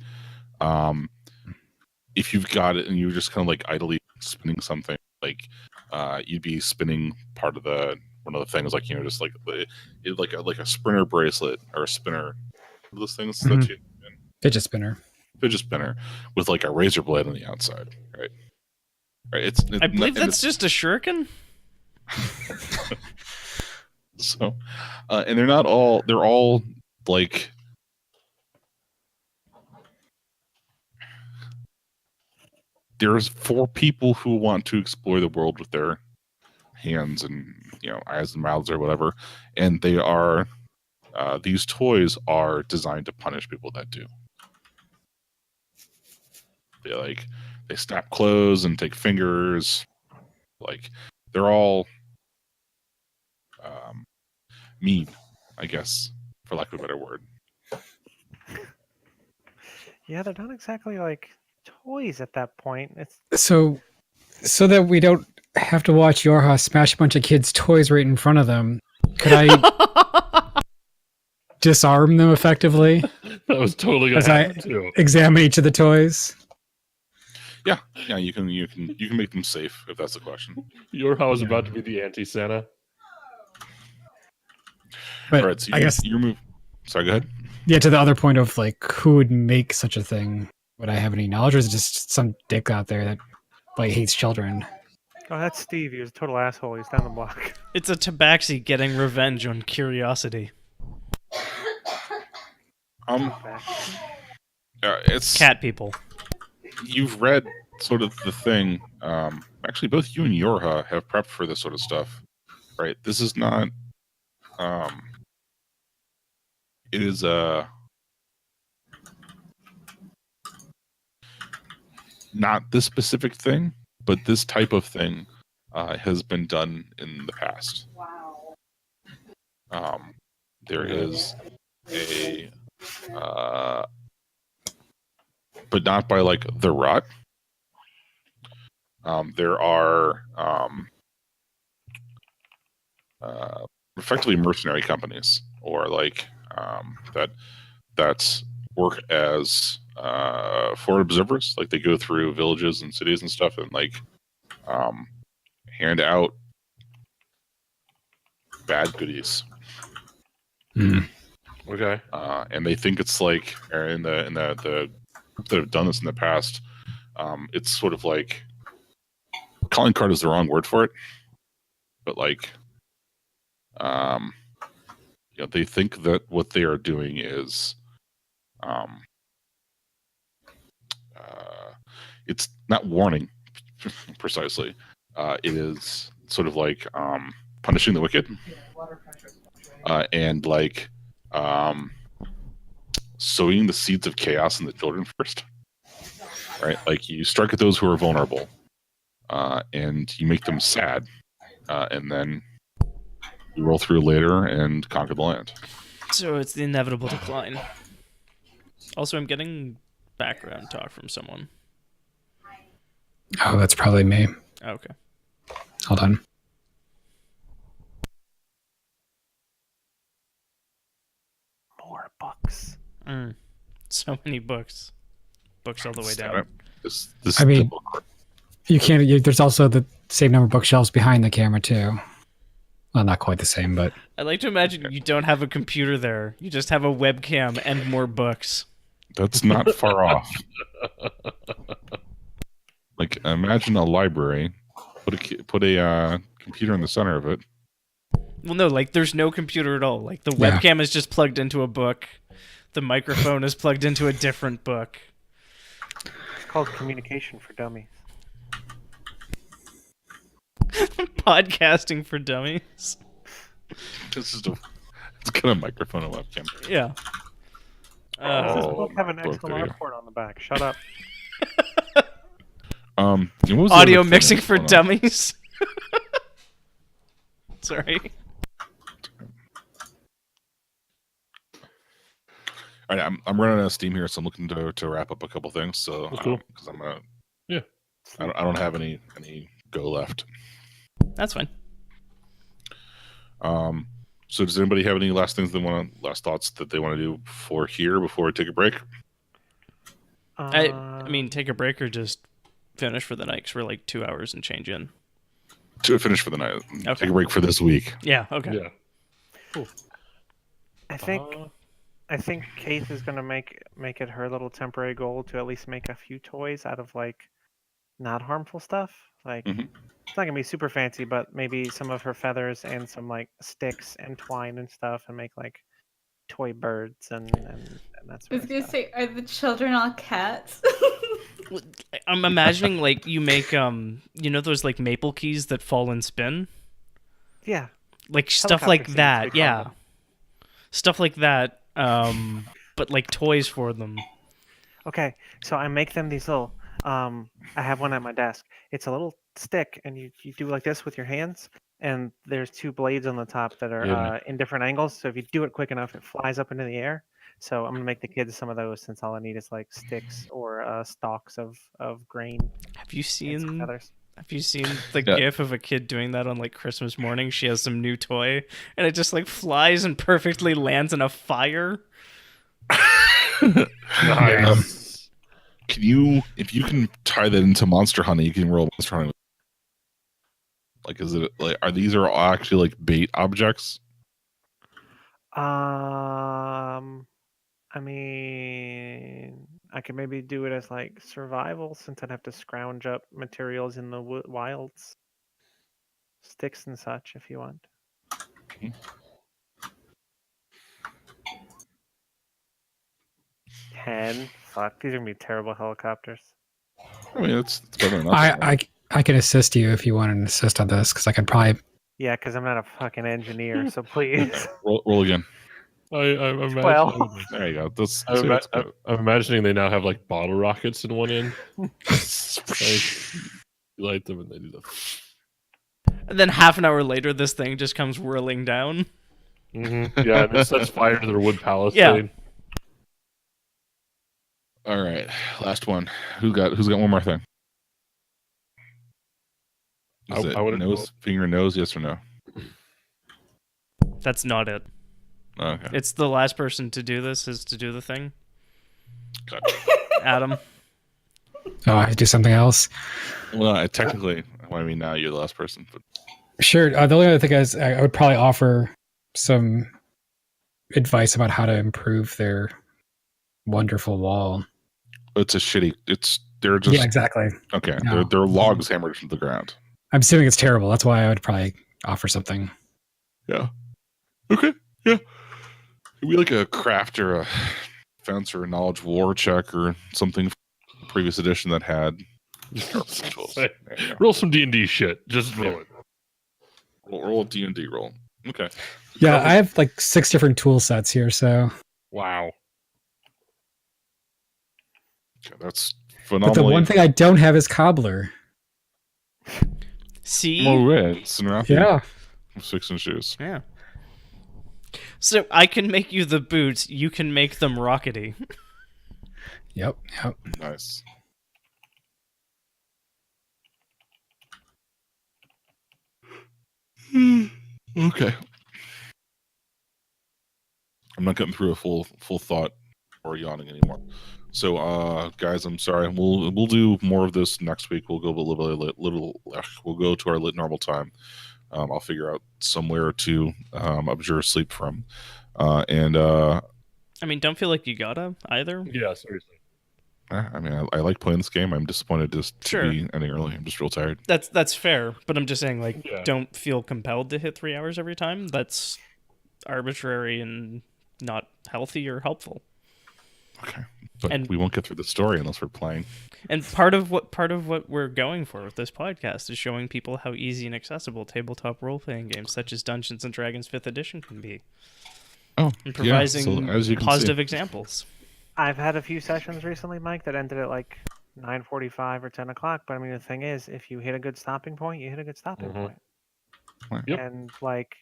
if you've got it and you're just kind of like idly spinning something, like you'd be spinning part of one of the things, like just like like a sprinter bracelet or a spinner. Those things that you Fidget spinner. Fidget spinner with like a razor blade on the outside, right? Right. I believe that's just a shuriken. So, and they're not all. They're all like. There's 4 people who want to explore the world with their hands and eyes and mouths or whatever, and they are. These toys are designed to punish people that do. They snap clothes and take fingers. Like they're all mean, I guess, for lack of a better word. Yeah, they're not exactly like toys at that point. It's So that we don't have to watch Yorha smash a bunch of kids' toys right in front of them, could I disarm them effectively That was totally gonna as I happen too. examine each of the toys? Yeah, you can make them safe if that's the question. Your house is about to be the anti-Santa. But All right, so I guess, you move. Sorry, go ahead. yeah, to the other point of like, who would make such a thing? Would I have any knowledge, or is it just some dick out there that like hates children? oh, that's Steve. He was a total asshole. He's down the block. It's a tabaxi getting revenge on curiosity. It's Cat people. You've read sort of the thing. Actually, both you and Yorha have prepped for this sort of stuff, right? This is not. It is not this specific thing, but this type of thing has been done in the past. There is a, but not by like the rot. There are effectively mercenary companies, or like that work as foreign observers. Like they go through villages and cities and stuff, and like hand out bad goodies. Okay. And they think it's like, in the group that have done this in the past, it's sort of like, calling card is the wrong word for it, but like, they think that what they are doing is, it's not warning precisely. It is sort of like punishing the wicked, and like sowing the seeds of chaos in the children first. Right, like you strike at those who are vulnerable, and you make them sad, and then you roll through later and conquer the land. So it's the inevitable decline. Also, I'm getting background talk from someone. Oh, that's probably me. Okay. Hold on. More books. So many books. Books all the way down. This I mean, you can't. There's also the same number of bookshelves behind the camera too. Well, not quite the same, but I like to imagine you don't have a computer there. You just have a webcam and more books. that's not far off. Like, imagine a library. Put a computer in the center of it. Well, no, like there's no computer at all. Like the Yeah. webcam is just plugged into a book. The microphone is plugged into a different book. It's called Communication for Dummies. Podcasting for dummies. It's got a microphone and webcam. Yeah. Does this Oh, book have an book XLR video. port on the back? Shut up. And what was the Audio other thing mixing that's for going on? dummies. Sorry. All right, I'm running out of steam here, so I'm looking to wrap up a couple things. So, That's cool. because I'm gonna, Yeah. I don't have any go left. That's fine. So does anybody have any last thoughts that they want to do before we take a break? I mean, take a break or just finish for the night because we're like 2 hours and change in. To finish for the night. Okay. Take a break for this week. Yeah, okay. Yeah. Cool. I think Kate is gonna make it her little temporary goal to at least make a few toys out of like not harmful stuff. Like Mhm. it's not gonna be super fancy, but maybe some of her feathers and some like sticks and twine and stuff, and make like toy birds and that I sort was of gonna stuff. say, are the children all cats? I'm imagining like you make those like maple keys that fall and spin, Yeah, like stuff like Helicopter seats, we that. call Yeah, them. stuff like that. But like toys for them. Okay, so I make them these little. I have one at my desk. It's a little stick, and you do like this with your hands, and there's two blades on the top that are Yeah. in different angles. So if you do it quick enough, it flies up into the air. So I'm gonna make the kids some of those, since all I need is like sticks or stalks of grain Have you and some seen? feathers. Have you seen the Yeah. gif of a kid doing that on like Christmas morning? She has some new toy, and it just like flies and perfectly lands in a fire. Nice. If you can tie that into Monster Hunter, you can roll Monster Hunter. Like, is it like, these all actually like bait objects? I mean, I could maybe do it as like survival, since I'd have to scrounge up materials in the wilds, sticks and such, if you want. Mhm. 10. Fuck, these are gonna be terrible helicopters. I mean, it's better than nothing. I can assist you if you want an assist on this because I could probably. Yeah, because I'm not a fucking engineer, so please. Roll again. I'm imagining. 12. There you go. That's I'm imagining they now have like bottle rockets in one end. Like, you light them and they do the. And then half an hour later, this thing just comes whirling down. Yeah, and it sets fire to their wood palace. Yeah. All right, last one. Who's got one more thing? Is it I would've- nose, finger, nose? Yes or no? That's not it. Okay, It's the last person to do this is to do the thing. gotcha. Adam. Oh, I do something else. Well, technically, I mean, now you're the last person, but Sure. The only other thing is I would probably offer some advice about how to improve their wonderful wall. it's a shitty. They're just Yeah, exactly. okay. No. They're logs hammered into the ground. I'm assuming it's terrible. That's why I would probably offer something. Yeah. Okay. Yeah. Maybe like a craft or a fence or a knowledge war check or something from the previous edition that had tools. Hey, There you go. roll some D&D shit. Just roll it. Roll a D&D roll. Okay. Yeah, I have like 6 different tool sets here, so Wow. Okay, that's but the phenomenal. one thing I don't have is cobbler. See? Oh, yeah. It's in Rafi. Yeah. Fixing shoes. Yeah. So I can make you the boots. You can make them rockety. Yep. Nice. Okay. I'm not getting through a full thought or yawning anymore. So, guys, I'm sorry. We'll do more of this next week. We'll go a little. We'll go to our normal time. I'll figure out somewhere to abjure sleep from, and I mean, don't feel like you gotta either. Yeah, seriously. I mean, I like playing this game. I'm disappointed just to Sure. be ending early. I'm just real tired. That's fair, but I'm just saying, like, Yeah. don't feel compelled to hit 3 hours every time. That's arbitrary and not healthy or helpful. Okay, but And- we won't get through the story unless we're playing. And part of what we're going for with this podcast is showing people how easy and accessible tabletop role-playing games such as Dungeons and Dragons 5th Edition can be, Oh, and yeah. providing So as you can positive see, examples. I've had a few sessions recently, Mike, that ended at like 9:45 or 10 o'clock. But I mean, the thing is, if you hit a good stopping point, you hit a good stopping Mhm. point. Yep. And like,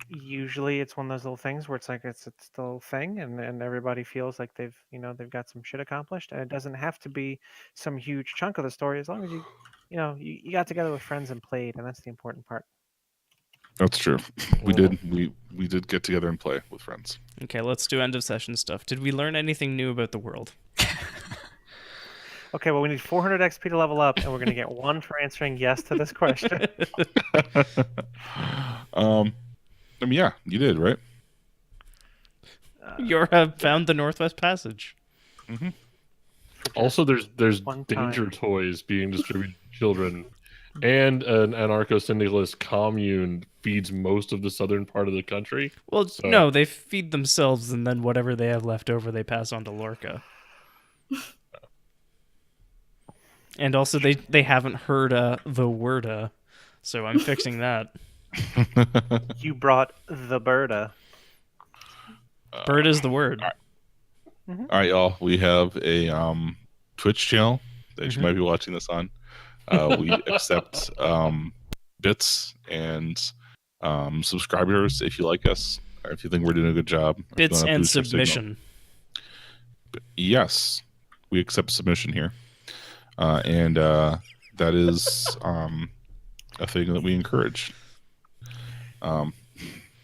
usually it's one of those little things where it's like it's the little thing, and everybody feels like they've got some shit accomplished, and it doesn't have to be some huge chunk of the story as long as you got together with friends and played, and that's the important part. that's true. We did get together and play with friends. Okay, let's do end of session stuff. Did we learn anything new about the world? Okay, well, we need 400 XP to level up, and we're gonna get 1 for answering yes to this question. I mean, yeah, you did, right? Yorha found the Northwest Passage. Also, there's One danger time. toys being distributed to children, and an anarcho-syndicalist commune feeds most of the southern part of the country. Well, So- no, they feed themselves, and then whatever they have left over, they pass on to Lorca. And also, they haven't heard the word, so I'm fixing that. You brought the Berta. Bird is the word. All right, y'all. We have a Twitch channel that Mm-hmm. you might be watching this on. We accept bits and subscribers if you like us, or if you think we're doing a good job. or if you Bits wanna and boost our signal. submission. Yes, we accept submission here, and that is a thing that we encourage.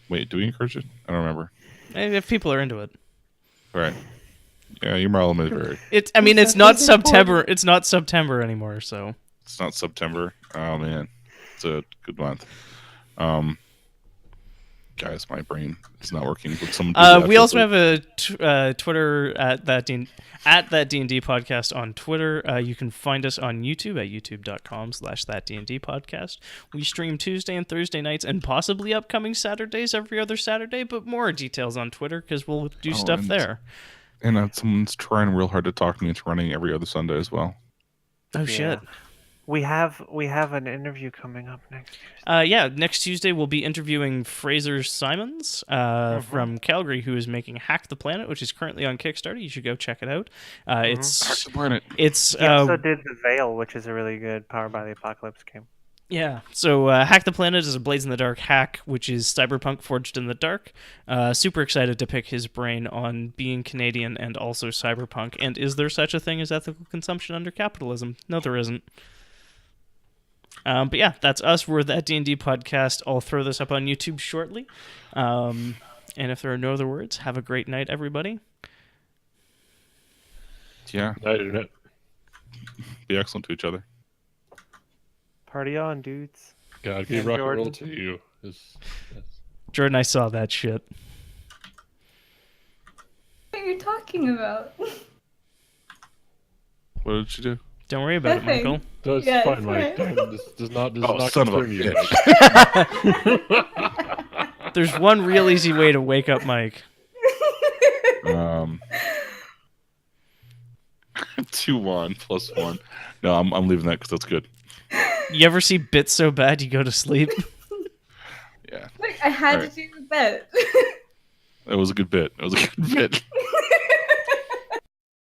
Wait, do we encourage it? I don't remember. And if people are into it, All right. Yeah, you're my limited. it's. I mean, it's That not is September. important. It's not September anymore. So It's not September. Oh man, it's a good month. Guys, my brain is not working. But someone do that we also quickly. have a Twitter at that D&D podcast on Twitter. You can find us on YouTube at youtube.com/thatdnd podcast. We stream Tuesday and Thursday nights and possibly upcoming Saturdays every other Saturday, but more details on Twitter because we'll do stuff and- there. And someone's trying real hard to talk me into running every other Sunday as well. Oh shit. We have an interview coming up next. Next Tuesday we'll be interviewing Fraser Simons from Calgary, who is making Hack the Planet, which is currently on Kickstarter. You should go check it out. Hack It's the planet. it's He also did The Veil, which is a really good Powered by the Apocalypse game. Yeah, so Hack the Planet is a Blaze in the Dark hack, which is cyberpunk forged in the dark. Super excited to pick his brain on being Canadian and also cyberpunk. And is there such a thing as ethical consumption under capitalism? No, there isn't. But yeah, that's us. We're that D&D podcast. I'll throw this up on YouTube shortly. And if there are no other words, have a great night, everybody. Yeah, Night, internet. be excellent to each other. Party on, dudes. God, give And rock and roll Jordan. to you. Yes. Jordan, I saw that shit. What are you talking about? What did you do? Don't worry about it, Nothing. Michael. That's Yeah, fine, it's Mike. fine. This does not Son of a concern you, bitch. Mike. There's one real easy way to wake up Mike. 2-1 plus 1. No, I'm leaving that because that's good. You ever see bits so bad you go to sleep? Yeah, Like, I had Alright. to do the bet. it was a good bit. It was a good bit.